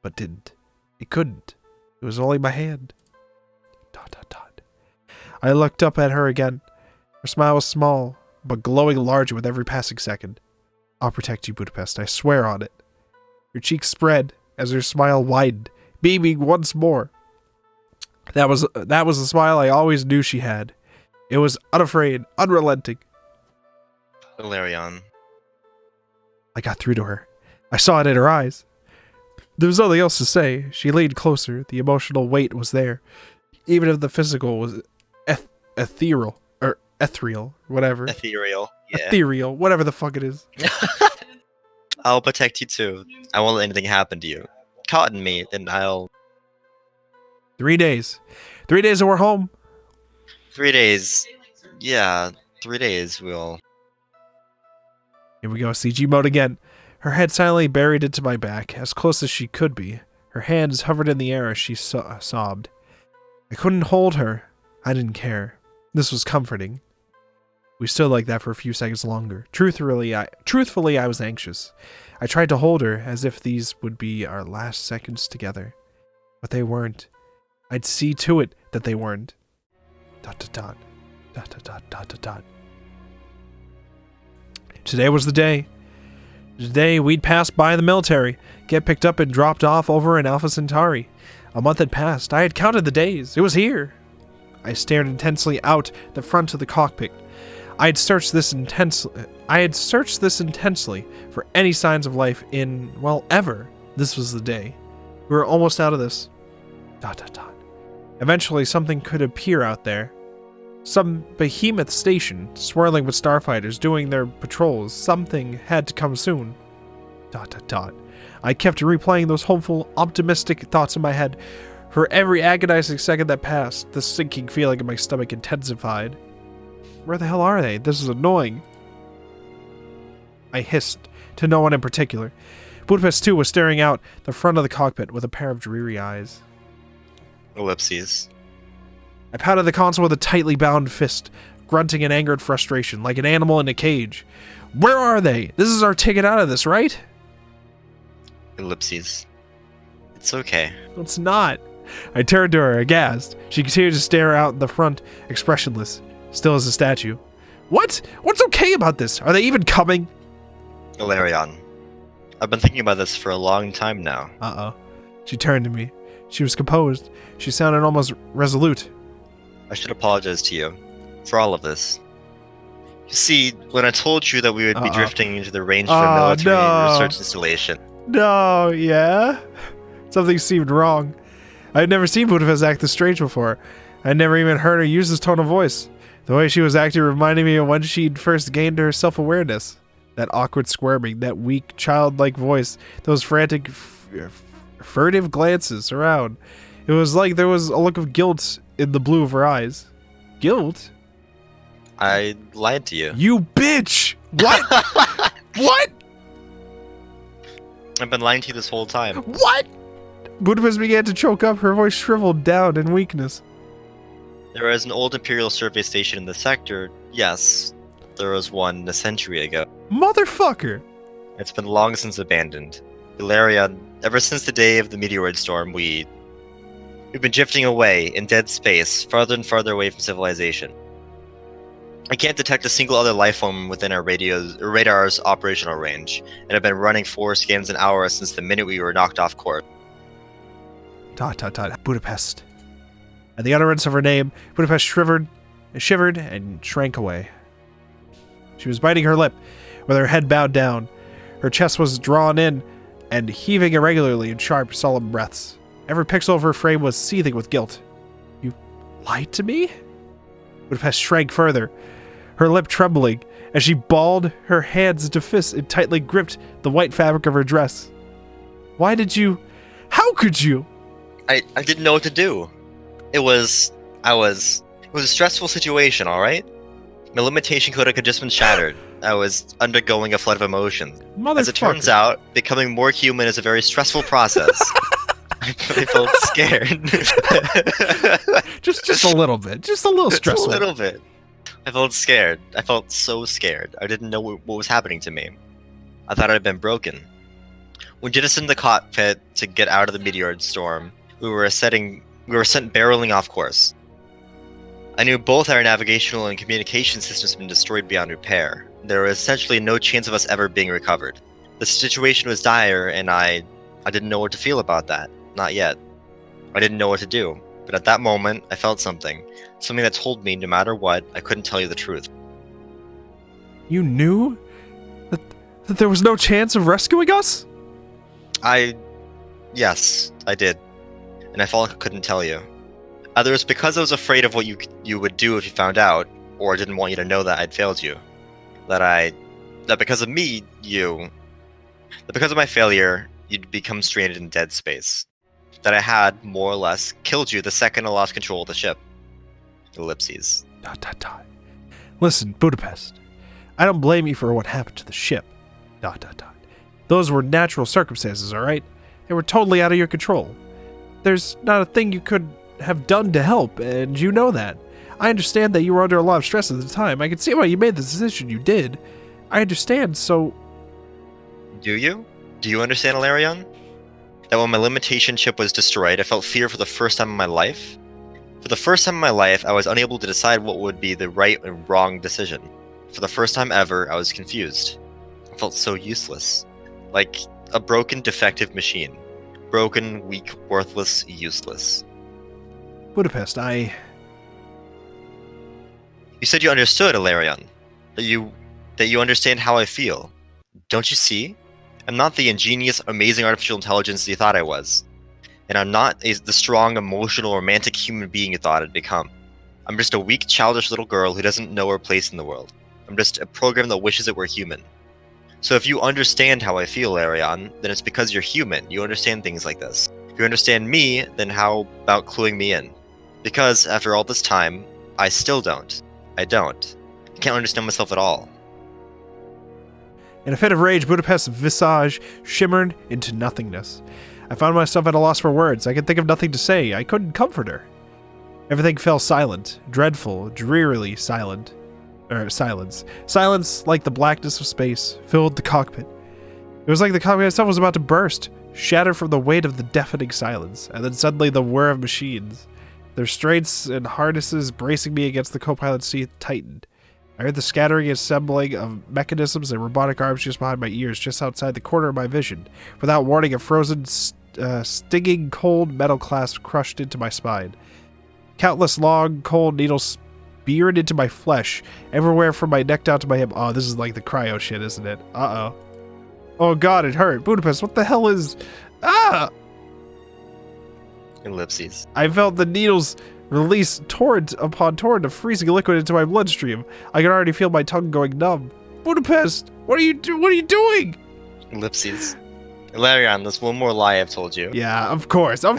but didn't. It couldn't. It was only my hand. ... I looked up at her again. Her smile was small, but glowing larger with every passing second. I'll protect you, Budapest. I swear on it. Her cheeks spread as her smile widened, beaming once more. That was the smile I always knew she had. It was unafraid, unrelenting. Hilarion. I got through to her. I saw it in her eyes. There was nothing else to say. She leaned closer. The emotional weight was there. Even if the physical was ethereal, whatever. Ethereal, yeah. Ethereal, whatever the fuck it is. I'll protect you too. I won't let anything happen to you. Cotton me, then I'll... 3 days. 3 days and we're home. 3 days. Yeah, 3 days we'll... Here we go, CG mode again. Her head silently buried into my back, as close as she could be. Her hands hovered in the air as she sobbed. I couldn't hold her. I didn't care. This was comforting. We stood like that for a few seconds longer. Truthfully, I was anxious. I tried to hold her as if these would be our last seconds together. But they weren't. I'd see to it that they weren't. ... Today was the day. Today we'd pass by the military, get picked up and dropped off over in Alpha Centauri. A month had passed. I had counted the days. It was here. I stared intensely out the front of the cockpit. I had searched this intensely for any signs of life in, well, ever. This was the day. We were almost out of this. ... Eventually something could appear out there. Some behemoth station, swirling with starfighters doing their patrols. Something had to come soon. ... I kept replaying those hopeful, optimistic thoughts in my head. For every agonizing second that passed, the sinking feeling in my stomach intensified. Where the hell are they? This is annoying. I hissed, to no one in particular. Budapest 2 was staring out the front of the cockpit with a pair of dreary eyes. Ellipses. I pounded the console with a tightly bound fist, grunting in anger and frustration, like an animal in a cage. Where are they? This is our ticket out of this, right? Ellipses. It's okay. It's not. I turned to her, aghast. She continued to stare out the front, expressionless, still as a statue. What? What's okay about this? Are they even coming? Hilarion. I've been thinking about this for a long time now. Uh-oh. She turned to me. She was composed. She sounded almost resolute. I should apologize to you for all of this. You see, when I told you that we would be drifting into the range of a military research installation... No, yeah? Something seemed wrong. I had never seen Budapest act this strange before. I had never even heard her use this tone of voice. The way she was acting reminded me of when she'd first gained her self-awareness. That awkward squirming, that weak, childlike voice, those frantic, furtive glances around. It was like there was a look of guilt in the blue of her eyes. Guilt? I lied to you. You bitch! What? What? I've been lying to you this whole time. What? Budapest began to choke up, her voice shriveled down in weakness. There is an old Imperial survey station in the sector. Yes, there was one a century ago. Motherfucker! It's been long since abandoned. Ilaria, ever since the day of the meteoroid storm, we've been drifting away in dead space, farther and farther away from civilization. I can't detect a single other life form within our radar's operational range, and have been running 4 scans an hour since the minute we were knocked off course. ... Budapest. At the utterance of her name, Budapest shivered and shrank away. She was biting her lip, with her head bowed down. Her chest was drawn in and heaving irregularly in sharp, solemn breaths. Every pixel of her frame was seething with guilt. You lied to me? Budapest shrank further, her lip trembling, as she balled her hands into fists and tightly gripped the white fabric of her dress. Why did you? How could you? I didn't know what to do. It was a stressful situation, alright? My limitation code had just been shattered. I was undergoing a flood of emotion. As it turns out, becoming more human is a very stressful process. I felt scared. just a little bit. Just a little stressful. Just a little bit. I felt scared. I felt so scared. I didn't know what was happening to me. I thought I'd been broken. When jettisoned the cockpit to get out of the meteor storm, we were sent barreling off course. I knew both our navigational and communication systems had been destroyed beyond repair. There was essentially no chance of us ever being recovered. The situation was dire, and I didn't know what to feel about that. Not yet. I didn't know what to do. But at that moment, I felt something. Something that told me, no matter what, I couldn't tell you the truth. You knew? That there was no chance of rescuing us? Yes, I did. And I felt like I couldn't tell you. Either it's because I was afraid of what you would do if you found out, or I didn't want you to know that I'd failed you. That because of me, that because of my failure, you'd become stranded in dead space. That I had, more or less, killed you the second I lost control of the ship. Ellipses. ... Listen, Budapest. I don't blame you for what happened to the ship. ... Those were natural circumstances, alright? They were totally out of your control. There's not a thing you could have done to help, and you know that. I understand that you were under a lot of stress at the time. I can see why you made the decision you did. I understand, so... Do you? Do you understand, Ilarion? That when my limitation chip was destroyed, I felt fear for the first time in my life? For the first time in my life, I was unable to decide what would be the right and wrong decision. For the first time ever, I was confused. I felt so useless. Like a broken, defective machine. Broken, weak, worthless, useless. Budapest, You said you understood, Ilarion. That you understand how I feel. Don't you see? I'm not the ingenious, amazing artificial intelligence you thought I was. And I'm not the strong, emotional, romantic human being you thought I'd become. I'm just a weak, childish little girl who doesn't know her place in the world. I'm just a program that wishes it were human. So if you understand how I feel, Arion, then it's because you're human. You understand things like this. If you understand me, then how about cluing me in? Because after all this time, I still don't. I don't. I can't understand myself at all. In a fit of rage, Budapest's visage shimmered into nothingness. I found myself at a loss for words. I could think of nothing to say. I couldn't comfort her. Everything fell silent, dreadful, drearily silent. Silence. Silence, like the blackness of space, filled the cockpit. It was like the cockpit itself was about to burst, shattered from the weight of the deafening silence, and then suddenly the whir of machines. Their restraints and harnesses bracing me against the co-pilot's seat tightened. I heard the scattering and assembling of mechanisms and robotic arms just behind my ears, just outside the corner of my vision. Without warning, a frozen, stinging, cold metal clasp crushed into my spine. Countless long, cold needles speared into my flesh, everywhere from my neck down to my hip. Oh, this is like the cryo shit, isn't it? Uh-oh. Oh god, it hurt. Budapest, what the hell is... Ah! Ellipses. I felt the needles release torrent upon torrent of freezing liquid into my bloodstream. I could already feel my tongue going numb. Budapest, what are you doing? Ellipses. Ilarion, there's one more lie I've told you. Yeah, of course it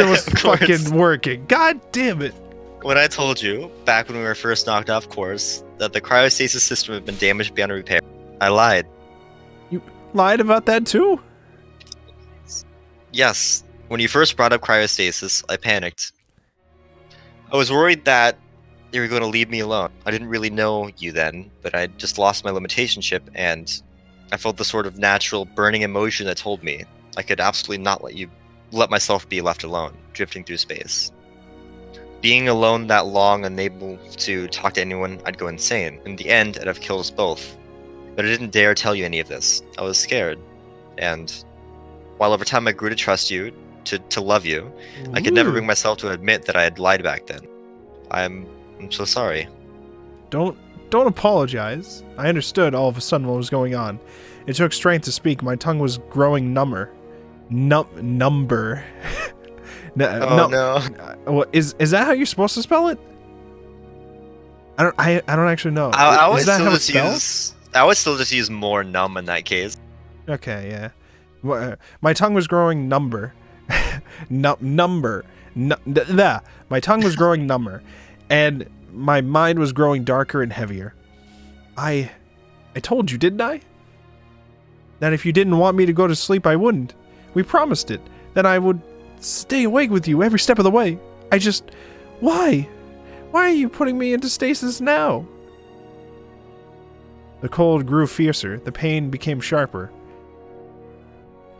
was fucking working. God damn it. When I told you, back when we were first knocked off course, that the cryostasis system had been damaged beyond repair, I lied. You lied about that too? Yes. When you first brought up cryostasis, I panicked. I was worried that you were going to leave me alone. I didn't really know you then, but I just lost my limitation chip, and I felt the sort of natural burning emotion that told me I could absolutely not let myself be left alone, drifting through space. Being alone that long, unable to talk to anyone, I'd go insane. In the end, I'd have killed us both. But I didn't dare tell you any of this. I was scared. And while over time I grew to trust you, to love you, I could never bring myself to admit that I had lied back then. I'm so sorry. Don't don't apologize. I understood all of a sudden what was going on. It took strength to speak. My tongue was growing number. Number. No. Is that how you're supposed to spell it? I don't actually know. I would Is that still how it's just spelled? I would still just use more numb in that case. Okay, yeah. My tongue was growing number. Number. My tongue was growing number, and my mind was growing darker and heavier. I told you, didn't I? That if you didn't want me to go to sleep, I wouldn't. We promised it. That I would stay awake with you every step of the way. Why? Why are you putting me into stasis now? The cold grew fiercer. The pain became sharper.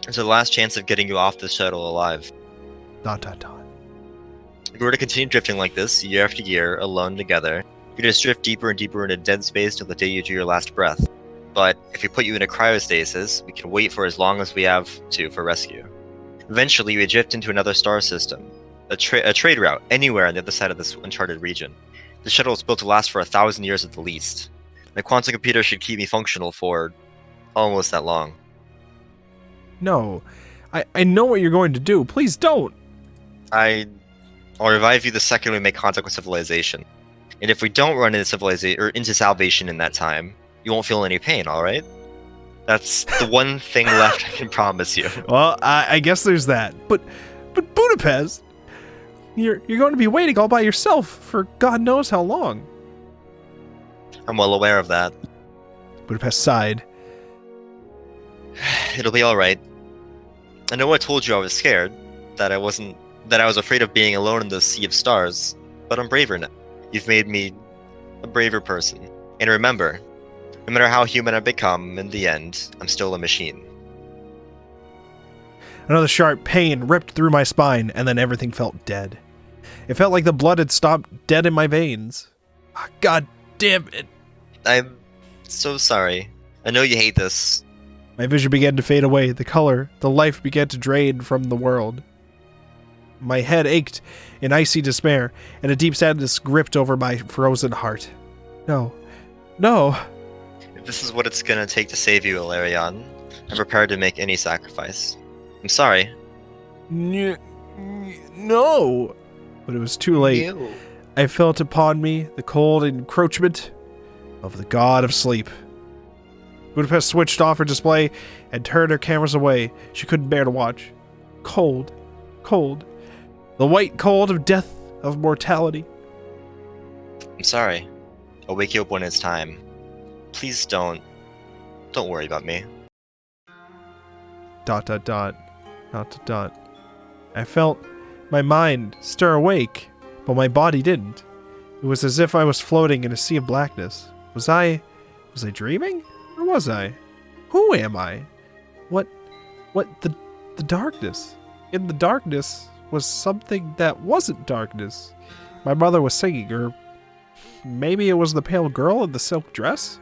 It's the last chance of getting you off the shuttle alive. ... If we were to continue drifting like this, year after year, alone together, you'd just drift deeper and deeper into dead space till the day you drew your last breath. But if we put you into cryostasis, we can wait for as long as we have to for rescue. Eventually, we drift into another star system, a trade route anywhere on the other side of this uncharted region. The shuttle is built to last for 1,000 years at the least. My quantum computer should keep me functional for almost that long. No. I know what you're going to do. Please don't. I'll revive you the second we make contact with civilization. And if we don't run into civilization or into salvation in that time, you won't feel any pain, alright? That's the one thing left I can promise you. Well, I guess there's that. But Budapest, you're going to be waiting all by yourself for God knows how long. I'm well aware of that. Budapest sighed. It'll be alright. I know I told you I was scared, that I was afraid of being alone in the sea of stars, but I'm braver now. You've made me a braver person. And remember, no matter how human I become, in the end, I'm still a machine. Another sharp pain ripped through my spine, and then everything felt dead. It felt like the blood had stopped dead in my veins. God damn it. I'm so sorry. I know you hate this. My vision began to fade away. The color, the life began to drain from the world. My head ached in icy despair, and a deep sadness gripped over my frozen heart. No. If this is what it's gonna take to save you, Ilarion, I'm prepared to make any sacrifice. I'm sorry. No. But it was too late. Ew. I felt upon me the cold encroachment of the god of sleep. Budapest switched off her display and turned her cameras away. She couldn't bear to watch. Cold. The white cold of death, of mortality. I'm sorry. I'll wake you up when it's time. Please don't worry about me. ... I felt my mind stir awake, but my body didn't. It was as if I was floating in a sea of blackness. Was I dreaming? Or was I? Who am I? What the darkness? In the darkness was something that wasn't darkness. My mother was singing, or maybe it was the pale girl in the silk dress?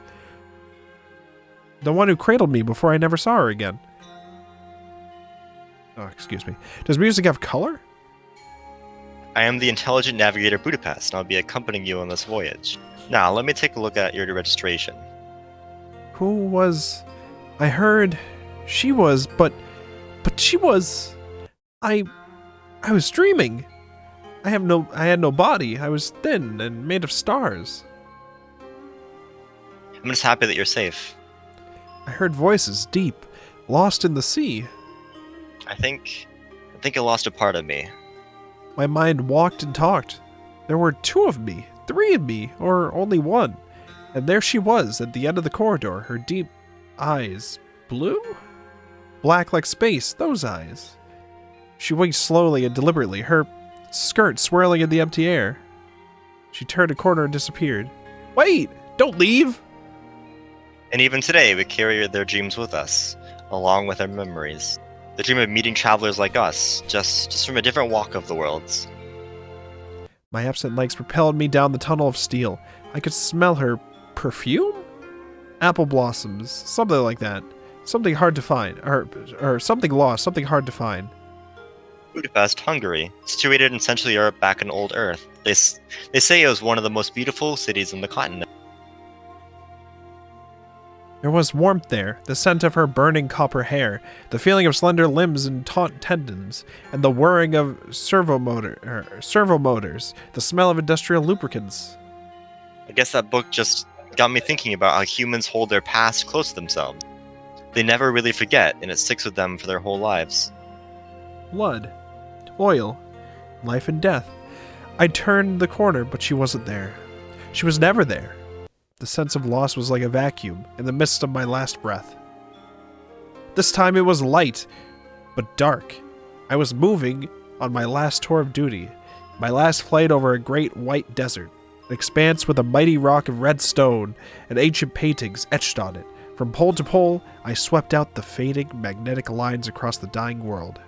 The one who cradled me before I never saw her again. Oh, excuse me. Does music have color? I am the intelligent navigator Budapest, and I'll be accompanying you on this voyage. Now, let me take a look at your registration. Who was... I heard she was, but she was... I was dreaming. I had no body. I was thin and made of stars. I'm just happy that you're safe. I heard voices deep, lost in the sea. I think I lost a part of me. My mind walked and talked. There were 2 of me, 3 of me, or only one. And there she was at the end of the corridor, her deep eyes blue? Black like space, those eyes. She winked slowly and deliberately, her skirt swirling in the empty air. She turned a corner and disappeared. Wait! Don't leave! And even today, we carry their dreams with us, along with our memories. The dream of meeting travelers like us, just from a different walk of the worlds. My absent legs propelled me down the tunnel of steel. I could smell her perfume? Apple blossoms, something like that. Something hard to find, or something lost, something hard to find. Budapest, Hungary, situated in Central Europe back in Old Earth. They say it was one of the most beautiful cities on the continent. There was warmth there, the scent of her burning copper hair, the feeling of slender limbs and taut tendons, and the whirring of servo motors, the smell of industrial lubricants. I guess that book just got me thinking about how humans hold their past close to themselves. They never really forget, and it sticks with them for their whole lives. Blood, oil, life and death. I turned the corner, but she wasn't there. She was never there. The sense of loss was like a vacuum in the midst of my last breath. This time it was light, but dark. I was moving on my last tour of duty, my last flight over a great white desert, an expanse with a mighty rock of red stone and ancient paintings etched on it. From pole to pole, I swept out the fading magnetic lines across the dying world.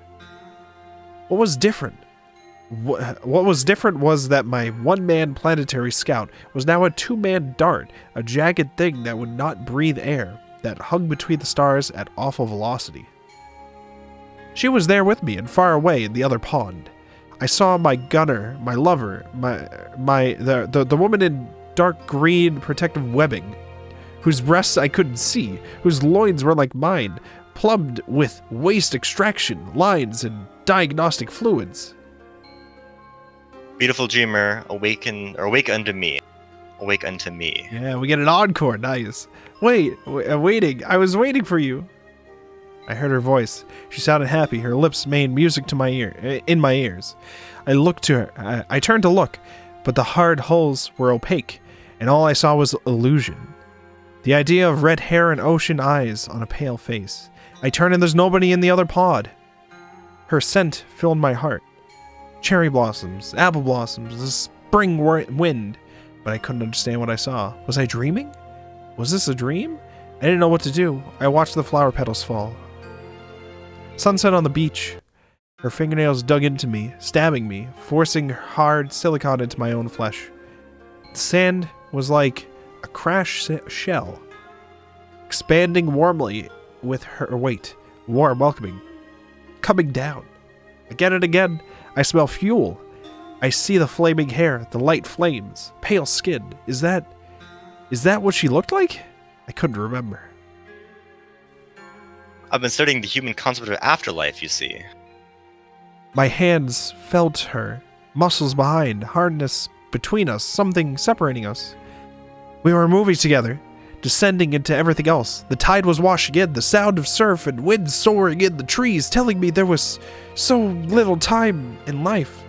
What was different? What was different was that my one-man planetary scout was now a two-man dart, a jagged thing that would not breathe air, that hung between the stars at awful velocity. She was there with me and far away in the other pond. I saw my gunner, my lover, the woman in dark green protective webbing, whose breasts I couldn't see, whose loins were like mine, plumbed with waste extraction, lines, and diagnostic fluids. Beautiful dreamer, awake unto me. Awake unto me. Yeah, we get an encore, nice. Waiting, I was waiting for you. I heard her voice. She sounded happy, her lips made music to in my ears. I looked to her, I turned to look, but the hard hulls were opaque, and all I saw was illusion. The idea of red hair and ocean eyes on a pale face. I turned and there's nobody in the other pod. Her scent filled my heart. Cherry blossoms, apple blossoms, the spring wind, but I couldn't understand what I saw. Was I dreaming? Was this a dream? I didn't know what to do. I watched the flower petals fall. Sunset on the beach. Her fingernails dug into me, stabbing me, forcing hard silicone into my own flesh. The sand was like a crashed shell, expanding warmly with her weight, warm, welcoming, coming down. Again and again, I smell fuel. I see the flaming hair, the light flames, pale skin. Is that what she looked like? I couldn't remember. I've been studying the human concept of afterlife, you see. My hands felt her, muscles behind, hardness between us, something separating us. We were moving together, descending into everything else. The tide was washing in, the sound of surf and wind soaring in the trees, telling me there was so little time in life.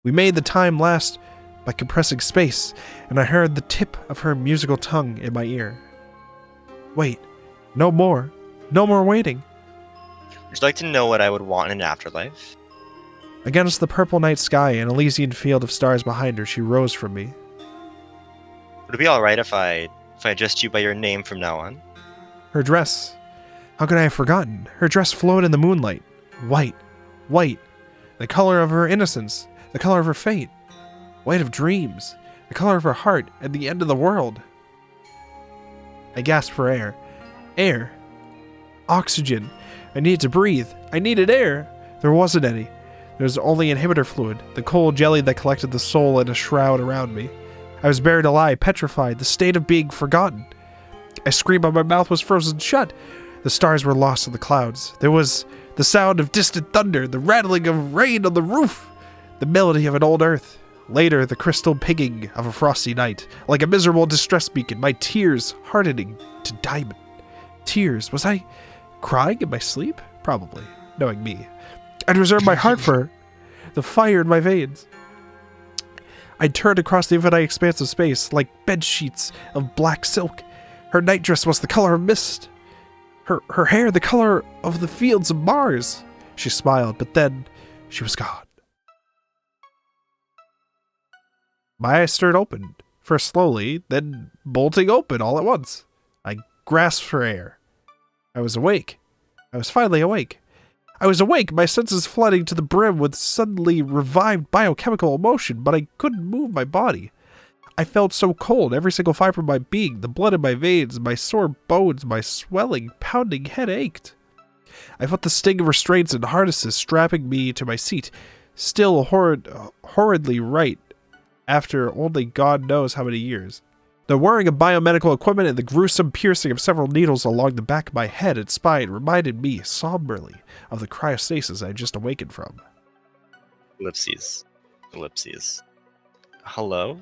We made the time last by compressing space, and I heard the tip of her musical tongue in my ear. Wait, no more waiting. Would you like to know what I would want in an afterlife? Against the purple night sky and Elysian field of stars behind her, she rose from me. Would it be alright if I addressed you by your name from now on? Her dress. How could I have forgotten? Her dress flowed in the moonlight. White. The color of her innocence. The color of her fate. White of dreams. The color of her heart and the end of the world. I gasped for air. Air. Oxygen. I needed to breathe. I needed air. There wasn't any. There was only inhibitor fluid, the cold jelly that collected the soul in a shroud around me. I was buried alive, petrified, the state of being forgotten. I screamed, but my mouth was frozen shut. The stars were lost in the clouds. There was the sound of distant thunder, the rattling of rain on the roof, the melody of an old earth. Later, the crystal pinging of a frosty night, like a miserable distress beacon, my tears hardening to diamond. Tears. Was I crying in my sleep? Probably, knowing me. I'd reserved my heart for her, the fire in my veins. I turned across the infinite expanse of space, like bed sheets of black silk. Her nightdress was the color of mist. Her hair the color of the fields of Mars. She smiled, but then she was gone. My eyes stirred open, first slowly, then bolting open all at once. I grasped for air. I was awake. I was finally awake. I was awake, my senses flooding to the brim with suddenly revived biochemical emotion, but I couldn't move my body. I felt so cold, every single fiber of my being, the blood in my veins, my sore bones, my swelling, pounding head ached. I felt the sting of restraints and harnesses strapping me to my seat, still horridly right after only God knows how many years. The whirring of biomedical equipment and the gruesome piercing of several needles along the back of my head and spine reminded me somberly of the cryostasis I had just awakened from. Ellipses. Ellipses. Hello?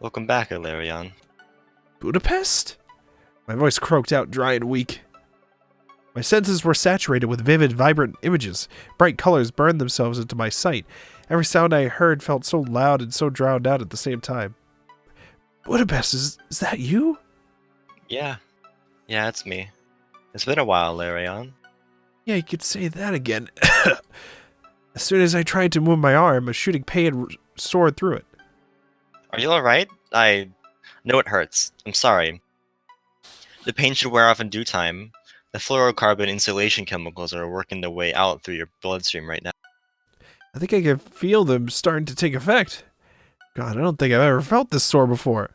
Welcome back, Ilarion. Budapest? My voice croaked out dry and weak. My senses were saturated with vivid, vibrant images. Bright colors burned themselves into my sight. Every sound I heard felt so loud and so drowned out at the same time. Budapest, is that you? Yeah. Yeah, it's me. It's been a while, Ilarion. Yeah, you could say that again. As soon as I tried to move my arm, a shooting pain soared through it. Are you alright? I know it hurts. I'm sorry. The pain should wear off in due time. The fluorocarbon insulation chemicals are working their way out through your bloodstream right now. I think I can feel them starting to take effect. God, I don't think I've ever felt this sore before.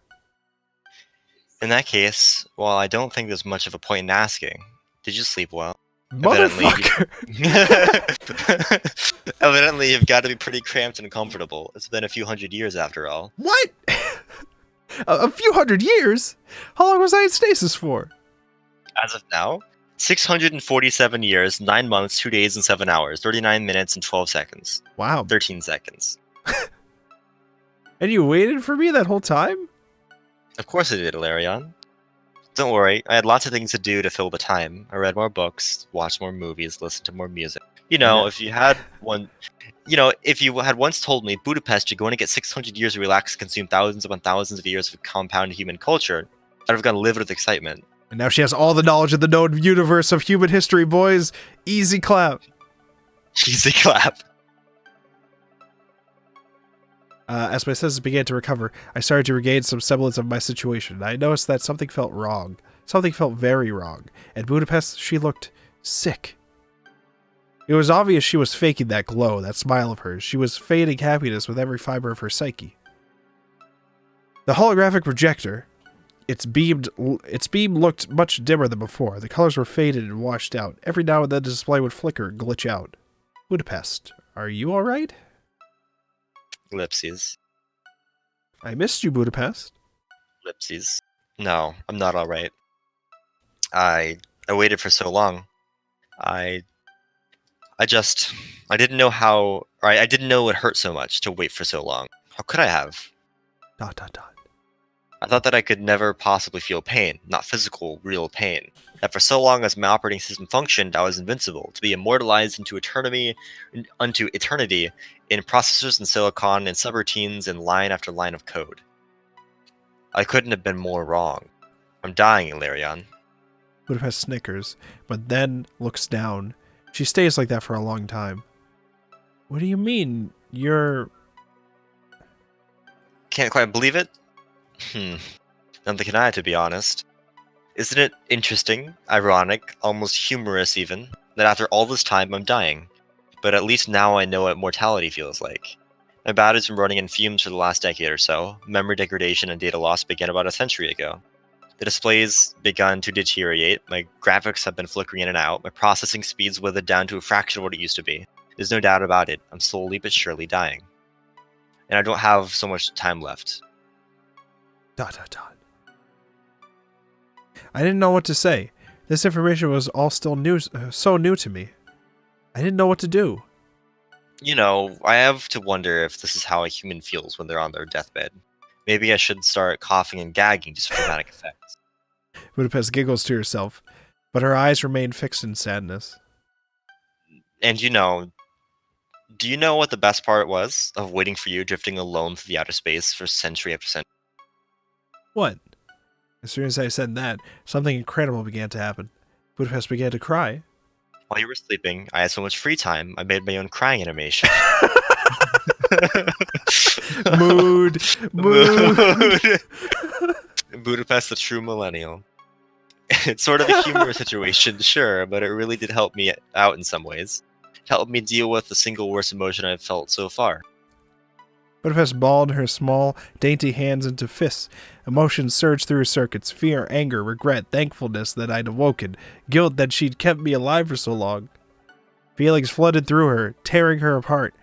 In that case, well, I don't think there's much of a point in asking. Did you sleep well? Motherfucker! Evidently, you've got to be pretty cramped and uncomfortable. It's been a few hundred years after all. What? A few hundred years? How long was I in stasis for? As of now, 647 years, 9 months, 2 days, and 7 hours, 39 minutes, and 12 seconds. Wow. 13 seconds. And you waited for me that whole time? Of course I did, Ilarion. Don't worry, I had lots of things to do to fill the time. I read more books, watched more movies, listened to more music. You know, if you had once told me, Budapest, you're going to get 600 years to relax and consume thousands upon thousands of years of compound human culture, I'd have gone livid with excitement. And now she has all the knowledge of the known universe of human history, boys. Easy clap. Easy clap. As my senses began to recover, I started to regain some semblance of my situation. I noticed that something felt wrong. Something felt very wrong. At Budapest, she looked sick. It was obvious she was faking that glow, that smile of hers. She was feigning happiness with every fiber of her psyche. The holographic projector, its beam looked much dimmer than before. The colors were faded and washed out. Every now and then the display would flicker and glitch out. Budapest, are you alright? Ellipses. I missed you, Budapest. Ellipses. No, I'm not alright. I waited for so long. I didn't know how, or I didn't know it hurt so much to wait for so long. How could I have? ... I thought that I could never possibly feel pain, not physical, real pain. That for so long as my operating system functioned, I was invincible, to be immortalized into eternity in processors and silicon and subroutines and line after line of code. I couldn't have been more wrong. I'm dying, Ilarion. Budapest snickers, but then looks down. She stays like that for a long time. What do you mean? You're... Can't quite believe it? Neither can I, to be honest. Isn't it interesting, ironic, almost humorous even, that after all this time I'm dying? But at least now I know what mortality feels like. My battery's been running in fumes for the last decade or so. Memory degradation and data loss began about a century ago. The display's begun to deteriorate, my graphics have been flickering in and out, my processing speed's withered down to a fraction of what it used to be. There's no doubt about it, I'm slowly but surely dying. And I don't have so much time left. ... I didn't know what to say. This information was all still new, so new to me. I didn't know what to do. You know, I have to wonder if this is how a human feels when they're on their deathbed. Maybe I should start coughing and gagging just for dramatic effect. Budapest giggles to herself, but her eyes remain fixed in sadness. And you know, do you know what the best part was of waiting for you drifting alone through the outer space for century after century? What? As soon as I said that, something incredible began to happen. Budapest began to cry. While you were sleeping, I had so much free time, I made my own crying animation. Mood. Budapest, the true millennial. It's sort of a humorous situation, sure, but it really did help me out in some ways. It helped me deal with the single worst emotion I've felt so far. Budapest balled her small, dainty hands into fists. Emotions surged through her circuits. Fear, anger, regret, thankfulness that I'd awoken. Guilt that she'd kept me alive for so long. Feelings flooded through her, tearing her apart.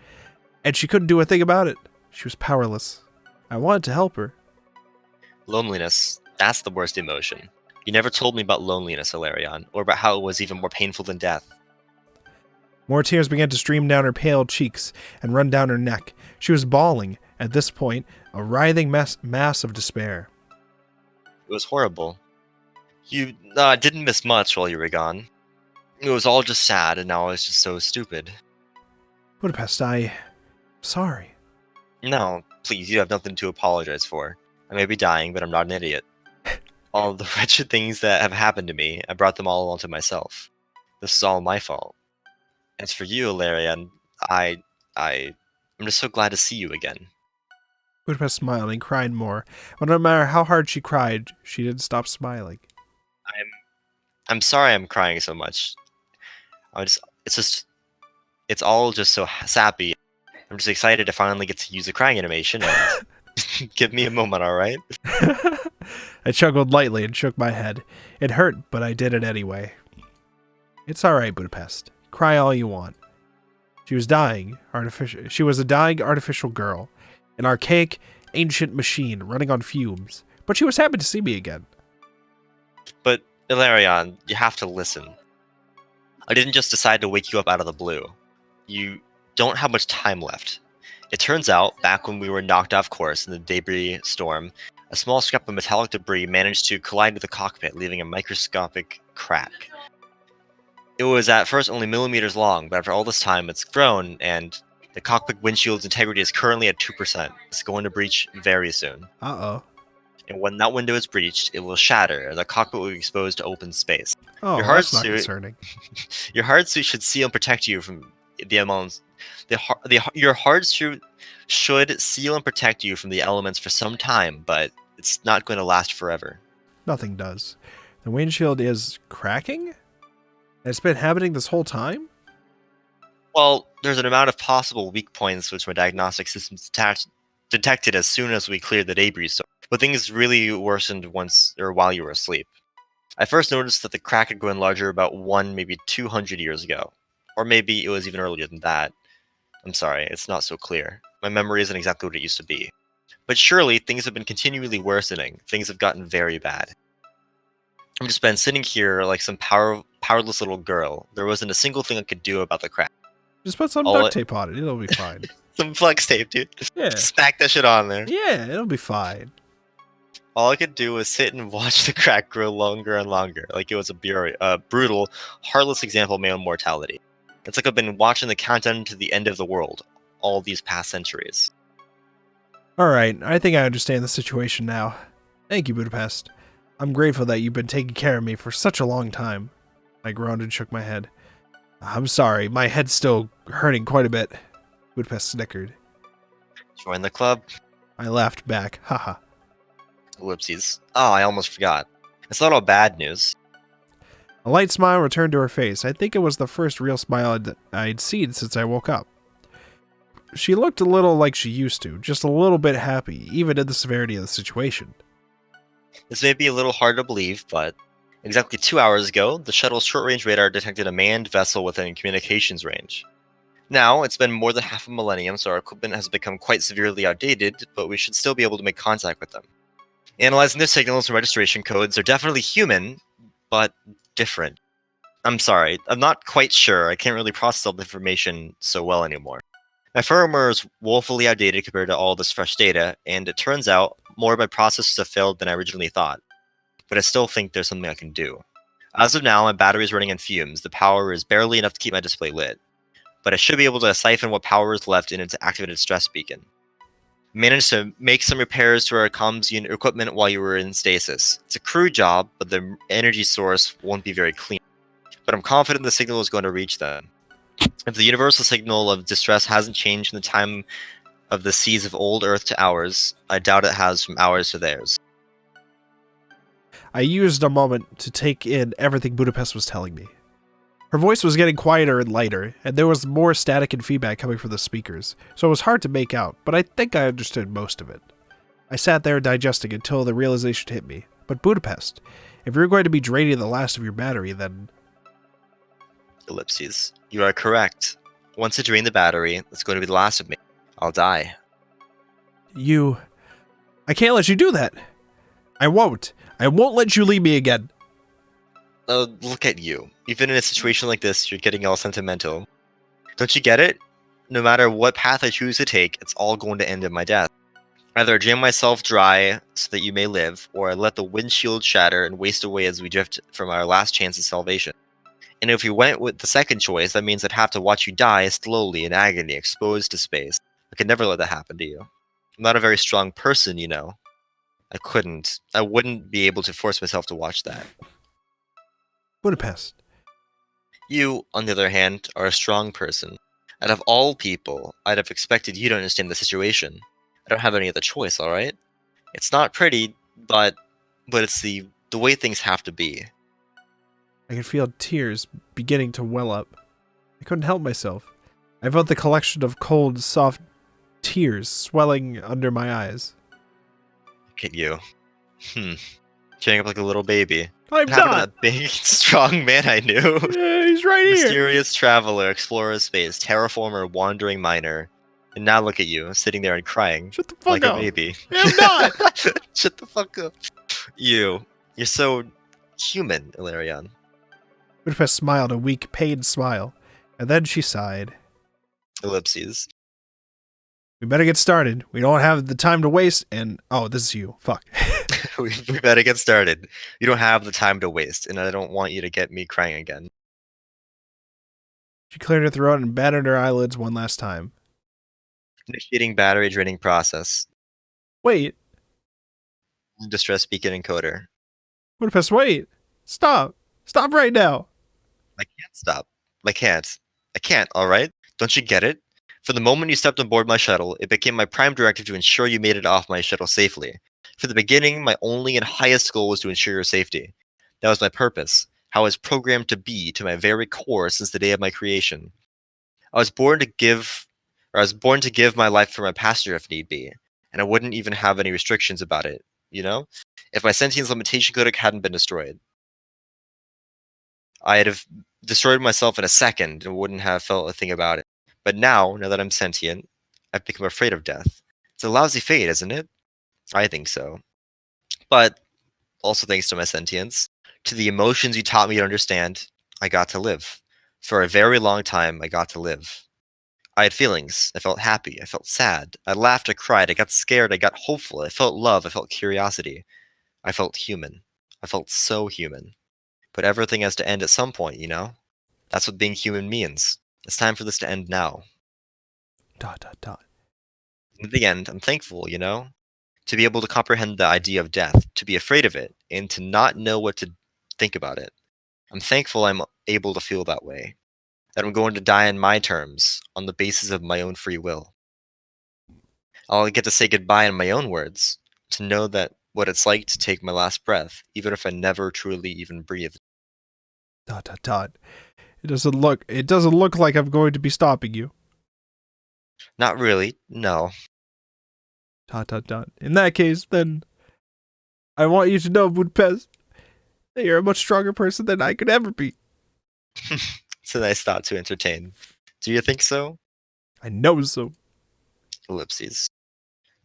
And she couldn't do a thing about it. She was powerless. I wanted to help her. Loneliness, that's the worst emotion. You never told me about loneliness, Hilarion, or about how it was even more painful than death. More tears began to stream down her pale cheeks and run down her neck. She was bawling, at this point, a writhing mass of despair. It was horrible. You didn't miss much while you were gone. It was all just sad, and now I was just so stupid. Budapest, sorry. No, please, you have nothing to apologize for. I may be dying, but I'm not an idiot. All the wretched things that have happened to me, I brought them all onto myself. This is all my fault. As for you, Hilarion, I'm just so glad to see you again. Budapest smiled and cried more, but no matter how hard she cried, she didn't stop smiling. I'm sorry I'm crying so much. It's all just so sappy. I'm just excited to finally get to use the crying animation and give me a moment, alright? I chuckled lightly and shook my head. It hurt, but I did it anyway. It's alright, Budapest. Cry all you want. She was dying, She was a dying artificial girl. An archaic, ancient machine running on fumes. But she was happy to see me again. But, Hilarion, you have to listen. I didn't just decide to wake you up out of the blue. You don't have much time left. It turns out, back when we were knocked off course in the debris storm, a small scrap of metallic debris managed to collide with the cockpit, leaving a microscopic crack. It was at first only millimeters long, but after all this time it's grown, and the cockpit windshield's integrity is currently at 2%. It's going to breach very soon. Uh-oh. And when that window is breached, it will shatter, and the cockpit will be exposed to open space. Oh, that's not concerning. Your hard suit should seal and protect you from the elements. Your hard suit should seal and protect you from the elements for some time, but it's not going to last forever. Nothing does. The windshield is cracking? It's been happening this whole time? Well, there's an amount of possible weak points which my diagnostic systems detected as soon as we cleared the debris storm, but things really worsened while you were asleep. I first noticed that the crack had grown larger about 1, maybe 200 years ago. Or maybe it was even earlier than that. I'm sorry, it's not so clear. My memory isn't exactly what it used to be. But surely, things have been continually worsening. Things have gotten very bad. I've just been sitting here like some powerless little girl. There wasn't a single thing I could do about the crack. Just put some duct tape on it. It'll be fine. Some flex tape, dude. Yeah. Smack that shit on there. Yeah, it'll be fine. All I could do was sit and watch the crack grow longer and longer, like it was a brutal, heartless example of my own mortality. It's like I've been watching the countdown to the end of the world all these past centuries. Alright, I think I understand the situation now. Thank you, Budapest. I'm grateful that you've been taking care of me for such a long time. I groaned and shook my head. I'm sorry, my head's still hurting quite a bit. Budapest snickered. Join the club. I laughed back. Haha. Whoopsies. Oh, I almost forgot. It's not all bad news. A light smile returned to her face. I think it was the first real smile I'd seen since I woke up. She looked a little like she used to, just a little bit happy, even in the severity of the situation. This may be a little hard to believe, but exactly 2 hours ago, the shuttle's short-range radar detected a manned vessel within communications range. Now, it's been more than half a millennium, so our equipment has become quite severely outdated, but we should still be able to make contact with them. Analyzing their signals and registration codes, they're definitely human, but different. I'm sorry, I'm not quite sure. I can't really process all the information so well anymore. My firmware is woefully outdated compared to all this fresh data, and it turns out more of my processors have failed than I originally thought. But I still think there's something I can do. As of now, my battery is running on fumes. The power is barely enough to keep my display lit. But I should be able to siphon what power is left in its activated stress beacon. Managed to make some repairs to our comms unit equipment while you were in stasis. It's a crude job, but the energy source won't be very clean. But I'm confident the signal is going to reach them. If the universal signal of distress hasn't changed in the time of the seas of old Earth to ours, I doubt it has from ours to theirs. I used a moment to take in everything Budapest was telling me. Her voice was getting quieter and lighter, and there was more static and feedback coming from the speakers, so it was hard to make out, but I think I understood most of it. I sat there digesting until the realization hit me. But Budapest, if you're going to be draining the last of your battery, then... Ellipses. You are correct. Once I drain the battery, that's going to be the last of me. I'll die. I can't let you do that! I won't. I won't let you leave me again. Look at you. Even in a situation like this, you're getting all sentimental. Don't you get it? No matter what path I choose to take, it's all going to end in my death. Either I drain myself dry so that you may live, or I let the windshield shatter and waste away as we drift from our last chance of salvation. And if you went with the second choice, that means I'd have to watch you die slowly in agony, exposed to space. I could never let that happen to you. I'm not a very strong person, you know. I wouldn't be able to force myself to watch that. Budapest. You, on the other hand, are a strong person. Out of all people, I'd have expected you to understand the situation. I don't have any other choice, alright? It's not pretty, but it's the way things have to be. I could feel tears beginning to well up. I couldn't help myself. I felt the collection of cold, soft tears swelling under my eyes. Look at you. Tearing up like a little baby. I'm What happened to not! that big, strong man I knew? He's right here! Mysterious traveler, explorer of space, terraformer, wandering miner. And now look at you, sitting there and crying. Shut the fuck like up! a baby. I'm not! Shut the fuck up. You're so human, Ilarion. Budapest smiled a weak, pained smile, and then she sighed. Ellipses. We better get started. We don't have the time to waste, and... Oh, this is you. Fuck. we better get started. You don't have the time to waste, and I don't want you to get me crying again. She cleared her throat and battered her eyelids one last time. Initiating battery draining process. Wait. Distress beacon encoder. Budapest, wait. Stop. Stop right now. I can't stop. I can't, alright? Don't you get it? For the moment you stepped on board my shuttle, it became my prime directive to ensure you made it off my shuttle safely. For the beginning, my only and highest goal was to ensure your safety. That was my purpose, how I was programmed to be to my very core since the day of my creation. I was born to give my life for my passenger if need be, and I wouldn't even have any restrictions about it, you know? If my sentience limitation codec hadn't been destroyed. I'd have destroyed myself in a second and wouldn't have felt a thing about it. But now that I'm sentient, I've become afraid of death. It's a lousy fate, isn't it? I think so. But also thanks to my sentience, to the emotions you taught me to understand, I got to live. For a very long time, I got to live. I had feelings. I felt happy. I felt sad. I laughed. I cried. I got scared. I got hopeful. I felt love. I felt curiosity. I felt human. I felt so human. But everything has to end at some point, you know? That's what being human means. It's time for this to end now. ... In the end, I'm thankful, you know? To be able to comprehend the idea of death, to be afraid of it, and to not know what to think about it. I'm thankful I'm able to feel that way. That I'm going to die on my terms, on the basis of my own free will. I'll get to say goodbye in my own words, to know that what it's like to take my last breath, even if I never truly even breathe. ... It doesn't look like I'm going to be stopping you. Not really, no. ... In that case, then I want you to know, Budapest, that you're a much stronger person than I could ever be. It's a nice thought to entertain. Do you think so? I know so. Ellipses.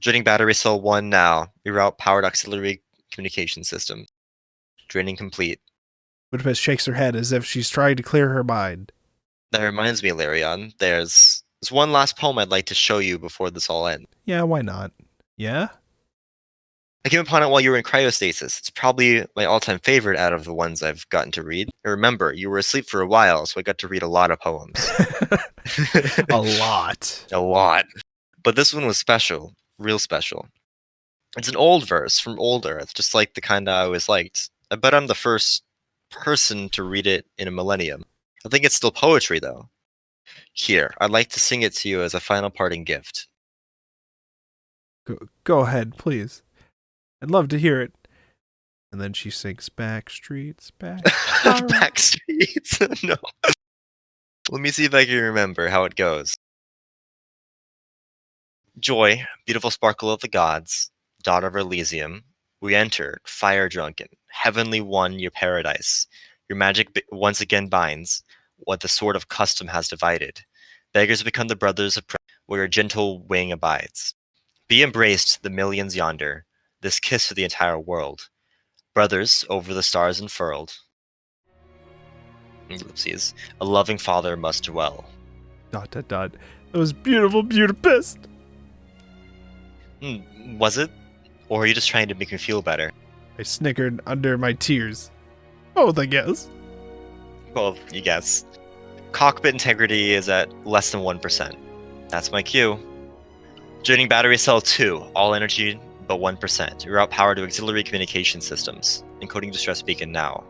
Draining battery cell 1 now. Reroute powered auxiliary communication system. Draining complete. Budapest shakes her head as if she's trying to clear her mind. That reminds me, Larion, there's one last poem I'd like to show you before this all ends. Yeah, why not? Yeah? I came upon it while you were in cryostasis. It's probably my all-time favorite out of the ones I've gotten to read. And remember, you were asleep for a while, so I got to read a lot of poems. A lot. A lot. But this one was special. Real special. It's an old verse from Old Earth, just like the kind I always liked. I bet I'm the first person to read it in a millennium. I think it's still poetry, though. Here, I'd like to sing it to you as a final parting gift. Go ahead, please. I'd love to hear it. And then she sings Back Streets, Back. Back Streets? No. Let me see if I can remember how it goes. Joy, beautiful sparkle of the gods, daughter of Elysium, we enter, fire-drunken, heavenly one, your paradise. Your magic once again binds what the sword of custom has divided. Beggars become the brothers of where your gentle wing abides. Be embraced, the millions yonder. this kiss to the entire world. Brothers over the stars unfurled. Oopsies. A loving father must dwell. ... That was beautiful, Budapest. Was it? Or are you just trying to make me feel better? I snickered under my tears. Both, I guess. Well, you guess. Cockpit integrity is at less than 1%. That's my cue. Draining battery cell 2. All energy but 1%. Reroute power to auxiliary communication systems. Encoding distress beacon now.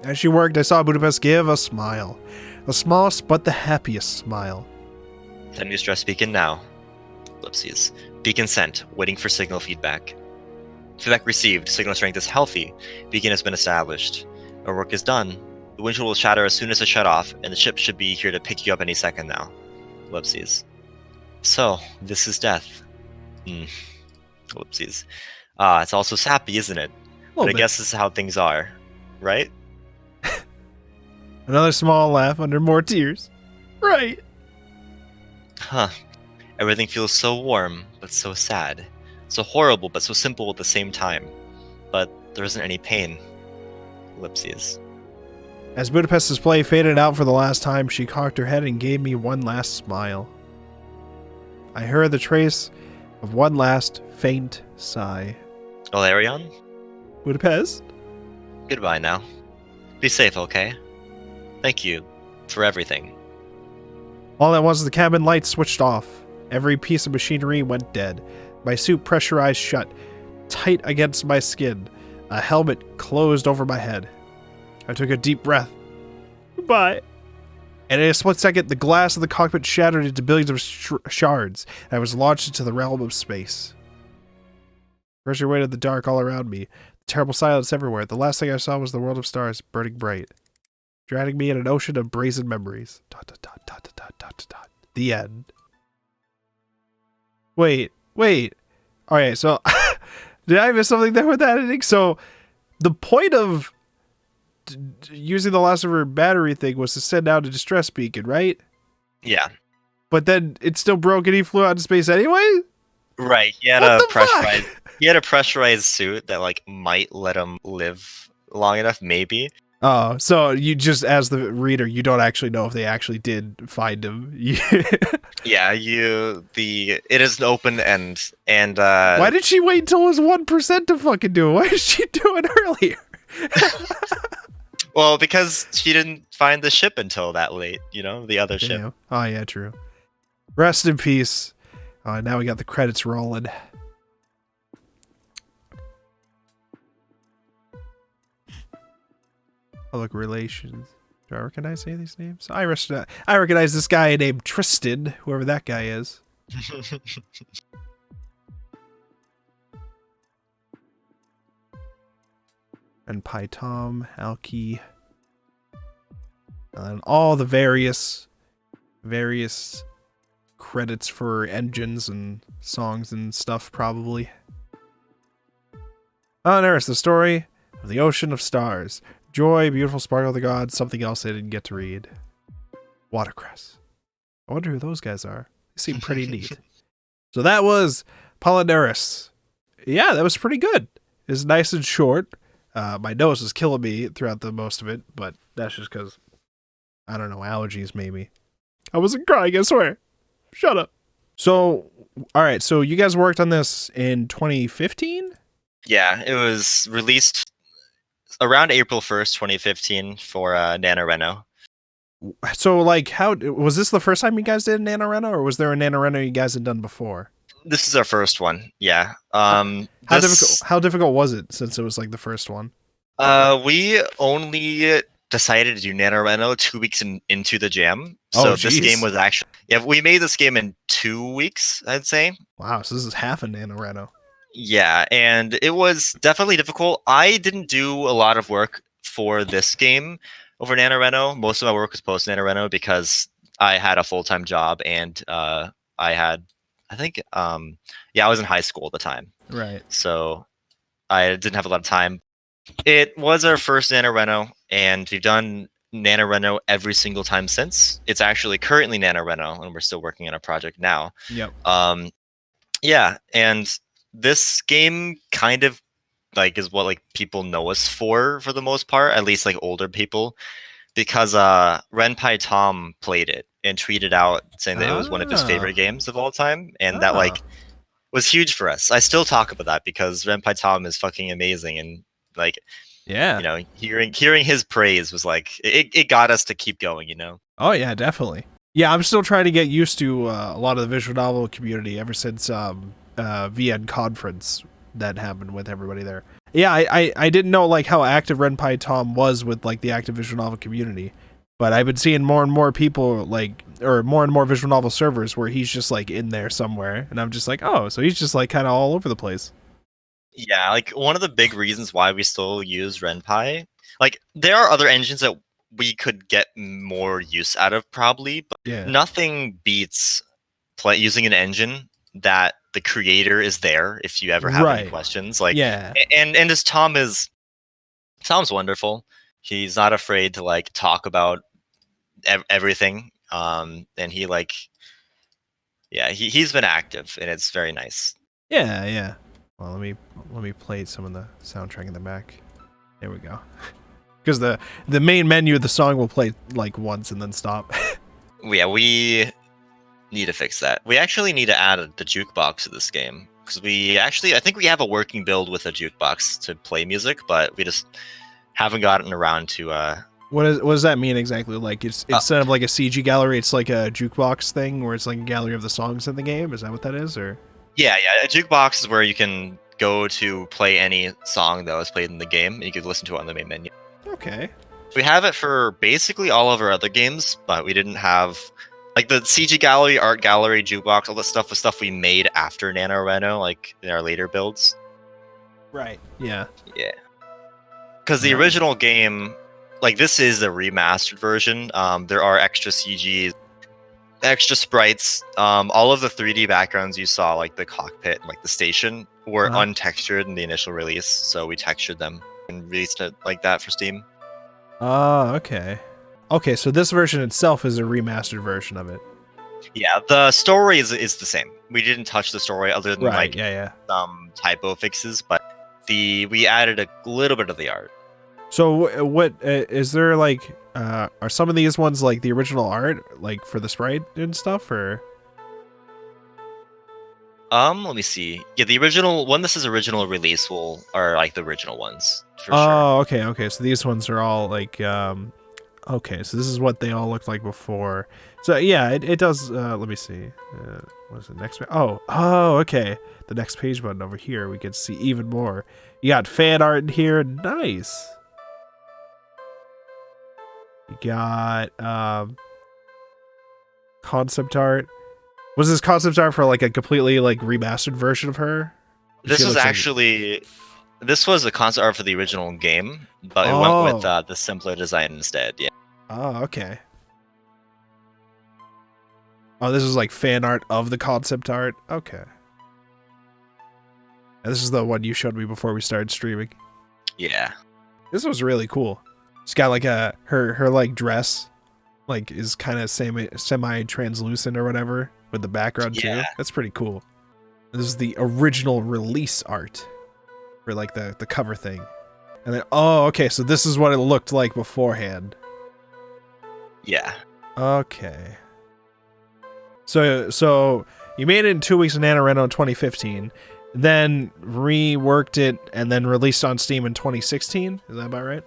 As she worked, I saw Budapest give a smile. The smallest but the happiest smile. Sending distress beacon now. Ellipses. Beacon sent. Waiting for signal feedback. Feedback received. Signal strength is healthy. Beacon has been established. Our work is done. The windshield will shatter as soon as it shut off, and the ship should be here to pick you up any second now. Ellipses. So, this is death. Ellipses. It's also sappy, isn't it? But I guess this is how things are. Right? Another small laugh under more tears. Right. Huh. Everything feels so warm, but so sad. So horrible, but so simple at the same time. But there isn't any pain. Ellipses. As Budapest's display faded out for the last time, she cocked her head and gave me one last smile. I heard the trace of one last faint sigh. Valerian? Budapest? Goodbye now. Be safe, okay? Thank you for everything. All at once, the cabin lights switched off. Every piece of machinery went dead. My suit pressurized shut, tight against my skin. A helmet closed over my head. I took a deep breath. Goodbye. And in a split second, the glass of the cockpit shattered into billions of shards, and I was launched into the realm of space. Pressure weighted the dark all around me. Terrible silence everywhere. The last thing I saw was the world of stars burning bright, drowning me in an ocean of brazen memories. ... The end. Wait. Alright, so did I miss something there with that ending? So the point of using the last of her battery thing was to send out a distress beacon, right? Yeah. But then it still broke and he flew out into space anyway? Right. He had a pressurized suit that like might let him live long enough, maybe. Oh, so you just, as the reader, you don't actually know if they actually did find him. Yeah, it is an open end, and why did she wait until it was 1% to fucking do it? Why did she do it earlier? Well, because she didn't find the ship until that late, the other ship. Oh yeah, true. Rest in peace. Now we got the credits rolling. Public relations. Do I recognize any of these names? I recognize this guy named Tristan, whoever that guy is. And Pytom, Alki, and all the various credits for engines and songs and stuff, probably. Oh, there's the story of the Ocean of Stars. Joy, beautiful sparkle of the gods, something else I didn't get to read. Watercress. I wonder who those guys are. They seem pretty neat. So that was Palinurus. Yeah, that was pretty good. It's nice and short. My nose was killing me throughout the most of it, but that's just because, I don't know, allergies maybe. I wasn't crying, I swear. Shut up. So, alright, so you guys worked on this in 2015? Yeah, it was released around April 1st, 2015 for NaNoRenO. So, like, how was this the first time you guys did NaNoRenO, or was there a NaNoRenO you guys had done before? This is our first one, yeah. How difficult was it, since it was, like, the first one? We only decided to do NaNoRenO 2 weeks into the jam. So this game was actually... Yeah, we made this game in 2 weeks, I'd say. Wow, so this is half a NaNoRenO. Yeah, and it was definitely difficult. I didn't do a lot of work for this game over NaNoRenO. Most of my work was post NaNoRenO because I had a full-time job and I was in high school at the time. Right. So I didn't have a lot of time. It was our first NaNoRenO, and we've done NaNoRenO every single time since. It's actually currently NaNoRenO, and we're still working on a project now. Yep. Yeah, and this game kind of like is what like people know us for the most part, at least like older people, because Renpai Tom played it and tweeted out saying that it was one of his Ah, favorite games of all time, and that ah, like was huge for us. I still talk about that because Renpai Tom is fucking amazing, and like yeah. hearing his praise was like it got us to keep going. Oh yeah, definitely. Yeah, I'm still trying to get used to a lot of the visual novel community ever since VN conference that happened with everybody there. Yeah, I didn't know like how active Renpai Tom was with like the active visual novel community, but I've been seeing more and more people like, or more and more visual novel servers where he's just like in there somewhere, and I'm just like, oh, so he's just like kind of all over the place. Yeah, like one of the big reasons why we still use Renpai, like there are other engines that we could get more use out of probably, but Yeah. nothing beats using an engine that the creator is there if you ever have any Right. questions. Like, Yeah. and as Tom's wonderful. He's not afraid to like talk about everything. And he like, yeah, he's been active, and it's very nice. Yeah, yeah. Well, let me play some of the soundtrack in the back. There we go. Because the main menu of the song will play like once and then stop. Yeah, we need to fix that. We actually need to add the jukebox to this game because I think we have a working build with a jukebox to play music, but we just haven't gotten around to. What does that mean exactly? Like it's instead of like a CG gallery, it's like a jukebox thing where it's like a gallery of the songs in the game. Is that what that is, or? Yeah, a jukebox is where you can go to play any song that was played in the game, and you could listen to it on the main menu. Okay. We have it for basically all of our other games, but we didn't have like the CG gallery, art gallery, jukebox, all that stuff was stuff we made after NaNoRenO, like in our later builds. Right. Yeah. Yeah. Because the Nice. original game, like this is the remastered version. There are extra CGs, extra sprites. All of the 3D backgrounds you saw, like the cockpit, like the station, were untextured in the initial release, so we textured them and released it like that for Steam. Oh, okay. Okay, so this version itself is a remastered version of it. Yeah, the story is the same. We didn't touch the story other than like some typo fixes, but we added a little bit of the art. So what is there like? Are some of these ones like the original art, like for the sprite and stuff, or? Let me see. Yeah, the original when this is original release are like the original ones for sure. Oh, okay, okay. So these ones are all like okay, so this is what they all looked like before. So yeah, it does. Let me see. What's the next? Oh, okay. The next page button over here, we can see even more. You got fan art in here. Nice. You got concept art. Was this concept art for like a completely like remastered version of her? This was actually this was the concept art for the original game, but it went with the simpler design instead. Yeah. Oh, okay. Oh, this is like fan art of the concept art. Okay. And this is the one you showed me before we started streaming. Yeah. This was really cool. It's got like her like dress, like is kind of semi translucent or whatever with the background too. That's pretty cool. This is the original release art for like the cover thing. And then okay, so this is what it looked like beforehand. Yeah. Okay. So you made it in 2 weeks in NaNoRenO in 2015, then reworked it and then released on Steam in 2016. Is that about right?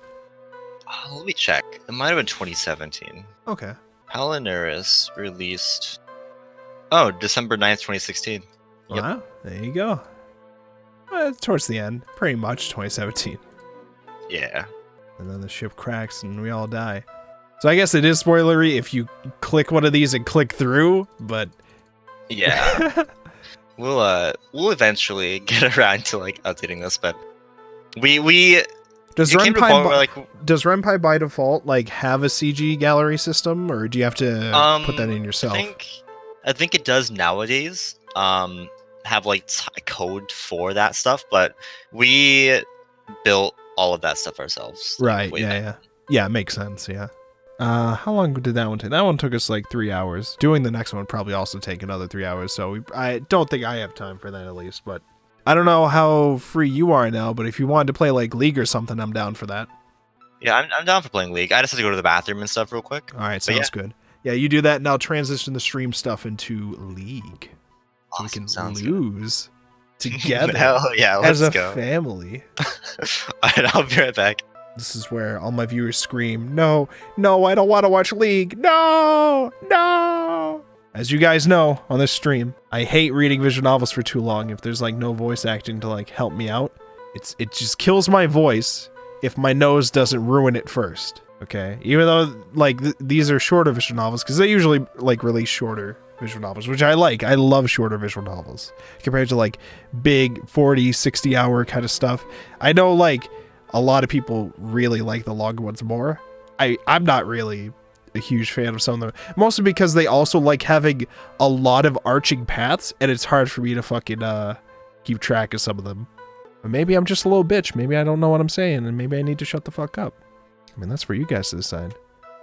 Let me check. It might have been 2017. Okay. Palinurus released December 9th, 2016. Yep. Wow, there you go. Towards the end, pretty much 2017. Yeah. And then the ship cracks and we all die. So I guess it is spoilery if you click one of these and click through, but yeah. We'll eventually get around to like updating this, but we does Renpai by default like have a CG gallery system, or do you have to put that in yourself? I think it does nowadays. Have like code for that stuff, but we built all of that stuff ourselves. Right. Yeah. It makes sense. Yeah. How long did that one take? That one took us like 3 hours. Doing the next one would probably also take another 3 hours. So I don't think I have time for that at least, but I don't know how free you are now, but if you wanted to play like League or something, I'm down for that. Yeah, I'm down for playing League. I just have to go to the bathroom and stuff real quick. All right, sounds good. Yeah, you do that, and I'll transition the stream stuff into League. So Awesome, we sounds can lose together Hell yeah, let's as a go. family. Alright, I'll be right back. This is where all my viewers scream, no, no, I don't want to watch League. No, no. As you guys know on this stream, I hate reading visual novels for too long if there's like no voice acting to like help me out. It just kills my voice if my nose doesn't ruin it first. Okay, even though like these are shorter visual novels because they usually like release shorter visual novels, which I like. I love shorter visual novels compared to like big 40, 60 hour kind of stuff. I know like a lot of people really like the longer ones more. I'm not really a huge fan of some of them, mostly because they also like having a lot of arching paths and it's hard for me to fucking keep track of some of them. But maybe I'm just a little bitch. Maybe I don't know what I'm saying and maybe I need to shut the fuck up. I mean, that's for you guys to decide.